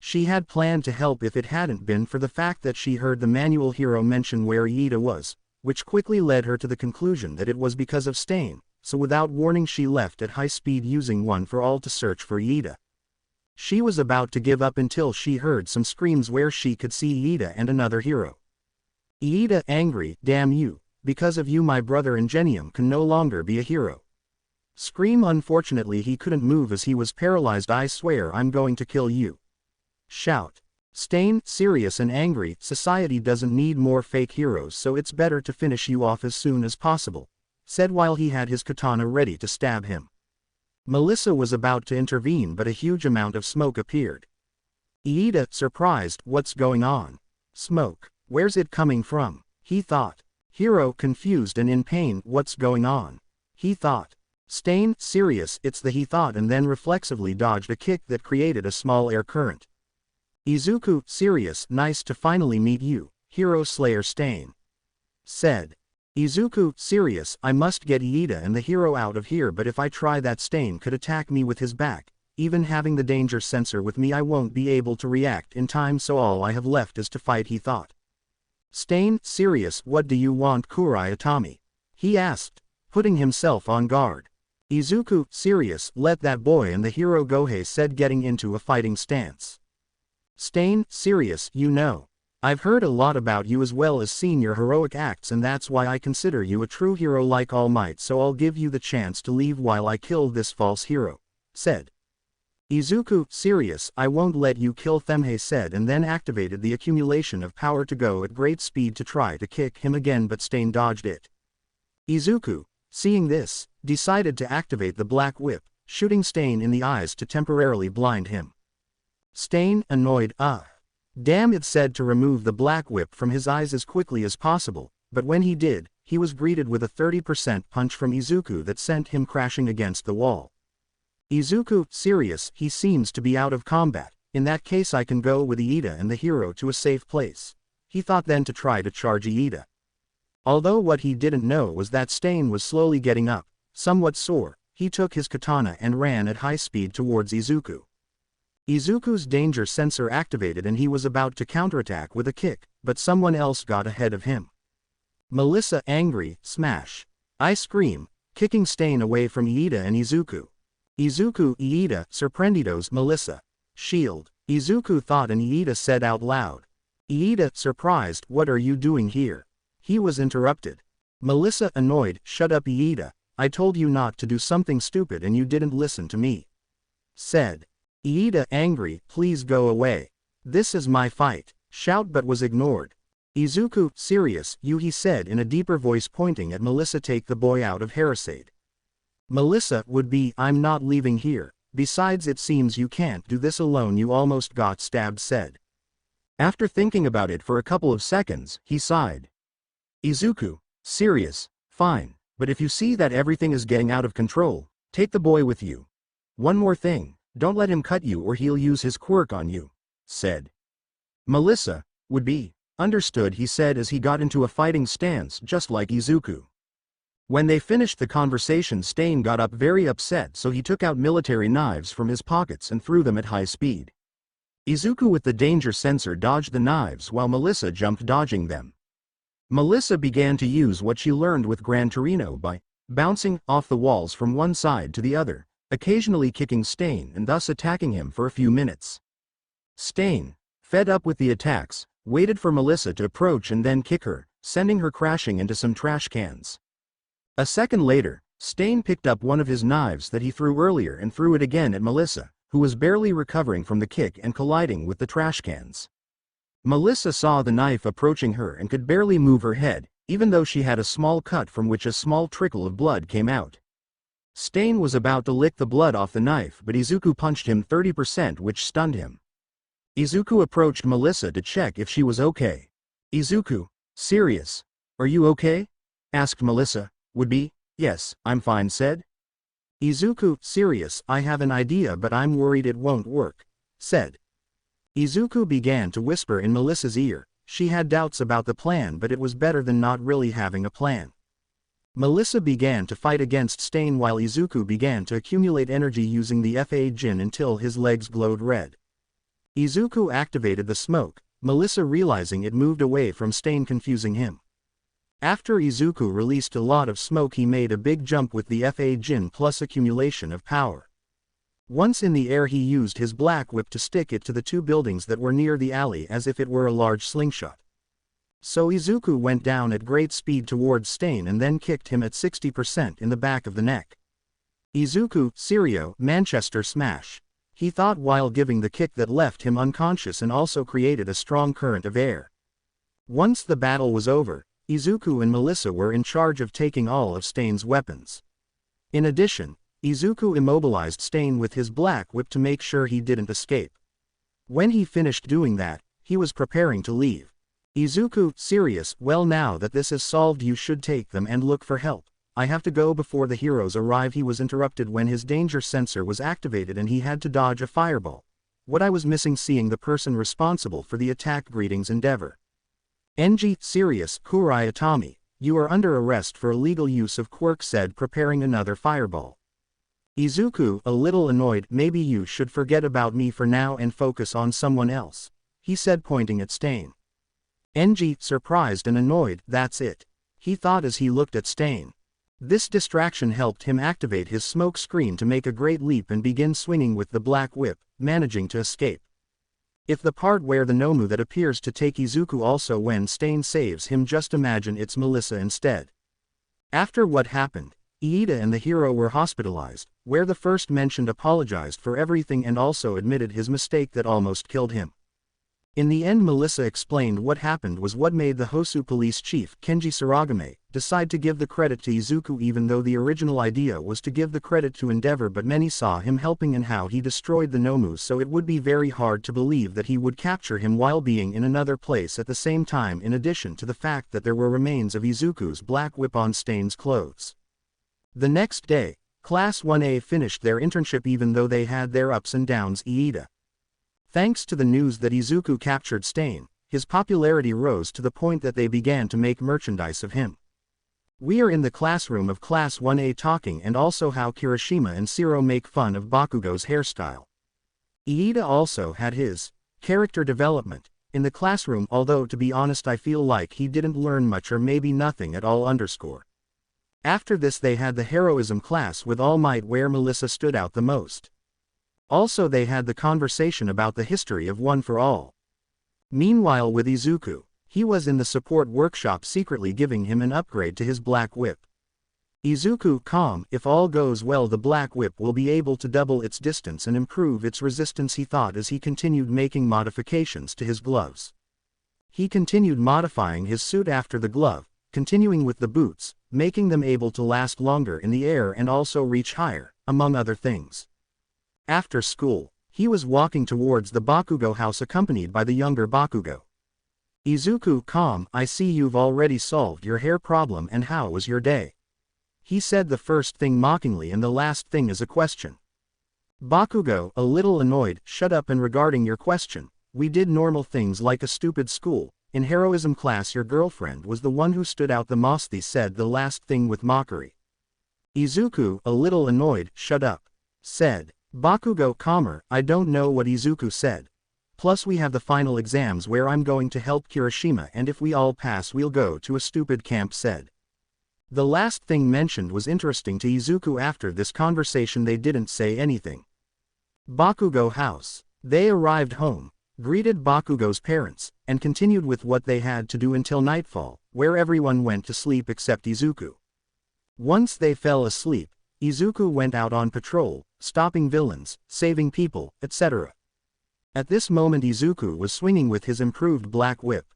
She had planned to help if it hadn't been for the fact that she heard the manual hero mention where Iida was, which quickly led her to the conclusion that it was because of Stain, so without warning she left at high speed using one for all to search for Iida. She was about to give up until she heard some screams where she could see Iida and another hero. Iida, angry, damn you, because of you my brother Ingenium can no longer be a hero. Scream. Unfortunately he couldn't move as he was paralyzed. I swear I'm going to kill you. Shout. Stain, serious and angry, society doesn't need more fake heroes so it's better to finish you off as soon as possible, said while he had his katana ready to stab him. Melissa was about to intervene but a huge amount of smoke appeared. Iida, surprised, what's going on? Smoke. Where's it coming from? He thought. Hero, confused and in pain, what's going on? He thought. Stain, serious, it's the he thought and then reflexively dodged a kick that created a small air current. Izuku, serious, nice to finally meet you, Hero Slayer Stain. Said. Izuku, serious, I must get Iida and the hero out of here but if I try that Stain could attack me with his back, even having the danger sensor with me I won't be able to react in time so all I have left is to fight, he thought. Stain, serious, what do you want Kurai Atami? He asked, putting himself on guard. Izuku, serious, let that boy and the hero go, he said getting into a fighting stance. Stain, serious, you know. I've heard a lot about you as well as seen your heroic acts and that's why I consider you a true hero like All Might so I'll give you the chance to leave while I kill this false hero, said. Izuku, serious, I won't let you kill them, he said and then activated the accumulation of power to go at great speed to try to kick him again but Stain dodged it. Izuku, seeing this, decided to activate the black whip, shooting Stain in the eyes to temporarily blind him. Stain, annoyed, damn it, said to remove the black whip from his eyes as quickly as possible, but when he did, he was greeted with a 30% punch from Izuku that sent him crashing against the wall. Izuku, serious, he seems to be out of combat, in that case I can go with Iida and the hero to a safe place. He thought then to try to charge Iida. Although what he didn't know was that Stain was slowly getting up, somewhat sore, he took his katana and ran at high speed towards Izuku. Izuku's danger sensor activated and he was about to counterattack with a kick, but someone else got ahead of him. Melissa, angry, smash. I scream, kicking Stain away from Iida and Izuku. Izuku, Iida, sorprendidos, Melissa. Shield. Izuku thought and Iida said out loud. Iida, surprised, what are you doing here? He was interrupted. Melissa, annoyed, shut up Iida, I told you not to do something stupid and you didn't listen to me. Said. Iida, angry, please go away. This is my fight. Shout but was ignored. Izuku, serious, you, he said in a deeper voice pointing at Melissa, take the boy out of Harrisade. Melissa, would be, I'm not leaving here, besides it seems you can't do this alone, you almost got stabbed, said. After thinking about it for a couple of seconds, he sighed. Izuku, serious, fine, but if you see that everything is getting out of control, take the boy with you. One more thing, don't let him cut you or he'll use his quirk on you, said. Melissa, would be, understood, he said as he got into a fighting stance just like Izuku. When they finished the conversation, Stain got up very upset so he took out military knives from his pockets and threw them at high speed. Izuku with the danger sensor dodged the knives while Melissa jumped dodging them. Melissa began to use what she learned with Gran Torino by bouncing off the walls from one side to the other, occasionally kicking Stain and thus attacking him for a few minutes. Stain, fed up with the attacks, waited for Melissa to approach and then kick her, sending her crashing into some trash cans. A second later, Stain picked up one of his knives that he threw earlier and threw it again at Melissa, who was barely recovering from the kick and colliding with the trash cans. Melissa saw the knife approaching her and could barely move her head, even though she had a small cut from which a small trickle of blood came out. Stain was about to lick the blood off the knife, but Izuku punched him 30%, which stunned him. Izuku approached Melissa to check if she was okay. "Izuku, serious? Are you okay?" asked Melissa. "Would be, yes, I'm fine," said Izuku. "Serious, I have an idea but I'm worried it won't work," said Izuku. Began to whisper in Melissa's ear. She had doubts about the plan, but it was better than not really having a plan. Melissa began to fight against Stain while Izuku began to accumulate energy using the FA Jin until his legs glowed red. Izuku activated the smoke, Melissa realizing it moved away from Stain, confusing him. After Izuku released a lot of smoke, he made a big jump with the FA Jin plus accumulation of power. Once in the air, he used his black whip to stick it to the two buildings that were near the alley as if it were a large slingshot. So Izuku went down at great speed towards Stain and then kicked him at 60% in the back of the neck. Izuku, Serio, Manchester Smash. He thought while giving the kick that left him unconscious and also created a strong current of air. Once the battle was over, Izuku and Melissa were in charge of taking all of Stain's weapons. In addition, Izuku immobilized Stain with his black whip to make sure he didn't escape. When he finished doing that, he was preparing to leave. Izuku, serious, "Well, now that this is solved you should take them and look for help. I have to go before the heroes arrive." He was interrupted when his danger sensor was activated and he had to dodge a fireball. What I was missing seeing the person responsible for the attack. Greetings Endeavor. NG, serious, Kurai Atami, you are under arrest for illegal use of quirk, said, preparing another fireball. Izuku, a little annoyed, "Maybe you should forget about me for now and focus on someone else," he said, pointing at Stain. NG, surprised and annoyed, "That's it," he thought as he looked at Stain. This distraction helped him activate his smoke screen to make a great leap and begin swinging with the black whip, managing to escape. If the part where the Nomu that appears to take Izuku also when Stain saves him, just imagine it's Melissa instead. After what happened, Iida and the hero were hospitalized, where the first mentioned apologized for everything and also admitted his mistake that almost killed him. In the end, Melissa explained what happened was what made the Hosu police chief, Kenji Saragame, decide to give the credit to Izuku, even though the original idea was to give the credit to Endeavor, but many saw him helping and how he destroyed the Nomu, so it would be very hard to believe that he would capture him while being in another place at the same time, in addition to the fact that there were remains of Izuku's black whip on Stain's clothes. The next day, Class 1A finished their internship even though they had their ups and downs. Iida. Thanks to the news that Izuku captured Stain, his popularity rose to the point that they began to make merchandise of him. We are in the classroom of Class 1A talking and also how Kirishima and Shiro make fun of Bakugo's hairstyle. Iida also had his character development in the classroom, although to be honest I feel like he didn't learn much or maybe nothing at all. After this they had the heroism class with All Might where Melissa stood out the most. Also they had the conversation about the history of One for All. Meanwhile with Izuku, he was in the support workshop secretly giving him an upgrade to his black whip. Izuku, calm, if all goes well the black whip will be able to double its distance and improve its resistance, he thought as he continued making modifications to his gloves. He continued modifying his suit after the glove, continuing with the boots, making them able to last longer in the air and also reach higher, among other things. After school, he was walking towards the Bakugo house accompanied by the younger Bakugo. Izuku, calm, I see you've already solved your hair problem, and how was your day? He said the first thing mockingly and the last thing as a question. Bakugo, a little annoyed, shut up, and regarding your question, we did normal things like a stupid school. In heroism class your girlfriend was the one who stood out the most, he said the last thing with mockery. Izuku, a little annoyed, shut up, said Bakugo, calmer, I don't know what Izuku said. Plus we have the final exams where I'm going to help Kirishima, and if we all pass we'll go to a stupid camp, said. The last thing mentioned was interesting to Izuku. After this conversation they didn't say anything. Bakugo house. They arrived home, greeted Bakugo's parents, and continued with what they had to do until nightfall, where everyone went to sleep except Izuku. Once they fell asleep, Izuku went out on patrol, stopping villains, saving people, etc. At this moment Izuku was swinging with his improved black whip.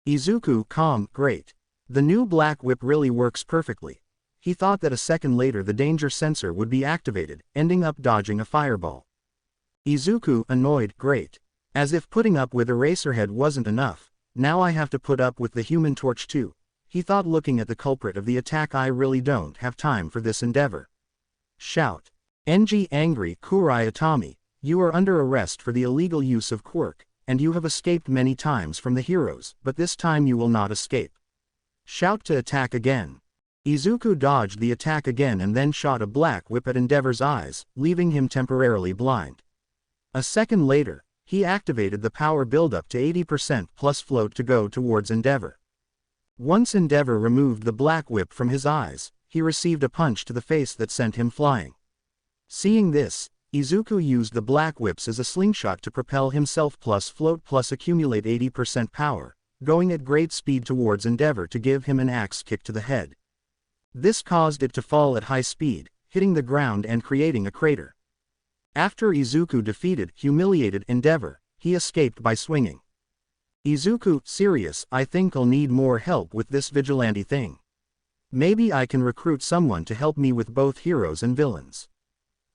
Izuku, calm, great. The new black whip really works perfectly. He thought that a second later the danger sensor would be activated, ending up dodging a fireball. Izuku, annoyed, great. As if putting up with Eraserhead wasn't enough, now I have to put up with the Human Torch too. He thought, looking at the culprit of the attack. I really don't have time for this endeavor. Shout. Enji, angry, Kurai Atami, you are under arrest for the illegal use of quirk, and you have escaped many times from the heroes, but this time you will not escape. Shout to attack again. Izuku dodged the attack again and then shot a black whip at Endeavor's eyes, leaving him temporarily blind. A second later, he activated the power buildup to 80% plus float to go towards Endeavor. Once Endeavor removed the black whip from his eyes, he received a punch to the face that sent him flying. Seeing this, Izuku used the black whips as a slingshot to propel himself plus float plus accumulate 80% power, going at great speed towards Endeavor to give him an axe kick to the head. This caused it to fall at high speed, hitting the ground and creating a crater. After Izuku defeated, humiliated Endeavor, he escaped by swinging. Izuku, serious, I think I'll need more help with this vigilante thing. Maybe I can recruit someone to help me with both heroes and villains.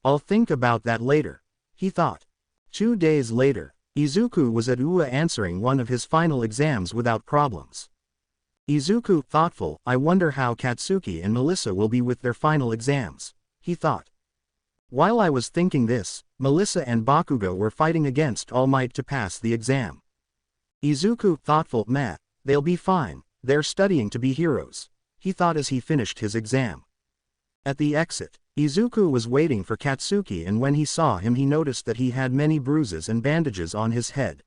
I'll think about that later, he thought. 2 days later, Izuku was at UA answering one of his final exams without problems. Izuku, thoughtful, I wonder how Katsuki and Melissa will be with their final exams, he thought. While I was thinking this, Melissa and Bakugo were fighting against All Might to pass the exam. Izuku, thoughtful, meh, they'll be fine, they're studying to be heroes, he thought as he finished his exam. At the exit, Izuku was waiting for Katsuki, and when he saw him he noticed that he had many bruises and bandages on his head.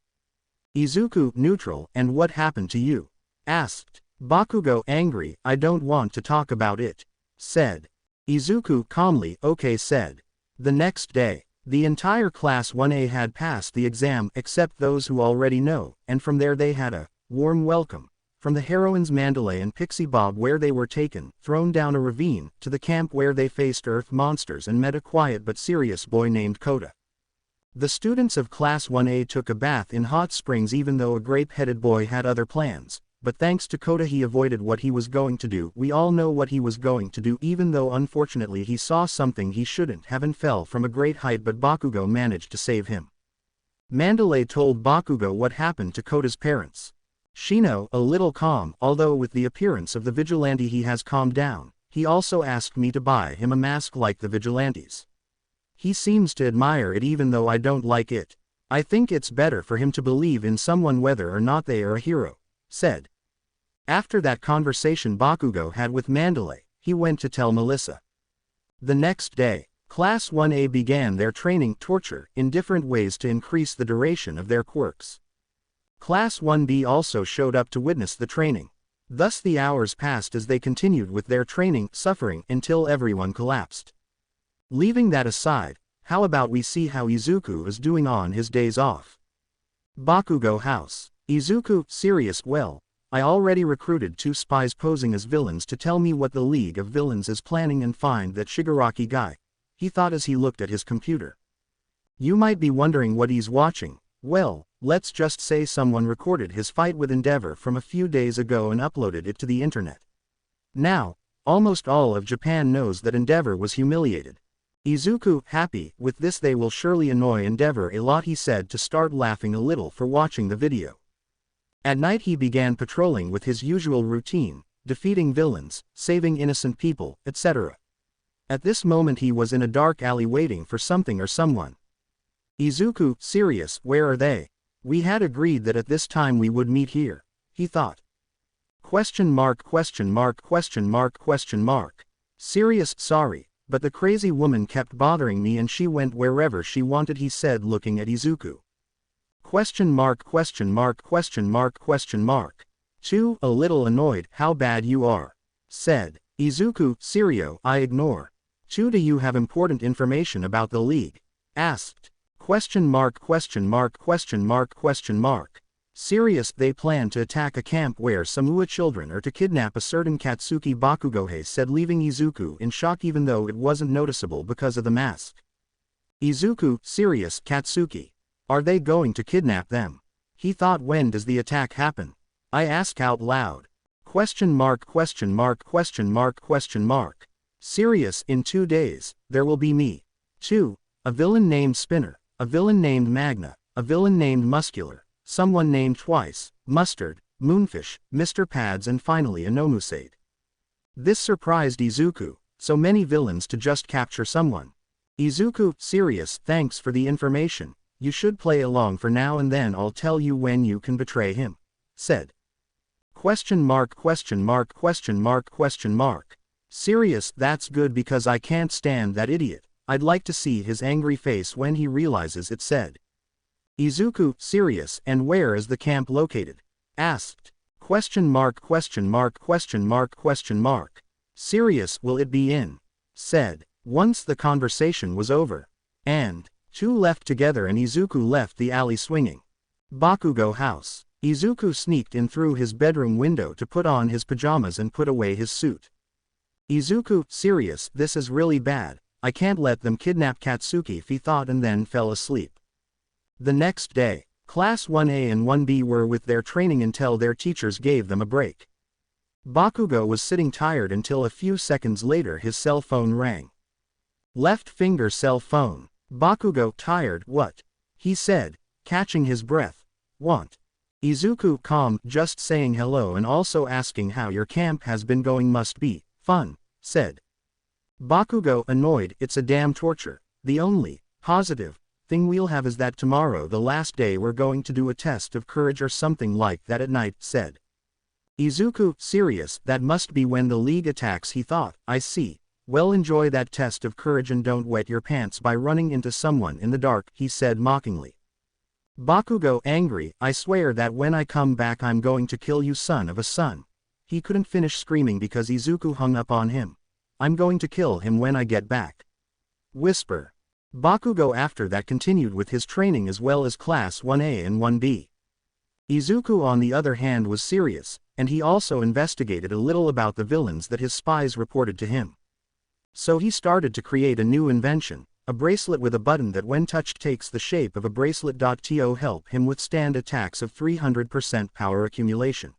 Izuku, neutral, and what happened to you? Asked. Bakugo, angry, I don't want to talk about it, said. Izuku, calmly, okay, said. The next day, the entire Class 1A had passed the exam except those who already know, and from there they had a warm welcome. From the heroines Mandalay and Pixie Bob, where they were taken, thrown down a ravine, to the camp where they faced earth monsters and met a quiet but serious boy named Kota. The students of Class 1A took a bath in hot springs, even though a grape-headed boy had other plans, but thanks to Kota he avoided what he was going to do. We all know what he was going to do, even though unfortunately he saw something he shouldn't have and fell from a great height, but Bakugo managed to save him. Mandalay told Bakugo what happened to Kota's parents. Shino, a little calm, although with the appearance of the vigilante he has calmed down. He also asked me to buy him a mask like the vigilantes. He seems to admire it even though I don't like it. I think it's better for him to believe in someone whether or not they are a hero, said. After that conversation Bakugo had with Mandalay, he went to tell Melissa. The next day, Class 1A began their training torture in different ways to increase the duration of their quirks. Class 1B also showed up to witness the training. Thus the hours passed as they continued with their training, suffering until everyone collapsed. Leaving that aside, how about we see how Izuku is doing on his days off? Bakugo house. Izuku, serious, well, I already recruited 2 spies posing as villains to tell me what the League of Villains is planning and find that Shigaraki guy, he thought as he looked at his computer. You might be wondering what he's watching. Well, let's just say someone recorded his fight with Endeavor from a few days ago and uploaded it to the internet. Now, almost all of Japan knows that Endeavor was humiliated. Izuku, happy, with this they will surely annoy Endeavor a lot, he said to start laughing a little for watching the video. At night he began patrolling with his usual routine, defeating villains, saving innocent people, etc. At this moment he was in a dark alley waiting for something or someone. Izuku, serious, where are they? We had agreed that at this time we would meet here, he thought. Question mark, question mark, question mark, question mark. Serious, sorry, but the crazy woman kept bothering me and she went wherever she wanted, he said looking at Izuku. Question mark question mark question mark question mark. 2. A little annoyed, how bad you are. Said. Izuku, Sirio, I ignore. 2. Do you have important information about the league? Asked. Question mark question mark question mark question mark. Serious, they plan to attack a camp where Samua children are to kidnap a certain Katsuki Bakugohei said, leaving Izuku in shock even though it wasn't noticeable because of the mask. Izuku, serious, Katsuki. Are they going to kidnap them? He thought, when does the attack happen? I ask out loud. Question mark question mark question mark question mark. Serious, in 2 days, there will be me. 2. A villain named Spinner, a villain named Magna, a villain named Muscular, someone named Twice, Mustard, Moonfish, Mr. Pads and finally a Nomusade. This surprised Izuku, so many villains to just capture someone. Izuku, serious, thanks for the information, you should play along for now and then I'll tell you when you can betray him. Said. Question mark question mark question mark question mark. Serious, that's good because I can't stand that idiot, I'd like to see his angry face when he realizes it. Said. Izuku, serious, and where is the camp located? Asked. Question mark question mark question mark question mark. Serious, will it be in? Said. Once the conversation was over. And 2 left together and Izuku left the alley swinging. Bakugo house. Izuku sneaked in through his bedroom window to put on his pajamas and put away his suit. Izuku, serious, this is really bad, I can't let them kidnap Katsuki, he thought and then fell asleep. The next day, Class 1A and 1B were with their training until their teachers gave them a break. Bakugo was sitting tired until a few seconds later his cell phone rang. Left finger cell phone. Bakugo, tired, what? He said, catching his breath. Want? Izuku, calm, just saying hello and also asking how your camp has been going, must be fun, said. Bakugo, annoyed, it's a damn torture, the only positive thing we'll have is that tomorrow, the last day, we're going to do a test of courage or something like that at night, said. Izuku, serious, that must be when the league attacks, he thought, I see, well enjoy that test of courage and don't wet your pants by running into someone in the dark, he said mockingly. Bakugo, angry, I swear that when I come back I'm going to kill you, son of a son. He couldn't finish screaming because Izuku hung up on him. I'm going to kill him when I get back. Whisper. Bakugo after that continued with his training as well as Class 1A and 1B. Izuku on the other hand was serious, and he also investigated a little about the villains that his spies reported to him. So he started to create a new invention, a bracelet with a button that when touched takes the shape of a bracelet. To help him withstand attacks of 300% power accumulation.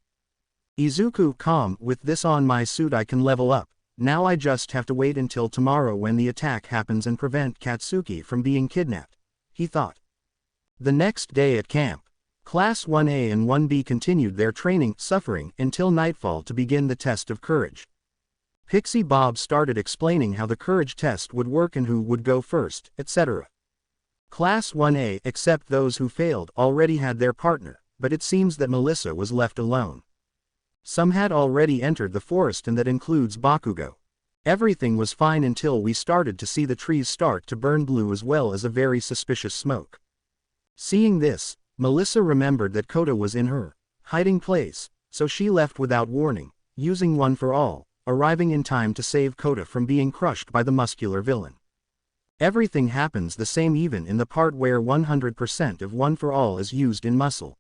Izuku, calm, with this on my suit I can level up. Now I just have to wait until tomorrow when the attack happens and prevent Katsuki from being kidnapped, he thought. The next day at camp, Class 1A and 1B continued their training, suffering until nightfall to begin the test of courage. Pixie Bob started explaining how the courage test would work and who would go first, etc. Class 1A, except those who failed, already had their partner, but it seems that Melissa was left alone. Some had already entered the forest and that includes Bakugo. Everything was fine until we started to see the trees start to burn blue as well as a very suspicious smoke. Seeing this, Melissa remembered that Kota was in her hiding place, so she left without warning, using One for All, arriving in time to save Kota from being crushed by the muscular villain. Everything happens the same even in the part where 100% of One for All is used in muscle.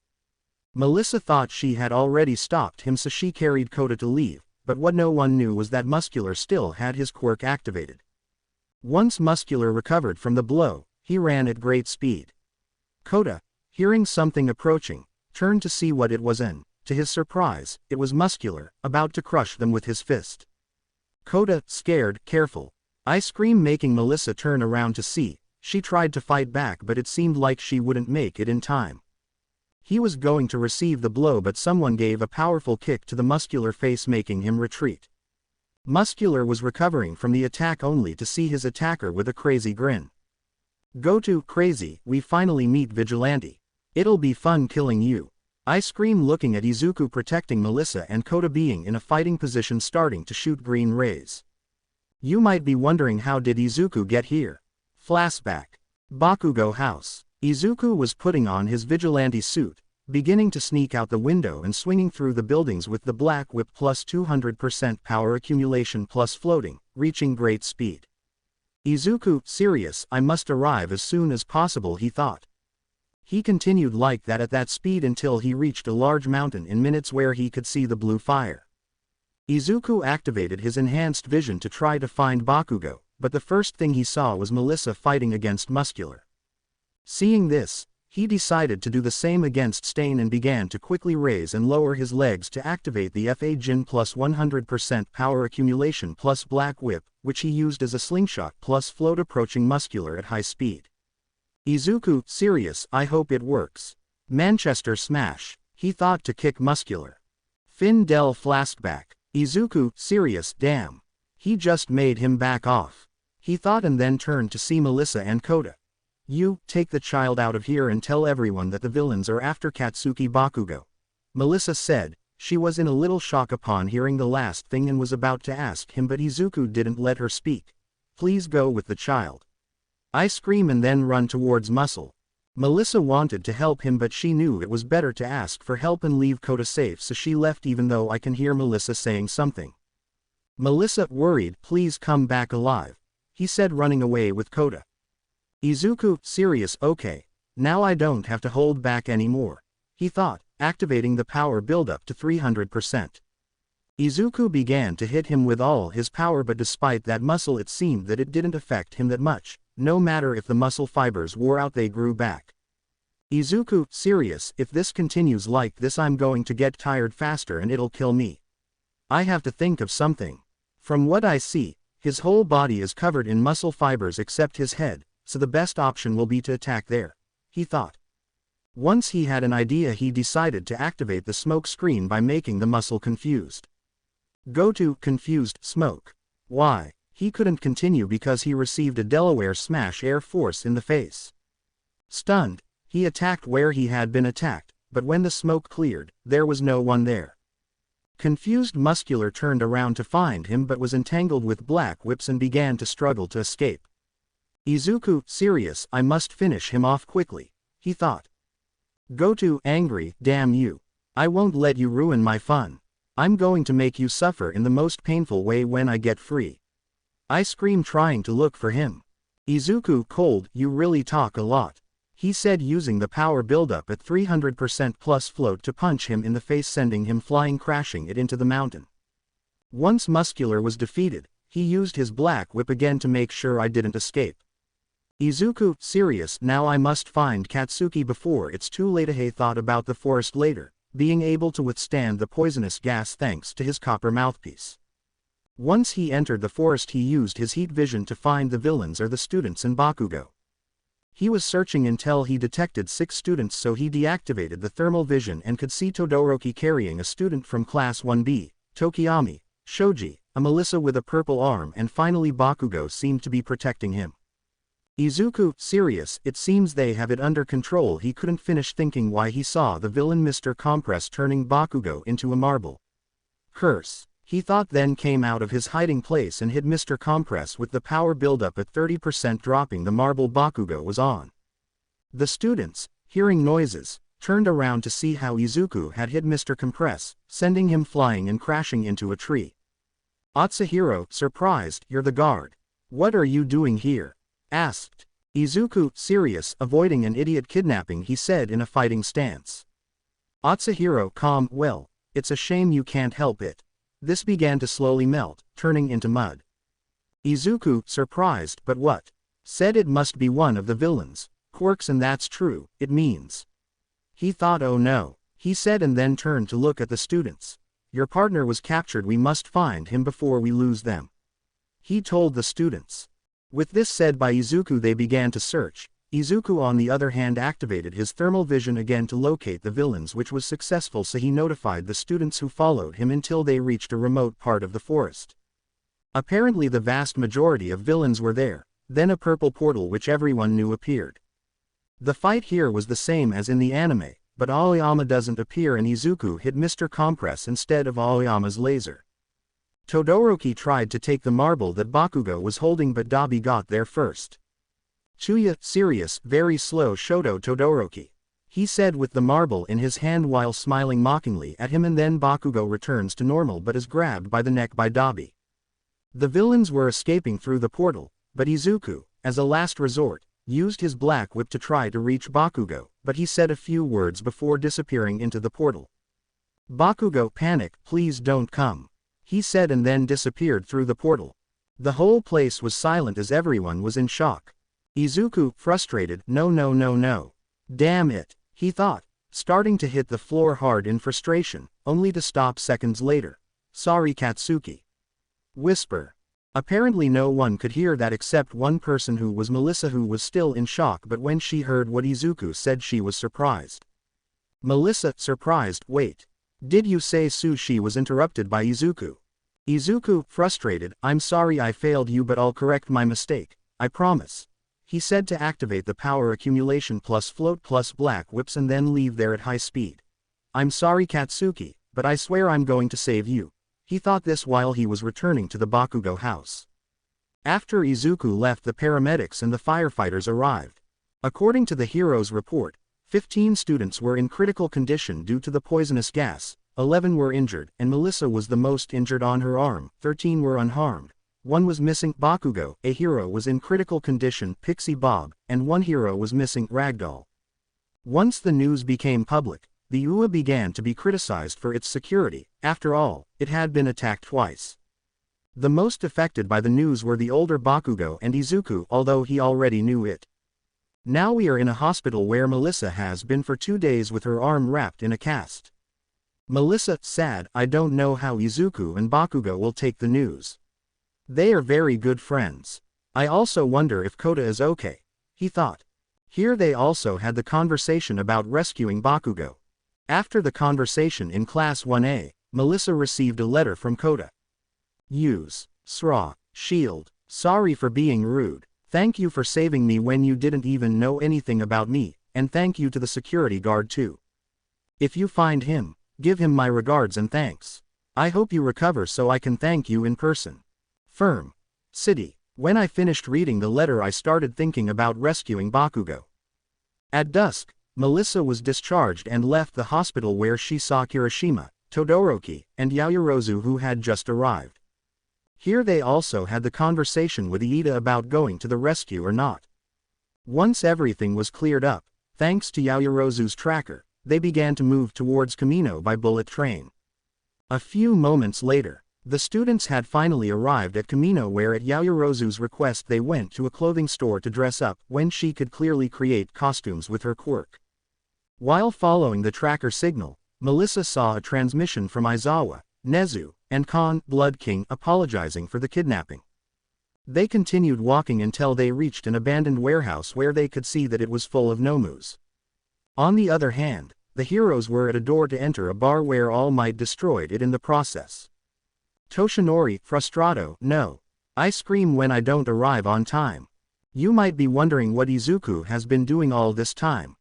Melissa thought she had already stopped him so she carried Kota to leave, but what no one knew was that Muscular still had his quirk activated. Once Muscular recovered from the blow, he ran at great speed. Kota, hearing something approaching, turned to see what it was and, to his surprise, it was Muscular, about to crush them with his fist. Kota, scared, careful. I screamed, making Melissa turn around to see. She tried to fight back but it seemed like she wouldn't make it in time. He was going to receive the blow but someone gave a powerful kick to the Muscular face making him retreat. Muscular was recovering from the attack only to see his attacker with a crazy grin. Go to, crazy, we finally meet Vigilante. It'll be fun killing you. I scream looking at Izuku protecting Melissa and Kota being in a fighting position starting to shoot green rays. You might be wondering how did Izuku get here? Flashback. Bakugo house. Izuku was putting on his vigilante suit, beginning to sneak out the window and swinging through the buildings with the black whip plus 200% power accumulation plus floating, reaching great speed. Izuku, serious, I must arrive as soon as possible, he thought. He continued like that at that speed until he reached a large mountain in minutes where he could see the blue fire. Izuku activated his enhanced vision to try to find Bakugo, but the first thing he saw was Melissa fighting against Muscular. Seeing this, he decided to do the same against Stain and began to quickly raise and lower his legs to activate the FA Jin plus 100% power accumulation plus black whip, which he used as a slingshot plus float approaching Muscular at high speed. Izuku, serious, I hope it works. Manchester smash, he thought to kick Muscular. Fin Del flashback. Izuku, serious, damn. He just made him back off. He thought and then turned to see Melissa and Kota. You, take the child out of here and tell everyone that the villains are after Katsuki Bakugo. Melissa said. She was in a little shock upon hearing the last thing and was about to ask him, but Izuku didn't let her speak. Please go with the child. I scream and then run towards Muscle. Melissa wanted to help him, but she knew it was better to ask for help and leave Kota safe, so she left even though I can hear Melissa saying something. Melissa, worried, please come back alive. He said, running away with Kota. Izuku, serious, okay. Now I don't have to hold back anymore. He thought, activating the power buildup to 300%. Izuku began to hit him with all his power, but despite that muscle it seemed that it didn't affect him that much. No matter if the muscle fibers wore out, they grew back. Izuku, serious, if this continues like this I'm going to get tired faster and it'll kill me. I have to think of something. From what I see, his whole body is covered in muscle fibers except his head, so the best option will be to attack there, he thought. Once he had an idea, he decided to activate the smoke screen by making the muscle confused. Go to confused smoke. Why? He couldn't continue because he received a Delaware Smash Air Force in the face. Stunned, he attacked where he had been attacked, but when the smoke cleared, there was no one there. Confused Muscular turned around to find him but was entangled with black whips and began to struggle to escape. Izuku, serious, I must finish him off quickly, he thought. Go to angry, damn you. I won't let you ruin my fun. I'm going to make you suffer in the most painful way when I get free. I scream, trying to look for him. Izuku, cold, you really talk a lot, he said, using the power buildup at 300% plus float to punch him in the face, sending him flying, crashing it into the mountain. Once Muscular was defeated, he used his black whip again to make sure I didn't escape. Izuku, serious, now I must find Katsuki before it's too late. He thought about the forest later, being able to withstand the poisonous gas thanks to his copper mouthpiece. Once he entered the forest, he used his heat vision to find the villains or the students in Bakugo. He was searching until he detected 6 students, so he deactivated the thermal vision and could see Todoroki carrying a student from class 1B, Tokiyami, Shoji, a Melissa with a purple arm, and finally Bakugo seemed to be protecting him. Izuku, serious, it seems they have it under control. He couldn't finish thinking why he saw the villain Mr. Compress turning Bakugo into a marble. Curse, he thought, then came out of his hiding place and hit Mr. Compress with the power buildup at 30%, dropping the marble Bakugo was on. The students, hearing noises, turned around to see how Izuku had hit Mr. Compress, sending him flying and crashing into a tree. Atsuhiro, surprised, you're the guard. What are you doing here? Asked. Izuku, serious, avoiding an idiot kidnapping, he said in a fighting stance. Atsuhiro, calm, well, it's a shame you can't help it. This began to slowly melt, turning into mud. Izuku, surprised, but what? Said it must be one of the villains, quirks, and that's true, it means. He thought, oh no, he said, and then turned to look at the students. Your partner was captured, we must find him before we lose them. He told the students. With this said by Izuku, they began to search. Izuku on the other hand activated his thermal vision again to locate the villains, which was successful, so he notified the students who followed him until they reached a remote part of the forest. Apparently the vast majority of villains were there, then a purple portal which everyone knew appeared. The fight here was the same as in the anime, but Aoyama doesn't appear and Izuku hit Mr. Compress instead of Aoyama's laser. Todoroki tried to take the marble that Bakugo was holding, but Dabi got there first. Chuya, serious, very slow Shoto Todoroki. He said with the marble in his hand while smiling mockingly at him, and then Bakugo returns to normal but is grabbed by the neck by Dabi. The villains were escaping through the portal, but Izuku, as a last resort, used his black whip to try to reach Bakugo, but he said a few words before disappearing into the portal. Bakugo panicked, "Please don't come," he said, and then disappeared through the portal. The whole place was silent as everyone was in shock. Izuku, frustrated, "No no no no. Damn it," he thought, starting to hit the floor hard in frustration, only to stop seconds later. "Sorry Katsuki." Whisper. Apparently no one could hear that except one person, who was Melissa, who was still in shock, but when she heard what Izuku said she was surprised. Melissa, surprised, "Wait. Did you say so?" She was interrupted by Izuku. Izuku, frustrated, "I'm sorry I failed you, but I'll correct my mistake, I promise," he said, to activate the power accumulation plus float plus black whips and then leave there at high speed. "I'm sorry Katsuki, but I swear I'm going to save you." He thought this while he was returning to the Bakugo house. After Izuku left, the paramedics and the firefighters arrived. According to the hero's report, 15 students were in critical condition due to the poisonous gas, 11 were injured, and Melissa was the most injured on her arm, 13 were unharmed. 1 was missing, Bakugo, a hero, was in critical condition, Pixie Bob, and 1 hero was missing, Ragdoll. Once the news became public, the UA began to be criticized for its security. After all, it had been attacked twice. The most affected by the news were the older Bakugo and Izuku, although he already knew it. Now we are in a hospital where Melissa has been for 2 days with her arm wrapped in a cast. Melissa, sad, "I don't know how Izuku and Bakugo will take the news. They are very good friends. I also wonder if Kota is okay," he thought. Here they also had the conversation about rescuing Bakugo. After the conversation in Class 1A, Melissa received a letter from Kota. "Use SRA shield. Sorry for being rude. Thank you for saving me when you didn't even know anything about me, and thank you to the security guard too. If you find him, give him my regards and thanks. I hope you recover so I can thank you in person. Firm. City." When I finished reading the letter, I started thinking about rescuing Bakugo. At dusk, Melissa was discharged and left the hospital, where she saw Kirishima, Todoroki, and Yaoyorozu, who had just arrived. Here they also had the conversation with Iida about going to the rescue or not. Once everything was cleared up, thanks to Yaoyorozu's tracker, they began to move towards Kamino by bullet train. A few moments later, the students had finally arrived at Kamino, where at Yaoyorozu's request they went to a clothing store to dress up, when she could clearly create costumes with her quirk. While following the tracker signal, Melissa saw a transmission from Aizawa, Nezu, and Khan, Blood King, apologizing for the kidnapping. They continued walking until they reached an abandoned warehouse where they could see that it was full of nomus. On the other hand, the heroes were at a door to enter a bar where All Might destroyed it in the process. Toshinori, frustrato, "No. I scream when I don't arrive on time." You might be wondering what Izuku has been doing all this time.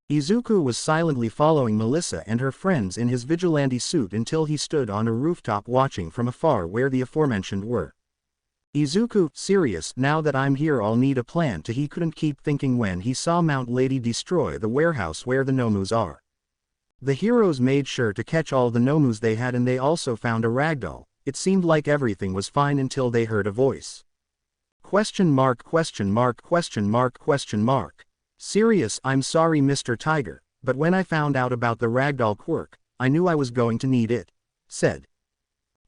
Izuku was silently following Melissa and her friends in his vigilante suit until he stood on a rooftop watching from afar where the aforementioned were. Izuku, serious, "Now that I'm here I'll need a plan to," he couldn't keep thinking when he saw Mount Lady destroy the warehouse where the nomus are. The heroes made sure to catch all the nomus they had, and they also found a ragdoll. It seemed like everything was fine until they heard a voice. Question mark question mark question mark question mark. "Serious, I'm sorry Mr. Tiger, but when I found out about the ragdoll quirk, I knew I was going to need it," said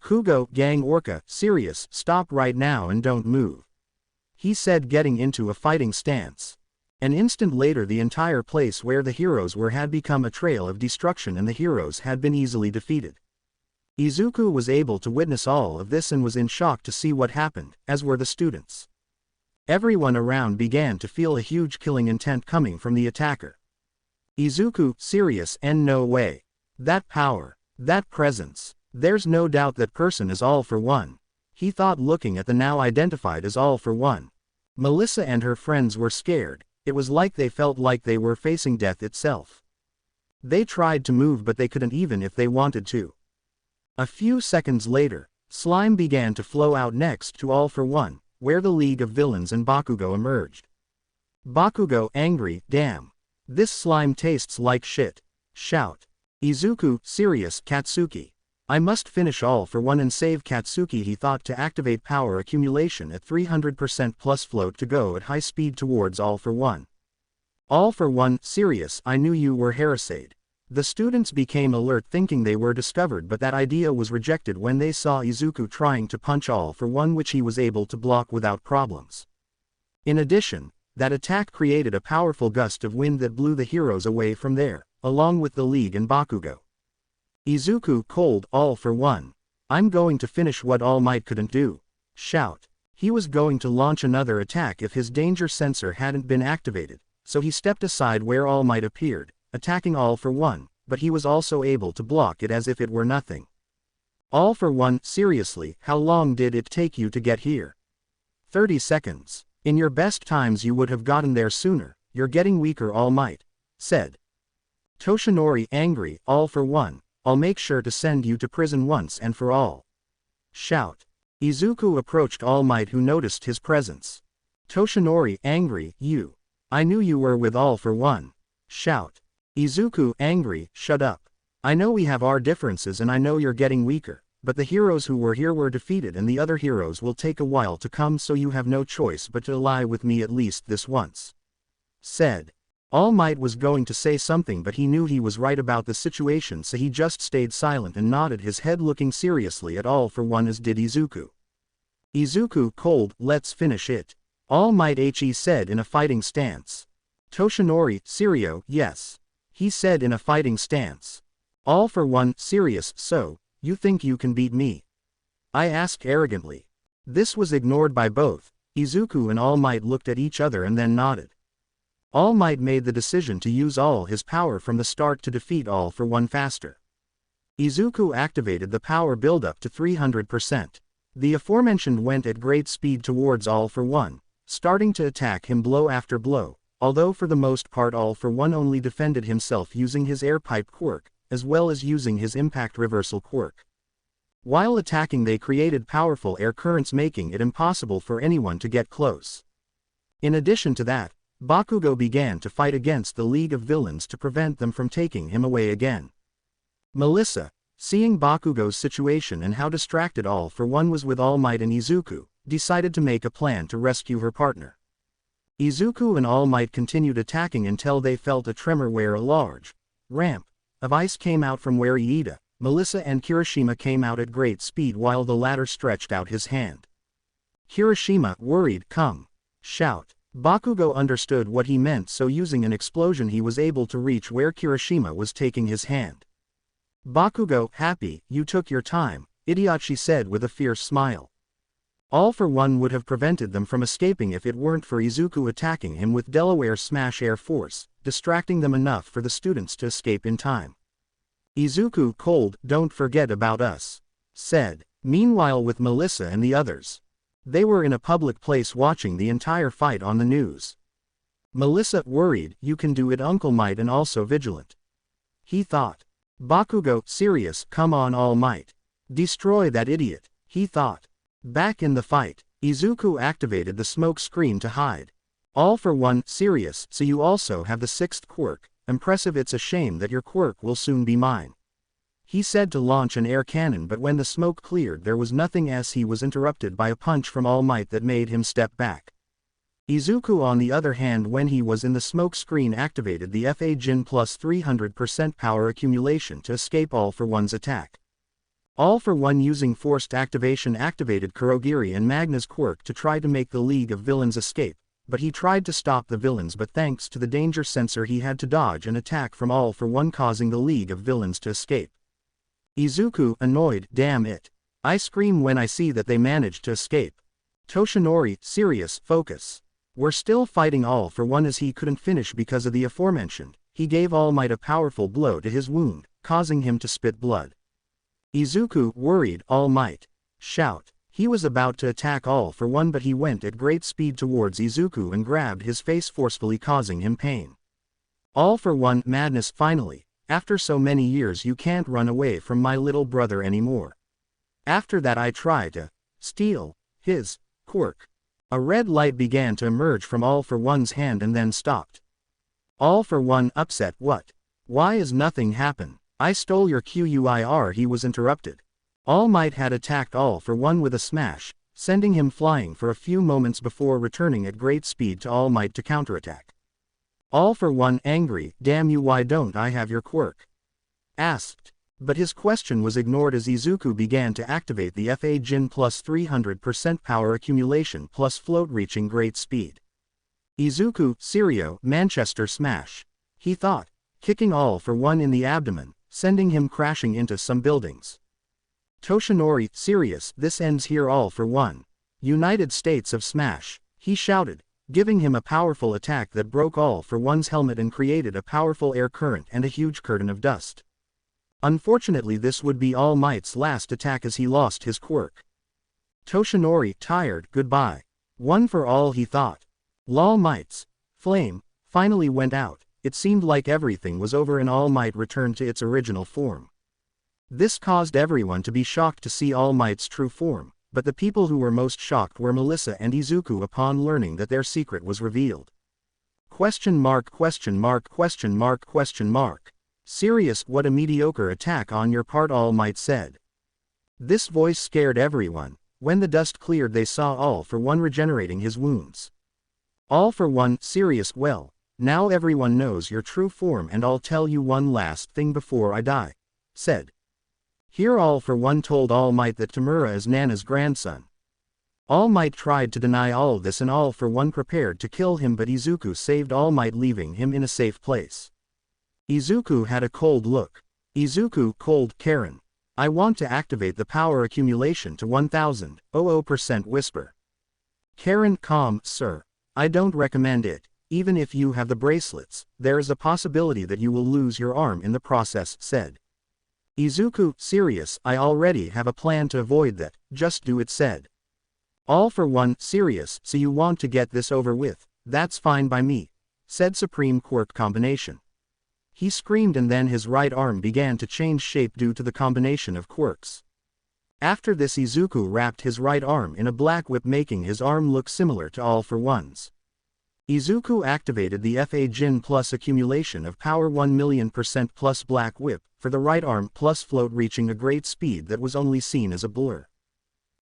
Kugo, gang Orca, "Serious, stop right now and don't move," he said, getting into a fighting stance. An instant later the entire place where the heroes were had become a trail of destruction and the heroes had been easily defeated. Izuku was able to witness all of this and was in shock to see what happened, as were the students. Everyone around began to feel a huge killing intent coming from the attacker. Izuku, serious, and no way. That power, that presence, there's no doubt that person is All for One, he thought, looking at the now identified as All for One. Melissa and her friends were scared. It was like they felt like they were facing death itself. They tried to move but they couldn't even if they wanted to. A few seconds later, slime began to flow out next to All for One, where the League of Villains and Bakugo emerged. Bakugo angry, damn. This slime tastes like shit. Shout. Izuku, serious, Katsuki. I must finish all for one and save Katsuki. He thought to activate power accumulation at 300% plus float to go at high speed towards all for one. All for one, serious, I knew you were harassed. The students became alert thinking they were discovered, but that idea was rejected when they saw Izuku trying to punch all for one, which he was able to block without problems. In addition, that attack created a powerful gust of wind that blew the heroes away from there, along with the League and Bakugo. Izuku cold, all for one. I'm going to finish what All Might couldn't do. Shout. He was going to launch another attack if his danger sensor hadn't been activated, so he stepped aside where All Might appeared, attacking all for one, but he was also able to block it as if it were nothing. All for one, seriously, how long did it take you to get here? 30 seconds. In your best times you would have gotten there sooner. You're getting weaker, All Might said. Toshinori angry, all for one. I'll make sure to send you to prison once and for all. Shout. Izuku approached All Might, who noticed his presence. Toshinori angry, you. I knew you were with all for one. Shout. Izuku angry, shut up. I know we have our differences and I know you're getting weaker, but the heroes who were here were defeated and the other heroes will take a while to come, so you have no choice but to ally with me at least this once. Said. All Might was going to say something, but he knew he was right about the situation, so he just stayed silent and nodded his head, looking seriously at all for one, as did Izuku. Izuku cold, let's finish it. All Might he said in a fighting stance. Toshinori, serio, yes. He said in a fighting stance. All for one, serious, so, you think you can beat me? I asked arrogantly. This was ignored by both. Izuku and All Might looked at each other and then nodded. All Might made the decision to use all his power from the start to defeat all for one faster. Izuku activated the power buildup to 300%. The aforementioned went at great speed towards all for one, starting to attack him blow after blow, although for the most part all for one only defended himself using his air pipe quirk, as well as using his impact reversal quirk. While attacking they created powerful air currents, making it impossible for anyone to get close. In addition to that, Bakugo began to fight against the League of Villains to prevent them from taking him away again. Melissa, seeing Bakugo's situation and how distracted all for one was with All Might and Izuku, decided to make a plan to rescue her partner. Izuku and All Might continued attacking until they felt a tremor where a large ramp of ice came out from where Iida, Melissa and Kirishima came out at great speed while the latter stretched out his hand. Kirishima, worried, come. Shout. Bakugo understood what he meant, so using an explosion he was able to reach where Kirishima was taking his hand. Bakugo, happy, you took your time, idiot, she said with a fierce smile. All for one would have prevented them from escaping if it weren't for Izuku attacking him with Delaware Smash Air Force, distracting them enough for the students to escape in time. Izuku cold, don't forget about us. Said. Meanwhile with Melissa and the others. They were in a public place watching the entire fight on the news. Melissa, worried, you can do it, Uncle Might, and also vigilant. He thought. Bakugo, serious, come on All Might. Destroy that idiot, he thought. Back in the fight, Izuku activated the smoke screen to hide. All for one, serious, so you also have the sixth quirk, impressive, it's a shame that your quirk will soon be mine. He said to launch an air cannon, but when the smoke cleared there was nothing as he was interrupted by a punch from All Might that made him step back. Izuku on the other hand, when he was in the smoke screen, activated the FA Jin plus 300% power accumulation to escape All for One's attack. All for One using forced activation activated Kurogiri and Magna's quirk to try to make the League of Villains escape, but he tried to stop the villains, but thanks to the danger sensor he had to dodge an attack from All for One, causing the League of Villains to escape. Izuku, annoyed, damn it. I scream when I see that they managed to escape. Toshinori, serious, focus. We're still fighting All for One, as he couldn't finish because of the aforementioned. He gave All Might a powerful blow to his wound, causing him to spit blood. Izuku, worried, All Might. Shout. He was about to attack All for One, but he went at great speed towards Izuku and grabbed his face forcefully, causing him pain. All for One, madness, finally. After so many years you can't run away from my little brother anymore. After that I tried to steal his quirk. A red light began to emerge from All For One's hand and then stopped. All For One upset. What? Why is nothing happen? I stole your QUIR. He was interrupted. All Might had attacked All For One with a smash, sending him flying for a few moments before returning at great speed to All Might to counterattack. All For One, angry, damn you, why don't I have your quirk? Asked. But his question was ignored as Izuku began to activate the FA Jin plus 300% power accumulation plus float reaching great speed. Izuku, Serio, Manchester Smash. He thought, kicking All For One in the abdomen, sending him crashing into some buildings. Toshinori, serious, this ends here. All For One. United States of Smash, he shouted, giving him a powerful attack that broke All For One's helmet and created a powerful air current and a huge curtain of dust. Unfortunately, this would be All Might's last attack as he lost his quirk. Toshinori, tired, goodbye. One for all, he thought. All Might's flame finally went out. It seemed like everything was over and All Might returned to its original form. This caused everyone to be shocked to see All Might's true form, but the people who were most shocked were Melissa and Izuku upon learning that their secret was revealed. Question mark, question mark, question mark, question mark. Serious, what a mediocre attack on your part, All Might said. This voice scared everyone. When the dust cleared, they saw All For One regenerating his wounds. All For One, serious, well, now everyone knows your true form and I'll tell you one last thing before I die, said. Here All For One told All Might that Tamura is Nana's grandson. All Might tried to deny all this and All For One prepared to kill him, but Izuku saved All Might, leaving him in a safe place. Izuku had a cold look. Izuku, cold, Karen. I want to activate the power accumulation to 1000% whisper. Karen, calm, sir. I don't recommend it. Even if you have the bracelets, there is a possibility that you will lose your arm in the process, said. Izuku, serious, I already have a plan to avoid that, just do it, said. All For One, serious, so you want to get this over with, that's fine by me, said Supreme Quirk Combination. He screamed and then his right arm began to change shape due to the combination of quirks. After this, Izuku wrapped his right arm in a black whip, making his arm look similar to All For One's. Izuku activated the FA Jin plus accumulation of power 1,000,000% plus black whip for the right arm plus float, reaching a great speed that was only seen as a blur.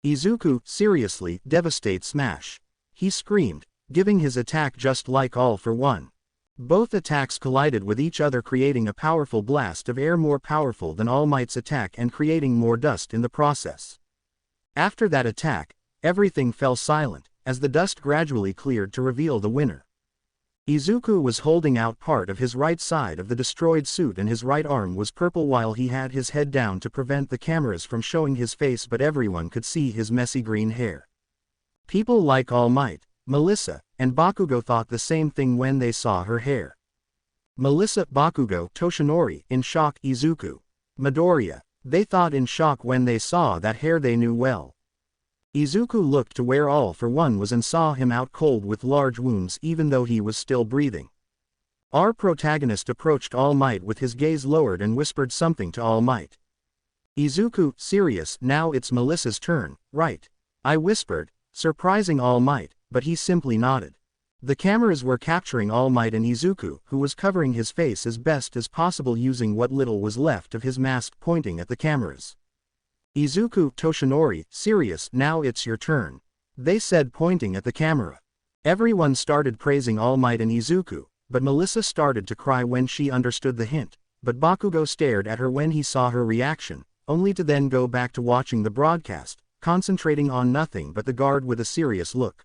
Izuku, seriously, devastate smash. He screamed, giving his attack just like All For One. Both attacks collided with each other, creating a powerful blast of air more powerful than All Might's attack and creating more dust in the process. After that attack, everything fell silent, as the dust gradually cleared to reveal the winner. Izuku was holding out part of his right side of the destroyed suit and his right arm was purple while he had his head down to prevent the cameras from showing his face, but everyone could see his messy green hair. People like All Might, Melissa, and Bakugo thought the same thing when they saw her hair. Melissa, Bakugo, Toshinori, in shock, Izuku, Midoriya, they thought in shock when they saw that hair they knew well. Izuku looked to where All For One was and saw him out cold with large wounds even though he was still breathing. Our protagonist approached All Might with his gaze lowered and whispered something to All Might. Izuku, serious, now it's Melissa's turn, right? I whispered, surprising All Might, but he simply nodded. The cameras were capturing All Might and Izuku, who was covering his face as best as possible using what little was left of his mask, pointing at the cameras. Izuku, Toshinori, serious, now it's your turn, they said, pointing at the camera. Everyone started praising All Might and Izuku, but Melissa started to cry when she understood the hint, but Bakugo stared at her when he saw her reaction, only to then go back to watching the broadcast, concentrating on nothing but the guard with a serious look.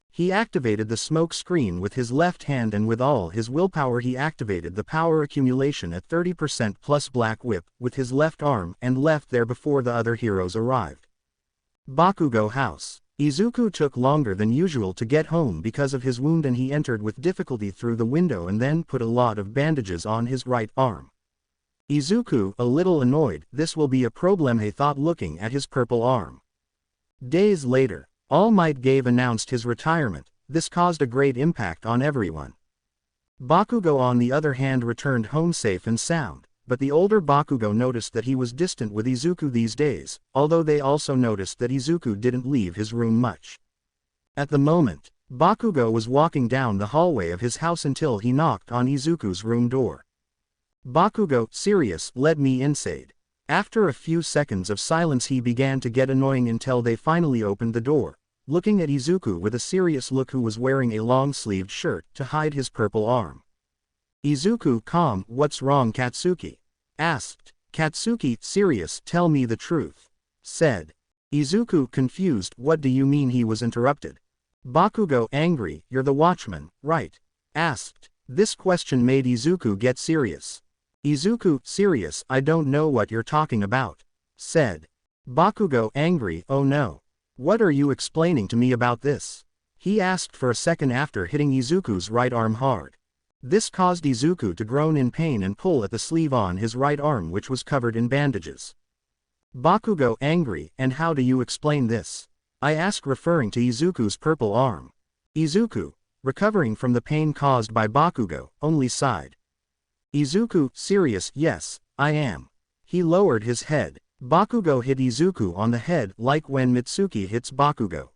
He activated the smoke screen with his left hand and with all his willpower he activated the power accumulation at 30% plus black whip with his left arm and left there before the other heroes arrived. Bakugo house. Izuku took longer than usual to get home because of his wound and he entered with difficulty through the window and then put a lot of bandages on his right arm. Izuku, a little annoyed, this will be a problem, he thought, looking at his purple arm. Days later, All Might announced his retirement. This caused a great impact on everyone. Bakugo on the other hand returned home safe and sound, but the older Bakugo noticed that he was distant with Izuku these days, although they also noticed that Izuku didn't leave his room much. At the moment, Bakugo was walking down the hallway of his house until he knocked on Izuku's room door. Bakugo, serious, let me inside. After a few seconds of silence he began to get annoying until they finally opened the door, looking at Izuku with a serious look who was wearing a long-sleeved shirt to hide his purple arm. Izuku, calm, what's wrong Katsuki? Asked. Katsuki, serious, tell me the truth. Said. Izuku, confused, what do you mean? He was interrupted. Bakugo, angry, you're the watchman, right? Asked. This question made Izuku get serious. Izuku, serious, I don't know what you're talking about. Said. Bakugo, angry, oh no. What are you explaining to me about this? He asked for a second after hitting Izuku's right arm hard. This caused Izuku to groan in pain and pull at the sleeve on his right arm which was covered in bandages. Bakugo, angry, and how do you explain this? I asked, referring to Izuku's purple arm. Izuku, recovering from the pain caused by Bakugo, only sighed. Izuku, serious, yes, I am. He lowered his head. Bakugo hit Izuku on the head like when Mitsuki hits Bakugo.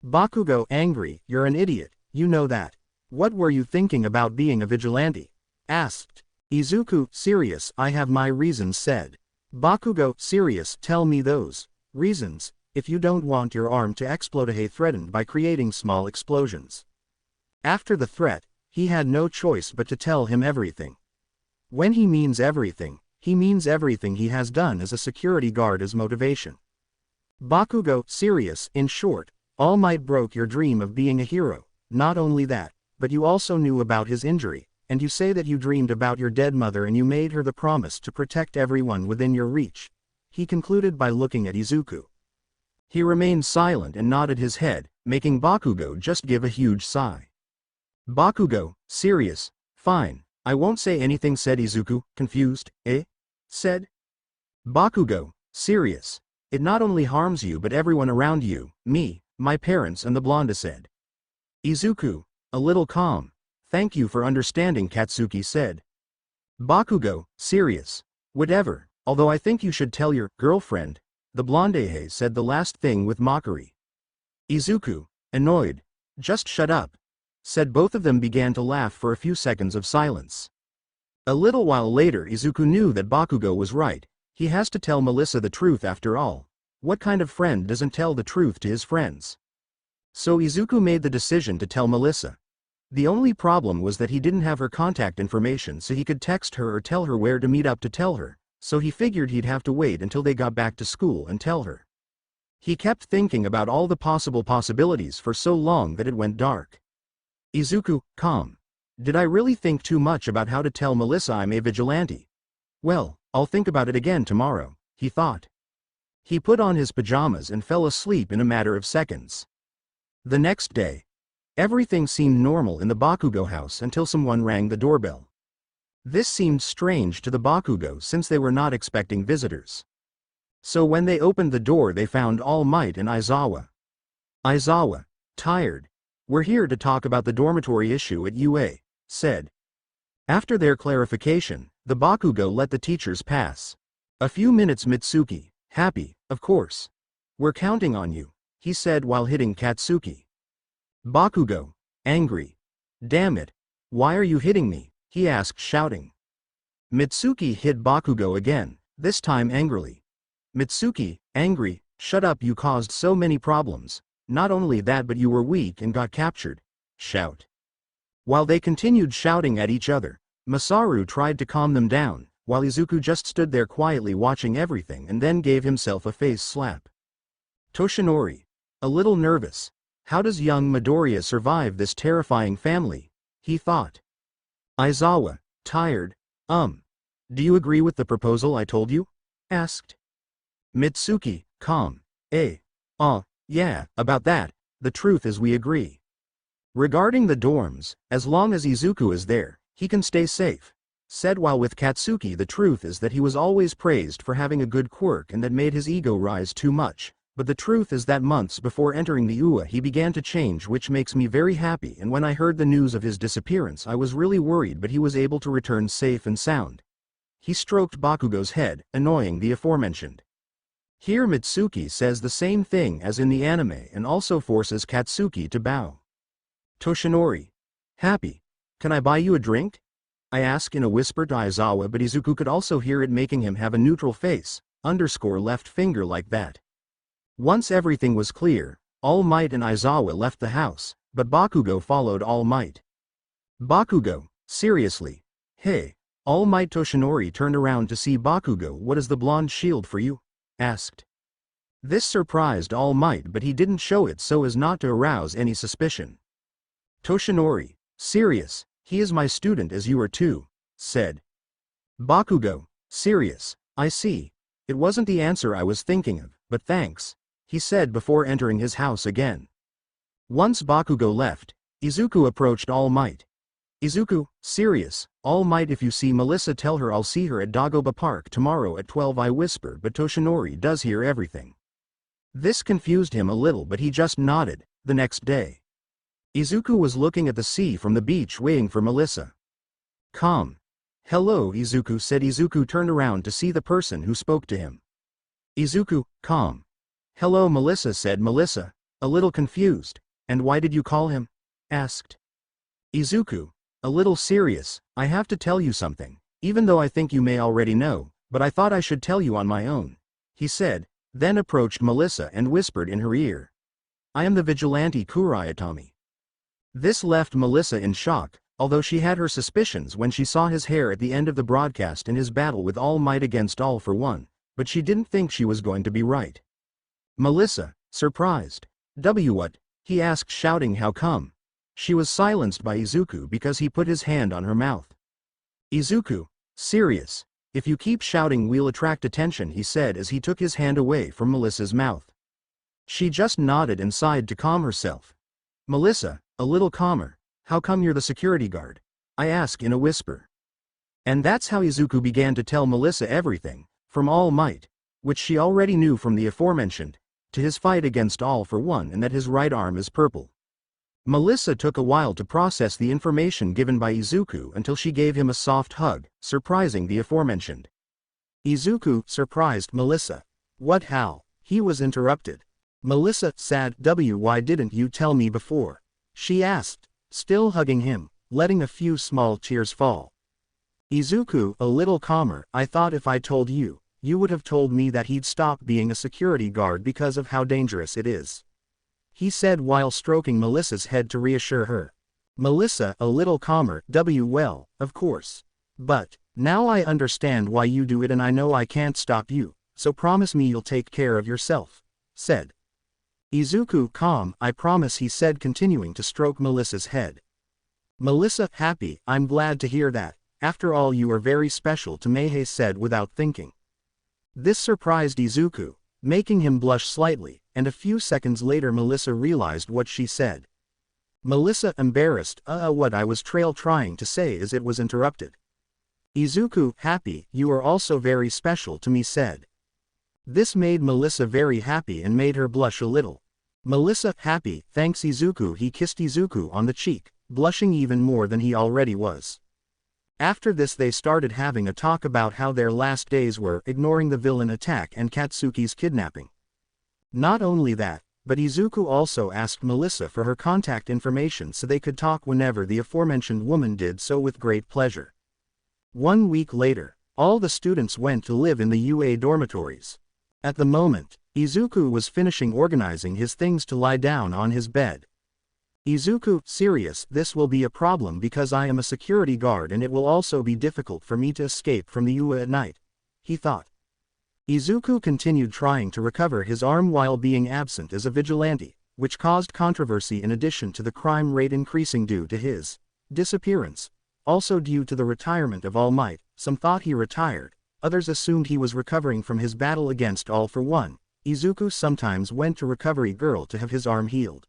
Bakugo, angry, you're an idiot, you know that. What were you thinking about being a vigilante? Asked. Izuku, serious, I have my reasons. Said. Bakugo, serious, tell me those reasons, if you don't want your arm to explode. He threatened by creating small explosions. After the threat, he had no choice but to tell him everything. When he means everything, he means everything he has done as a security guard as motivation. Bakugo, serious, in short, All Might broke your dream of being a hero. Not only that, but you also knew about his injury, and you say that you dreamed about your dead mother and you made her the promise to protect everyone within your reach. He concluded by looking at Izuku. He remained silent and nodded his head, making Bakugo just give a huge sigh. Bakugo, serious, fine, I won't say anything. Said Izuku, confused. Said. Bakugo, serious. It not only harms you but everyone around you, me, my parents and the blonde. Said. Izuku, a little calm. Thank you for understanding. Katsuki said. Bakugo, serious. Whatever, although I think you should tell your girlfriend. The blonde said the last thing with mockery. Izuku, annoyed. Just shut up. Said. Both of them began to laugh for a few seconds of silence. A little while later Izuku knew that Bakugo was right. He has to tell Melissa the truth after all. What kind of friend doesn't tell the truth to his friends? So Izuku made the decision to tell Melissa. The only problem was that he didn't have her contact information so he could text her or tell her where to meet up to tell her, so he figured he'd have to wait until they got back to school and tell her. He kept thinking about all the possible possibilities for so long that it went dark. Izuku, calm. Did I really think too much about how to tell Melissa I'm a vigilante? Well, I'll think about it again tomorrow, he thought. He put on his pajamas and fell asleep in a matter of seconds. The next day, everything seemed normal in the Bakugo house until someone rang the doorbell. This seemed strange to the Bakugo since they were not expecting visitors. So when they opened the door they found All Might and Aizawa. Aizawa, tired. We're here to talk about the dormitory issue at UA, said. After their clarification, the Bakugo let the teachers pass. A few minutes. Mitsuki, happy, of course. We're counting on you, he said while hitting Katsuki. Bakugo, angry. Damn it, why are you hitting me? He asked, shouting. Mitsuki hit Bakugo again, this time angrily. Mitsuki, angry, shut up, you caused so many problems. Not only that but you were weak and got captured. Shout. While they continued shouting at each other, Masaru tried to calm them down, while Izuku just stood there quietly watching everything and then gave himself a face slap. Toshinori, a little nervous. How does young Midoriya survive this terrifying family? He thought. Aizawa, tired. Do you agree with the proposal I told you? Asked. Mitsuki, calm. Yeah, about that, the truth is we agree. Regarding the dorms, as long as Izuku is there, he can stay safe. Said while with Katsuki the truth is that he was always praised for having a good quirk and that made his ego rise too much, but the truth is that months before entering the UA he began to change, which makes me very happy, and when I heard the news of his disappearance I was really worried, but he was able to return safe and sound. He stroked Bakugo's head, annoying the aforementioned. Here Mitsuki says the same thing as in the anime and also forces Katsuki to bow. Toshinori. Happy. Can I buy you a drink? I ask in a whisper to Aizawa, but Izuku could also hear it, making him have a neutral face, left finger like that. Once everything was clear, All Might and Aizawa left the house, but Bakugo followed All Might. Bakugo, seriously? Hey. All Might. Toshinori turned around to see Bakugo. What is the blonde shield for you? Asked. This surprised All Might, but he didn't show it so as not to arouse any suspicion. Toshinori, serious, he is my student as you are too, said. Bakugo, serious, I see. It wasn't the answer I was thinking of, but thanks, he said before entering his house again. Once Bakugo left, Izuku approached All Might. Izuku, serious, All Might, if you see Melissa tell her I'll see her at Dagoba Park tomorrow at 12. I whisper, but Toshinori does hear everything. This confused him a little, but he just nodded. The next day, Izuku was looking at the sea from the beach waiting for Melissa. Calm. Hello, Izuku said. Izuku turned around to see the person who spoke to him. Izuku, calm. Hello, Melissa said. Melissa, a little confused. And why did you call him? Asked. Izuku, a little serious, I have to tell you something, even though I think you may already know, but I thought I should tell you on my own, he said, then approached Melissa and whispered in her ear. I am the vigilante Kurayatami. This left Melissa in shock, although she had her suspicions when she saw his hair at the end of the broadcast in his battle with All Might against All for One, but she didn't think she was going to be right. Melissa, surprised. What? He asked, shouting, how come? She was silenced by Izuku because he put his hand on her mouth. Izuku, serious, if you keep shouting we'll attract attention, he said as he took his hand away from Melissa's mouth. She just nodded and sighed to calm herself. Melissa, a little calmer, how come you're the security guard? I ask in a whisper. And that's how Izuku began to tell Melissa everything, from All Might, which she already knew from the aforementioned, to his fight against All for One and that his right arm is purple. Melissa took a while to process the information given by Izuku until she gave him a soft hug, surprising the aforementioned. Izuku surprised Melissa. What, how? He was interrupted. Melissa, sad. Why didn't you tell me before? She asked, still hugging him, letting a few small tears fall. Izuku, a little calmer, I thought if I told you, you would have told me that he'd stop being a security guard because of how dangerous it is. He said while stroking Melissa's head to reassure her. Melissa, a little calmer, well, of course. But, now I understand why you do it and I know I can't stop you, so promise me you'll take care of yourself, said. Izuku, calm, I promise, he said, continuing to stroke Melissa's head. Melissa, happy, I'm glad to hear that, after all you are very special to me, he said without thinking. This surprised Izuku, making him blush slightly, and a few seconds later Melissa realized what she said. Melissa, embarrassed, what I was trying to say as it was interrupted. Izuku, happy, you are also very special to me, said. This made Melissa very happy and made her blush a little. Melissa, happy, thanks Izuku. He kissed Izuku on the cheek, blushing even more than he already was. After this they started having a talk about how their last days were, ignoring the villain attack and Katsuki's kidnapping. Not only that, but Izuku also asked Melissa for her contact information so they could talk whenever the aforementioned woman did so with great pleasure. 1 week later, all the students went to live in the UA dormitories. At the moment, Izuku was finishing organizing his things to lie down on his bed. Izuku, serious, this will be a problem because I am a security guard and it will also be difficult for me to escape from the UA at night, he thought. Izuku continued trying to recover his arm while being absent as a vigilante, which caused controversy in addition to the crime rate increasing due to his disappearance. Also due to the retirement of All Might, some thought he retired, others assumed he was recovering from his battle against All for One. Izuku sometimes went to Recovery Girl to have his arm healed.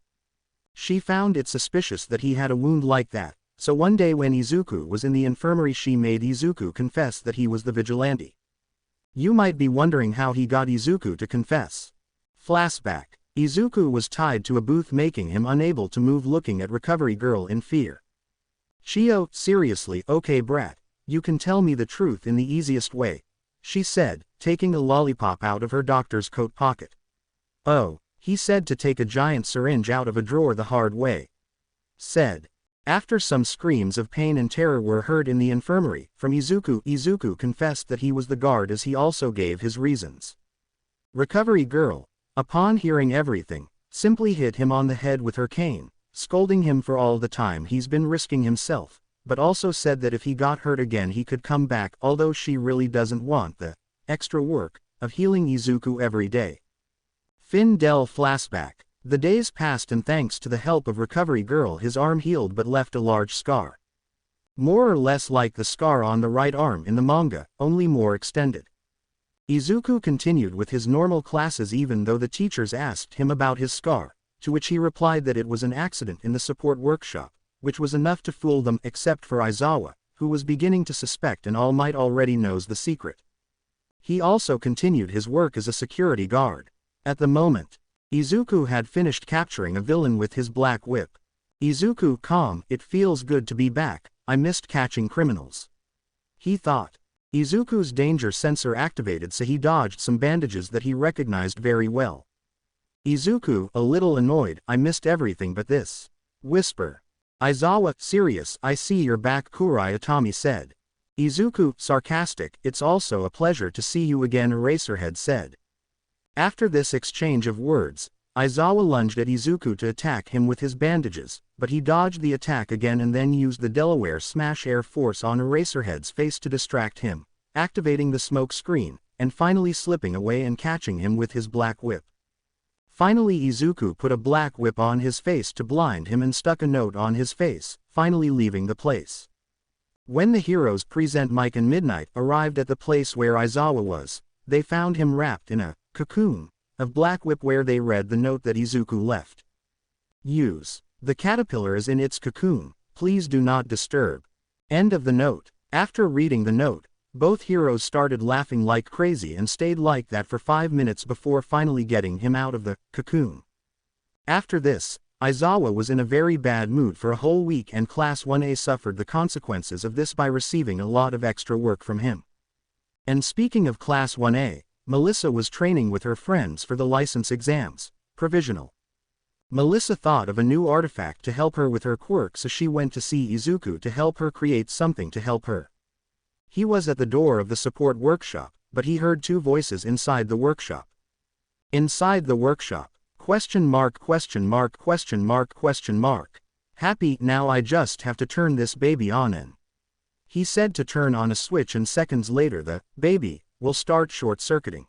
She found it suspicious that he had a wound like that, so one day when Izuku was in the infirmary she made Izuku confess that he was the vigilante. You might be wondering how he got Izuku to confess. Flashback. Izuku was tied to a booth making him unable to move, looking at Recovery Girl in fear. Chio, seriously, okay brat, you can tell me the truth in the easiest way. she said, taking a lollipop out of her doctor's coat pocket. Oh, he said to take a giant syringe out of a drawer the hard way. Said. After some screams of pain and terror were heard in the infirmary, from Izuku, Izuku confessed that he was the guard as he also gave his reasons. Recovery girl, upon hearing everything, simply hit him on the head with her cane, scolding him for all the time he's been risking himself, but also said that if he got hurt again he could come back, although she really doesn't want the extra work of healing Izuku every day. Findel flashback. The days passed and thanks to the help of Recovery Girl his arm healed but left a large scar. More or less like the scar on the right arm in the manga, only more extended. Izuku continued with his normal classes even though the teachers asked him about his scar, to which he replied that it was an accident in the support workshop, which was enough to fool them except for Aizawa, who was beginning to suspect and All Might already knows the secret. He also continued his work as a security guard. At the moment, Izuku had finished capturing a villain with his black whip. Izuku, calm, it feels good to be back, I missed catching criminals. He thought. Izuku's danger sensor activated so he dodged some bandages that he recognized very well. Izuku, a little annoyed, I missed everything but this. Whisper. Aizawa, serious, I see you're back, Kurai Atami said. Izuku, sarcastic, it's also a pleasure to see you again, Eraserhead said. After this exchange of words, Aizawa lunged at Izuku to attack him with his bandages, but he dodged the attack again and then used the Delaware Smash Air Force on Eraserhead's face to distract him, activating the smoke screen, and finally slipping away and catching him with his black whip. Finally Izuku put a black whip on his face to blind him and stuck a note on his face, finally leaving the place. When the heroes present Mike and Midnight arrived at the place where Aizawa was, they found him wrapped in a cocoon of black whip where they read the note that Izuku left. Use. The caterpillar is in its cocoon, please do not disturb. End of the note. After reading the note, both heroes started laughing like crazy and stayed like that for 5 minutes before finally getting him out of the cocoon. After this, Aizawa was in a very bad mood for a whole week and Class 1A suffered the consequences of this by receiving a lot of extra work from him. And speaking of Class 1A, Melissa was training with her friends for the license exams, Provisional. Melissa thought of a new artifact to help her with her quirk, so she went to see Izuku to help her create something to help her. He was at the door of the support workshop, but he heard 2 voices inside the workshop. Inside the workshop, question mark question mark question mark question mark. Happy, now I just have to turn this baby on and. He said to turn on a switch and seconds later the baby will start short-circuiting.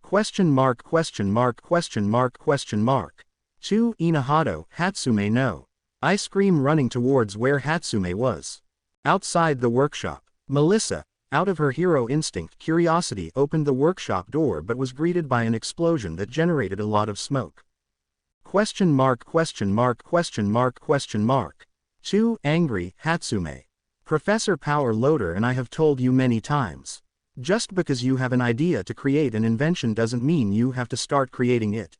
Question mark question mark question mark question mark. 2 Inahado, Hatsume no. I scream running towards where Hatsume was. Outside the workshop, Melissa, out of her hero instinct curiosity opened the workshop door but was greeted by an explosion that generated a lot of smoke. Question mark question mark question mark question mark. 2 Angry, Hatsume. Professor Power Loader and I have told you many times. Just because you have an idea to create an invention doesn't mean you have to start creating it.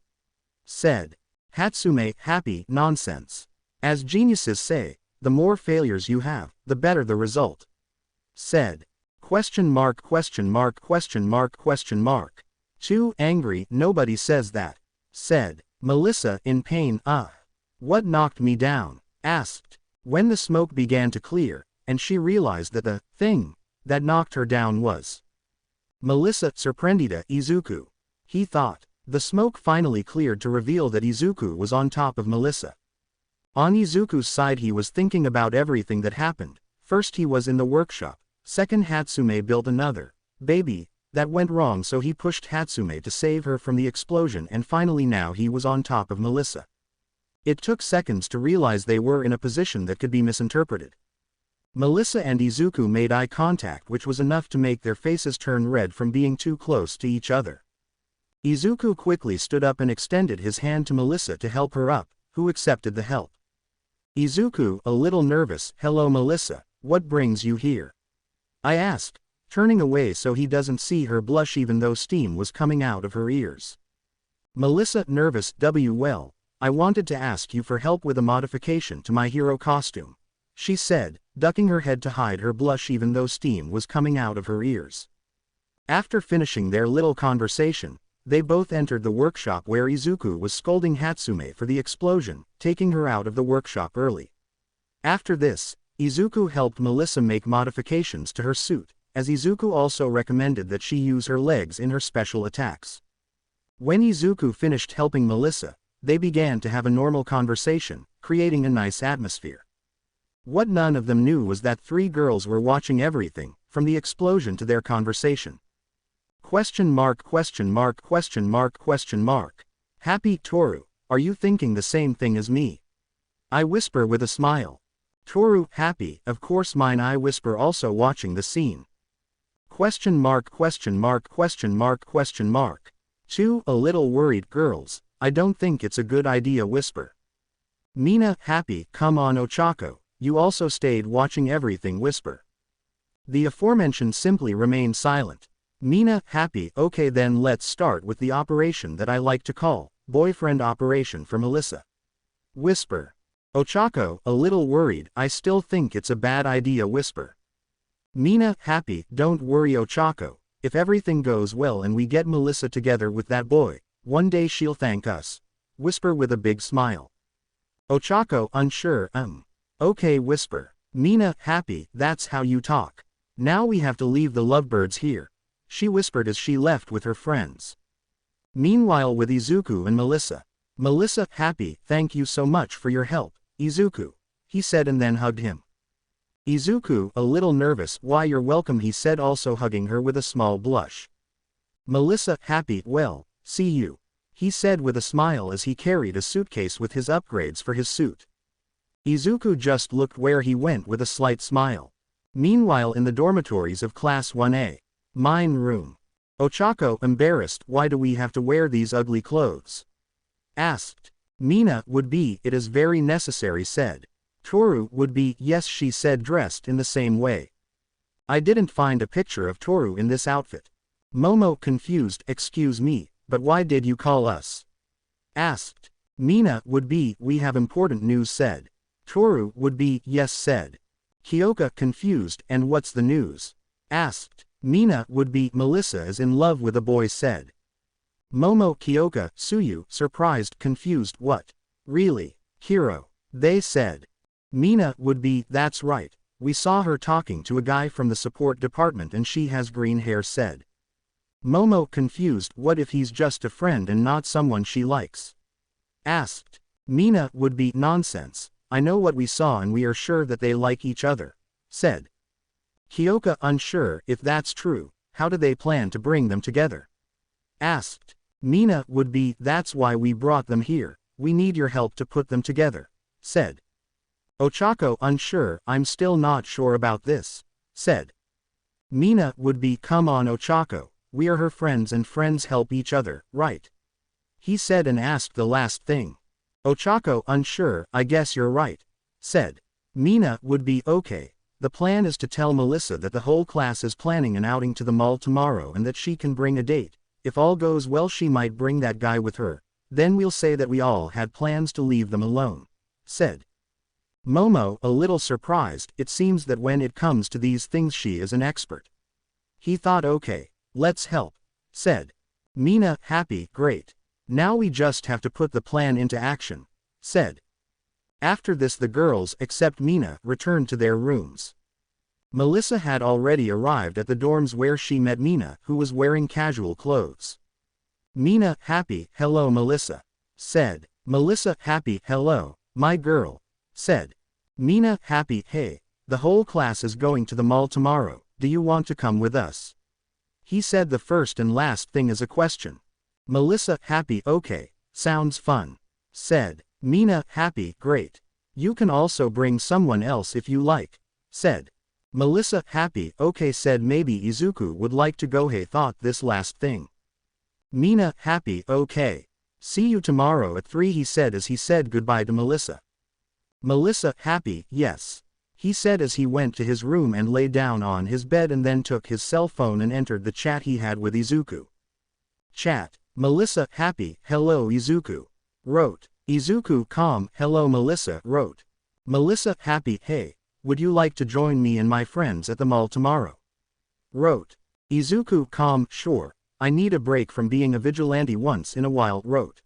Said. Hatsume, happy, nonsense. As geniuses say, the more failures you have, the better the result. Said. Question mark question mark question mark question mark. 2 Angry, nobody says that. Said. Melissa, in pain, what knocked me down? Asked. When the smoke began to clear, and she realized that the thing that knocked her down was Melissa, sorprendida, Izuku. He thought. The smoke finally cleared to reveal that Izuku was on top of Melissa. On Izuku's side he was thinking about everything that happened. First he was in the workshop. Second Hatsume built another baby that went wrong, so he pushed Hatsume to save her from the explosion, and finally now he was on top of Melissa. It took seconds to realize they were in a position that could be misinterpreted. Melissa and Izuku made eye contact, which was enough to make their faces turn red from being too close to each other. Izuku quickly stood up and extended his hand to Melissa to help her up, who accepted the help. Izuku, a little nervous, hello Melissa, what brings you here? I asked, turning away so he doesn't see her blush even though steam was coming out of her ears. Melissa, nervous, well, I wanted to ask you for help with a modification to my hero costume, she said, ducking her head to hide her blush even though steam was coming out of her ears. After finishing their little conversation, they both entered the workshop where Izuku was scolding Hatsume for the explosion, taking her out of the workshop early. After this, Izuku helped Melissa make modifications to her suit, as Izuku also recommended that she use her legs in her special attacks. When Izuku finished helping Melissa, they began to have a normal conversation, creating a nice atmosphere. What none of them knew was that three girls were watching everything, from the explosion to their conversation. Question mark question mark question mark question mark. Happy Toru, are you thinking the same thing as me? I whisper with a smile. Toru, happy, of course mine, I whisper, also watching the scene. Question mark question mark question mark question mark. 2 A little worried, girls, I don't think it's a good idea, whisper. Mina, happy, come on Ochako, you also stayed watching everything, whisper. The aforementioned simply remained silent. Mina, happy, okay then let's start with the operation that I like to call, boyfriend operation for Melissa. Whisper. Ochako, a little worried, I still think it's a bad idea, whisper. Mina, happy, don't worry Ochako, if everything goes well and we get Melissa together with that boy, one day she'll thank us. Whisper with a big smile. Ochako, unsure, okay, whisper. Mina, happy, that's how you talk. Now we have to leave the lovebirds here, she whispered as she left with her friends. Meanwhile with Izuku and Melissa. Melissa, happy, thank you so much for your help, Izuku, he said and then hugged him. Izuku, a little nervous, why you're welcome, he said, also hugging her with a small blush. Melissa, happy, well, see you, he said with a smile as he carried a suitcase with his upgrades for his suit. Izuku just looked where he went with a slight smile. Meanwhile in the dormitories of Class 1A. Mine room. Ochako, embarrassed, why do we have to wear these ugly clothes? Asked. Mina, would be, it is very necessary, said. Toru, would be, yes, she said, dressed in the same way. I didn't find a picture of Toru in this outfit. Momo, confused, excuse me, but why did you call us? Asked. Mina, would be, we have important news, said. Toru, would be, yes, said. Kyoka, confused, and what's the news? Asked. Mina, would be, Melissa is in love with a boy, said. Momo, Kyoka, Tsuyu, surprised, confused, what? Really? Hiro. They said. Mina, would be, that's right, we saw her talking to a guy from the support department and she has green hair, said. Momo, confused, what if he's just a friend and not someone she likes? Asked. Mina, would be, nonsense, I know what we saw and we are sure that they like each other, said. Kyoka, unsure, if that's true, how do they plan to bring them together? Asked. Mina, would be, that's why we brought them here, we need your help to put them together, said. Ochako, unsure, I'm still not sure about this, said. Mina, would be, come on Ochako, we are her friends and friends help each other, right? He said and asked the last thing. Ochako, unsure, I guess you're right, said. Mina, would be, okay. The plan is to tell Melissa that the whole class is planning an outing to the mall tomorrow and that she can bring a date. If all goes well she might bring that guy with her, then we'll say that we all had plans to leave them alone, said. Momo, a little surprised, it seems that when it comes to these things she is an expert. He thought, okay, let's help, said. Mina, happy, great. Now we just have to put the plan into action, said. After this the girls, except Mina, returned to their rooms. Melissa had already arrived at the dorms where she met Mina, who was wearing casual clothes. Mina, happy, hello Melissa, said. Melissa, happy, hello, my girl, said. Mina, happy, hey, the whole class is going to the mall tomorrow, do you want to come with us? He said the first and last thing as a question. Melissa, happy, okay, sounds fun, said. Mina, happy, great. You can also bring someone else if you like, said. Melissa, happy, okay, said. Maybe Izuku would like to go. He thought this last thing. Mina, happy, okay. See you tomorrow at 3, he said as he said goodbye to Melissa. Melissa, happy, yes, he said as he went to his room and lay down on his bed and then took his cell phone and entered the chat he had with Izuku. Chat. Melissa, happy, hello Izuku, wrote. Izuku, calm, hello Melissa, wrote. Melissa, happy, hey, would you like to join me and my friends at the mall tomorrow? Wrote. Izuku calm, sure, I need a break from being a vigilante once in a while, wrote.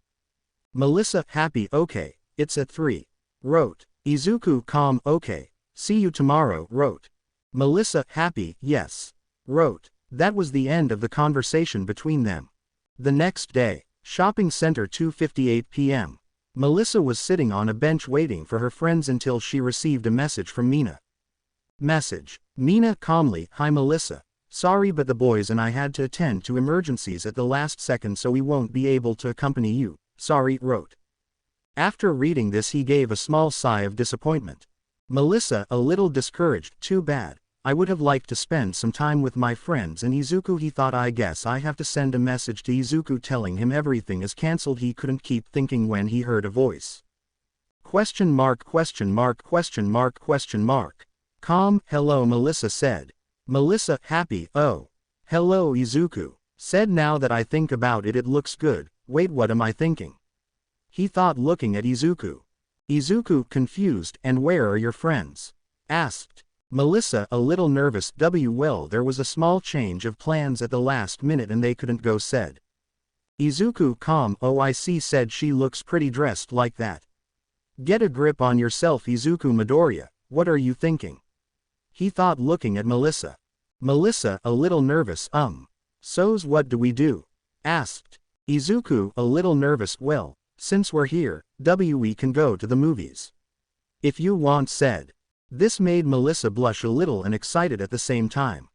Melissa happy, okay, it's at 3. Wrote. Izuku calm, okay, see you tomorrow, wrote. Melissa happy, yes. Wrote. That was the end of the conversation between them. The next day, shopping center 2:58 p.m. Melissa was sitting on a bench waiting for her friends until she received a message from Mina. Message. Mina calmly, hi Melissa. Sorry but the boys and I had to attend to emergencies at the last second so we won't be able to accompany you, sorry, wrote. After reading this he gave a small sigh of disappointment. Melissa a little discouraged, too bad. I would have liked to spend some time with my friends and Izuku. He thought I guess I have to send a message to Izuku telling him everything is cancelled. He couldn't keep thinking when he heard a voice. Question mark question mark question mark question mark. Calm, hello Melissa said. Melissa happy, oh. Hello Izuku. Said now that I think about it looks good, wait what am I thinking? He thought looking at Izuku. Izuku confused, and where are your friends? Asked. Melissa a little nervous, well there was a small change of plans at the last minute and they couldn't go said. Izuku calm, oh I see said she looks pretty dressed like that. Get a grip on yourself Izuku Midoriya, what are you thinking? He thought looking at Melissa. Melissa a little nervous, so's what do we do? Asked. Izuku a little nervous, well, since we're here, we can go to the movies. If you want said. This made Melissa blush a little and excited at the same time.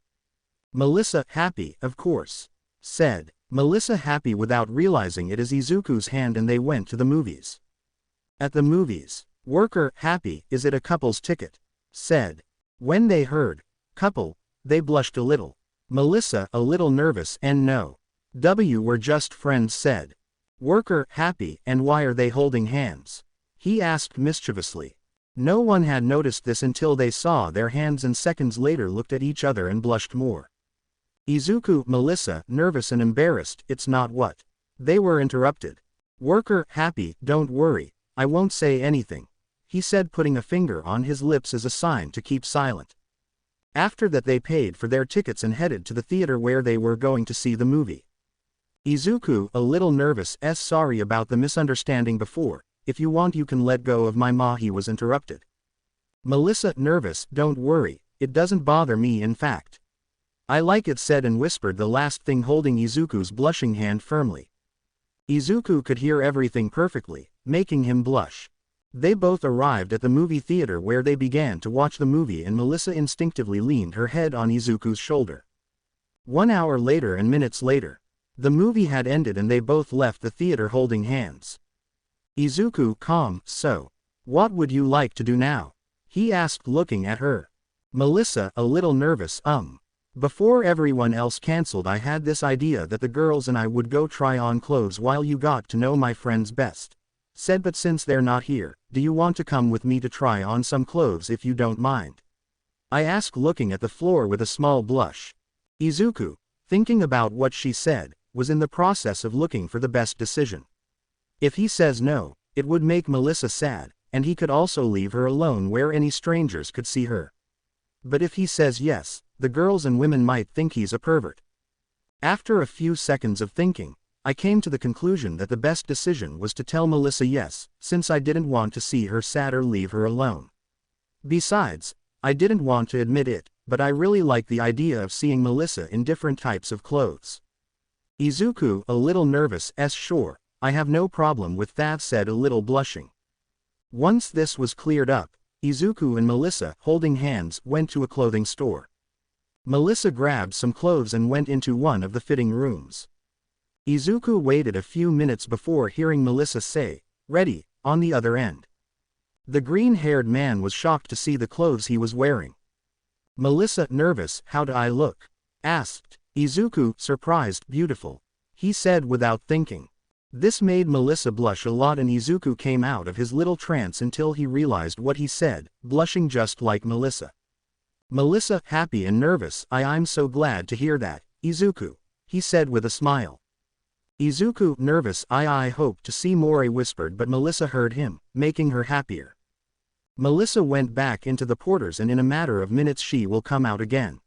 Melissa happy, of course. Said. Melissa happy without realizing it is Izuku's hand and they went to the movies. At the movies. Worker happy, is it a couple's ticket? Said. When they heard couple, they blushed a little. Melissa a little nervous and no. We're just friends said. Worker happy, and why are they holding hands? He asked mischievously. No one had noticed this until they saw their hands and seconds later looked at each other and blushed more. Izuku Melissa nervous and embarrassed, it's not what. They were interrupted. Worker happy, don't worry, I won't say anything. He said putting a finger on his lips as a sign to keep silent. After that they paid for their tickets and headed to the theater where they were going to see the movie. Izuku a little nervous, sorry about the misunderstanding before. If you want you can let go of my ma. He was interrupted. Melissa nervous, don't worry, it doesn't bother me in fact. I like it said and whispered the last thing holding Izuku's blushing hand firmly. Izuku could hear everything perfectly, making him blush. They both arrived at the movie theater where they began to watch the movie and Melissa instinctively leaned her head on Izuku's shoulder. 1 hour later and minutes later. The movie had ended and they both left the theater holding hands. Izuku calm, so. What would you like to do now? He asked looking at her. Melissa a little nervous, Before everyone else cancelled I had this idea that the girls and I would go try on clothes while you got to know my friends best. Said but since they're not here, do you want to come with me to try on some clothes if you don't mind? I asked looking at the floor with a small blush. Izuku, thinking about what she said, was in the process of looking for the best decision. If he says no, it would make Melissa sad, and he could also leave her alone where any strangers could see her. But if he says yes, the girls and women might think he's a pervert. After a few seconds of thinking, I came to the conclusion that the best decision was to tell Melissa yes, since I didn't want to see her sad or leave her alone. Besides, I didn't want to admit it, but I really like the idea of seeing Melissa in different types of clothes. Izuku a little nervous, sure. I have no problem with that said a little blushing. Once this was cleared up, Izuku and Melissa, holding hands, went to a clothing store. Melissa grabbed some clothes and went into one of the fitting rooms. Izuku waited a few minutes before hearing Melissa say, ready, on the other end. The green-haired man was shocked to see the clothes he was wearing. Melissa nervous, how do I look? Asked. Izuku surprised, beautiful. He said without thinking. This made Melissa blush a lot and Izuku came out of his little trance until he realized what he said, blushing just like Melissa. Melissa happy and nervous, I'm so glad to hear that, Izuku. He said with a smile. Izuku nervous, I hope to see more, whispered but Melissa heard him, making her happier. Melissa went back into the porters and in a matter of minutes she will come out again.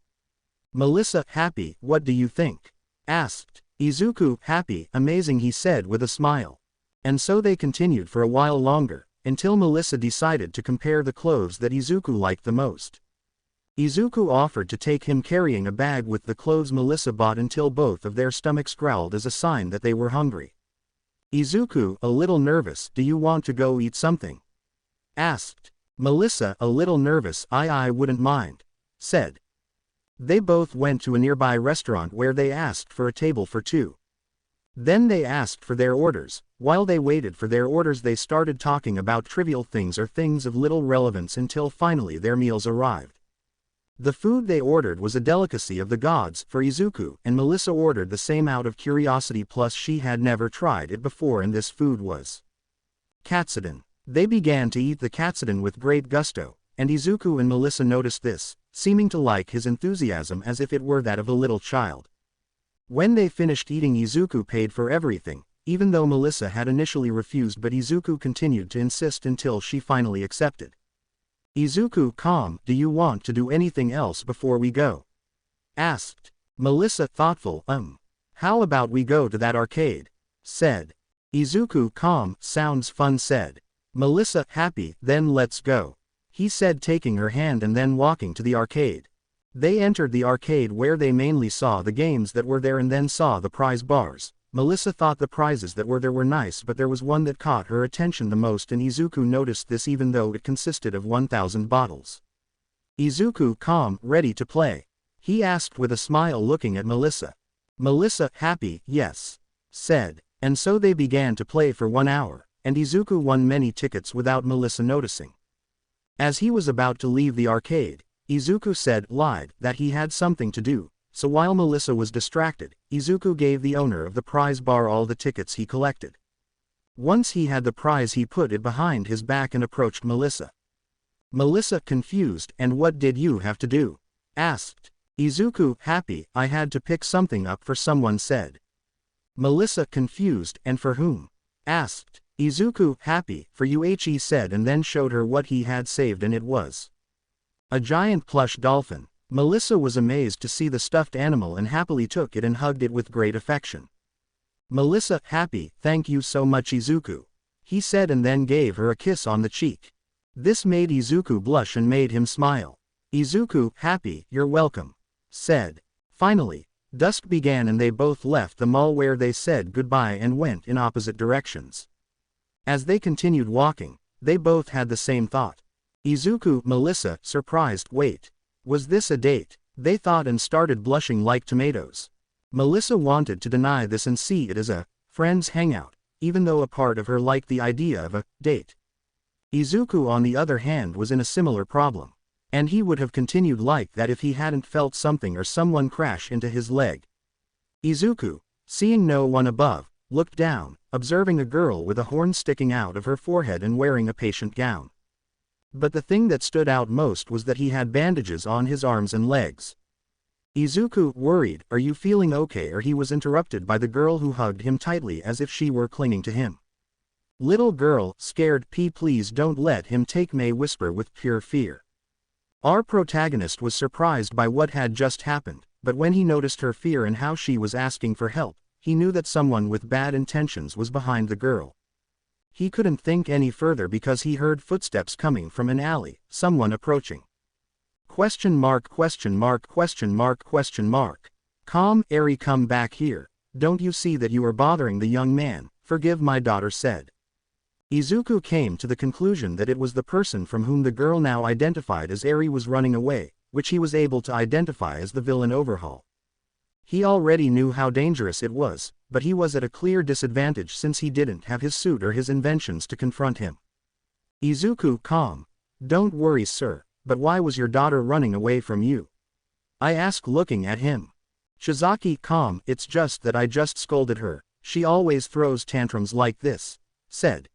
Melissa, happy, what do you think? Asked. Izuku, happy, amazing, he said with a smile. And so they continued for a while longer, until Melissa decided to compare the clothes that Izuku liked the most. Izuku offered to take him carrying a bag with the clothes Melissa bought until both of their stomachs growled as a sign that they were hungry. Izuku, a little nervous, do you want to go eat something? Asked. Melissa, a little nervous, I wouldn't mind. Said. They both went to a nearby restaurant where they asked for a table for two. Then they asked for their orders. While they waited for their orders they started talking about trivial things or things of little relevance until finally their meals arrived. The food they ordered was a delicacy of the gods for Izuku, and Melissa ordered the same out of curiosity, plus she had never tried it before, and this food was katsudon. They began to eat the katsudon with great gusto, and Izuku and Melissa noticed this, seeming to like his enthusiasm as if it were that of a little child. When they finished eating, Izuku paid for everything, even though Melissa had initially refused, but Izuku continued to insist until she finally accepted. Izuku, calm, do you want to do anything else before we go? Asked. Melissa, thoughtful, how about we go to that arcade? Said. Izuku, calm, sounds fun, said. Melissa, happy, then let's go. He said, taking her hand and then walking to the arcade. They entered the arcade where they mainly saw the games that were there and then saw the prize bars. Melissa thought the prizes that were there were nice, but there was one that caught her attention the most, and Izuku noticed this even though it consisted of 1,000 bottles. Izuku, calm, ready to play? He asked with a smile, looking at Melissa. Melissa, happy, yes. Said. And so they began to play for 1 hour, and Izuku won many tickets without Melissa noticing. As he was about to leave the arcade, Izuku lied that he had something to do, so while Melissa was distracted, Izuku gave the owner of the prize bar all the tickets he collected. Once he had the prize he put it behind his back and approached Melissa. Melissa, confused, and what did you have to do? Asked. Izuku, happy, I had to pick something up for someone, said. Melissa, confused, and for whom? Asked. Izuku, happy, for you, he said, and then showed her what he had saved, and it was a giant plush dolphin. Melissa was amazed to see the stuffed animal and happily took it and hugged it with great affection. Melissa, happy, thank you so much, Izuku. He said, and then gave her a kiss on the cheek. This made Izuku blush and made him smile. Izuku, happy, you're welcome. Said. Finally, dusk began and they both left the mall where they said goodbye and went in opposite directions. As they continued walking, they both had the same thought. Izuku, Melissa, surprised, wait. Was this a date? They thought and started blushing like tomatoes. Melissa wanted to deny this and see it as a friends hangout, even though a part of her liked the idea of a date. Izuku, on the other hand, was in a similar problem. And he would have continued like that if he hadn't felt something or someone crash into his leg. Izuku, seeing no one above, looked down, observing a girl with a horn sticking out of her forehead and wearing a patient gown. But the thing that stood out most was that he had bandages on his arms and legs. Izuku, worried, are you feeling okay? Or he was interrupted by the girl who hugged him tightly as if she were clinging to him. Little girl, scared, please don't let him take me, whisper with pure fear. Our protagonist was surprised by what had just happened, but when he noticed her fear and how she was asking for help, he knew that someone with bad intentions was behind the girl. He couldn't think any further because he heard footsteps coming from an alley, someone approaching. Question mark, question mark, question mark, question mark. Calm, Eri, come back here. Don't you see that you are bothering the young man? Forgive my daughter, said. Izuku came to the conclusion that it was the person from whom the girl now identified as Eri was running away, which he was able to identify as the villain Overhaul. He already knew how dangerous it was, but he was at a clear disadvantage since he didn't have his suit or his inventions to confront him. Izuku, calm. Don't worry, sir, but why was your daughter running away from you? I asked, looking at him. Shizaki, calm, it's just that I just scolded her, she always throws tantrums like this, said.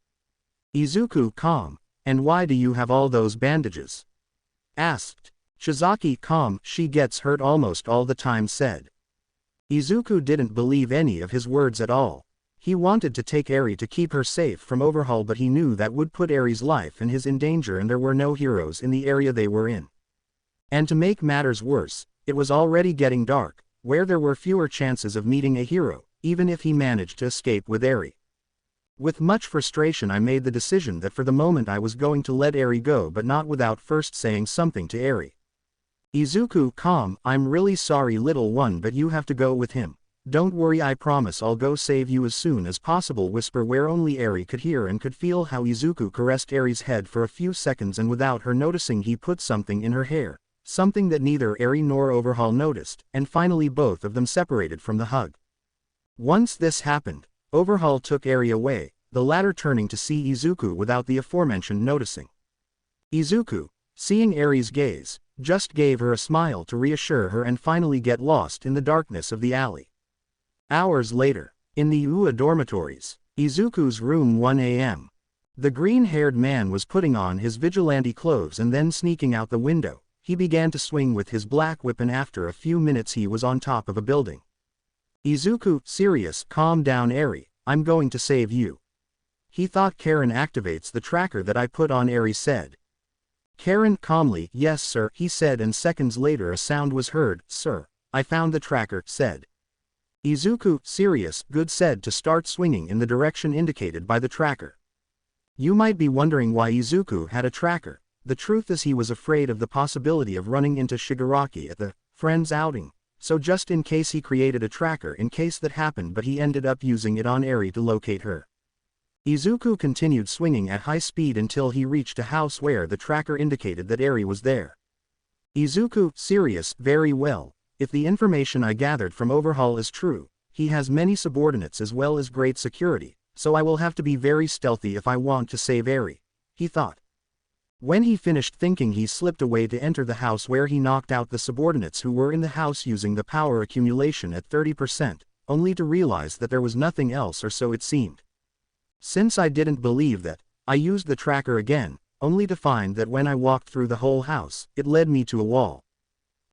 Izuku, calm, and why do you have all those bandages? Asked. Shizaki, calm, she gets hurt almost all the time, said. Izuku didn't believe any of his words at all. He wanted to take Eri to keep her safe from Overhaul, but he knew that would put Eri's life and his in danger, and there were no heroes in the area they were in. And to make matters worse, It was already getting dark, where there were fewer chances of meeting a hero, even if he managed to escape with Eri. With much frustration I made the decision that for the moment I was going to let Eri go, but not without first saying something to Eri. Izuku, calm, I'm really sorry little one, but you have to go with him. Don't worry, I promise I'll go save you as soon as possible, whisper where only Eri could hear and could feel how Izuku caressed Eri's head for a few seconds, and without her noticing he put something in her hair, something that neither Eri nor Overhaul noticed, and finally both of them separated from the hug. Once this happened, Overhaul took Eri away, the latter turning to see Izuku without the aforementioned noticing. Izuku, seeing Eri's gaze, just gave her a smile to reassure her and finally get lost in the darkness of the alley. Hours later, in the UA dormitories, Izuku's room, 1 a.m. The green-haired man was putting on his vigilante clothes and then sneaking out the window. He began to swing with his black whip and after a few minutes he was on top of a building. Izuku, serious, calm down Eri, I'm going to save you. He thought. Karen activates the tracker that I put on, Eri said. Karen calmly, yes sir, he said, and seconds later a sound was heard. Sir, I found the tracker, said Izuku, serious, good, said to start swinging in the direction indicated by the tracker. You might be wondering why Izuku had a tracker. The truth is he was afraid of the possibility of running into Shigaraki at the friends outing, so just in case he created a tracker in case that happened, but he ended up using it on Eri to locate her. Izuku continued swinging at high speed until he reached a house where the tracker indicated that Eri was there. Izuku, serious, very well. If the information I gathered from Overhaul is true, he has many subordinates as well as great security, so I will have to be very stealthy if I want to save Eri, he thought. When he finished thinking, he slipped away to enter the house where he knocked out the subordinates who were in the house using the power accumulation at 30%, only to realize that there was nothing else, or so it seemed. Since I didn't believe that, I used the tracker again, only to find that when I walked through the whole house, it led me to a wall.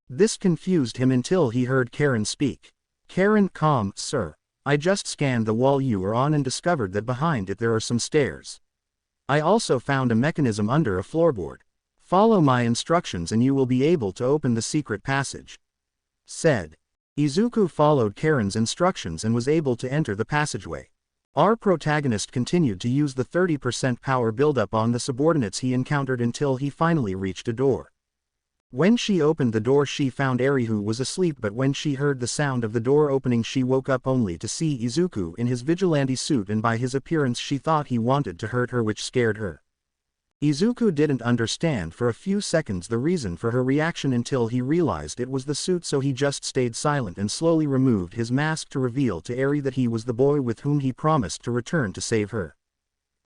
This confused him until he heard Karen speak. Karen, calm, sir. I just scanned the wall you are on and discovered that behind it there are some stairs. I also found a mechanism under a floorboard. Follow my instructions and you will be able to open the secret passage, said. Izuku followed Karen's instructions and was able to enter the passageway. Our protagonist continued to use the 30% power buildup on the subordinates he encountered until he finally reached a door. When she opened the door she found Eri, who was asleep, but when she heard the sound of the door opening she woke up only to see Izuku in his vigilante suit, and by his appearance she thought he wanted to hurt her, which scared her. Izuku didn't understand for a few seconds the reason for her reaction until he realized it was the suit, so he just stayed silent and slowly removed his mask to reveal to Eri that he was the boy with whom he promised to return to save her.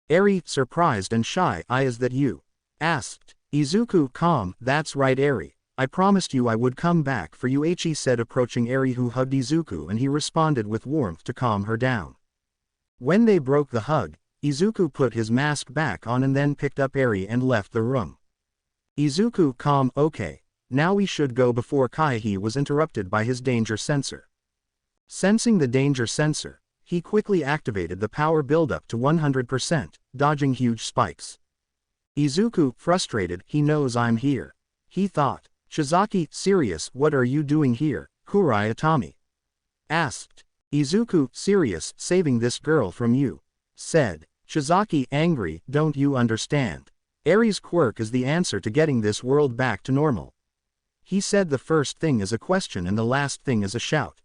Eri, surprised and shy, is that you? Asked. Izuku, calm, that's right Eri, I promised you I would come back for you, he said, approaching Eri, who hugged Izuku, and he responded with warmth to calm her down. When they broke the hug, Izuku put his mask back on and then picked up Eri and left the room. Izuku, calm, okay, now we should go before Kaihi was interrupted by his danger sensor. Sensing the danger sensor, he quickly activated the power buildup to 100%, dodging huge spikes. Izuku, frustrated, he knows I'm here, he thought. Shizaki, serious, what are you doing here, Kurai Atami? Asked. Izuku, serious, saving this girl from you, said. Shizaki, angry, don't you understand? Eri's quirk is the answer to getting this world back to normal. He said the first thing is a question and the last thing is a shout.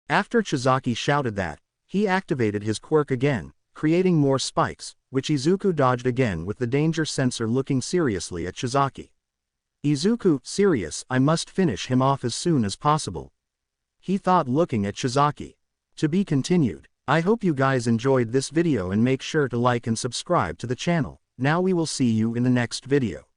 After Shizaki shouted that, he activated his quirk again, creating more spikes, which Izuku dodged again with the danger sensor, looking seriously at Shizaki. Izuku, serious, I must finish him off as soon as possible, he thought, looking at Shizaki. To be continued. I hope you guys enjoyed this video and make sure to like and subscribe to the channel. Now we will see you in the next video.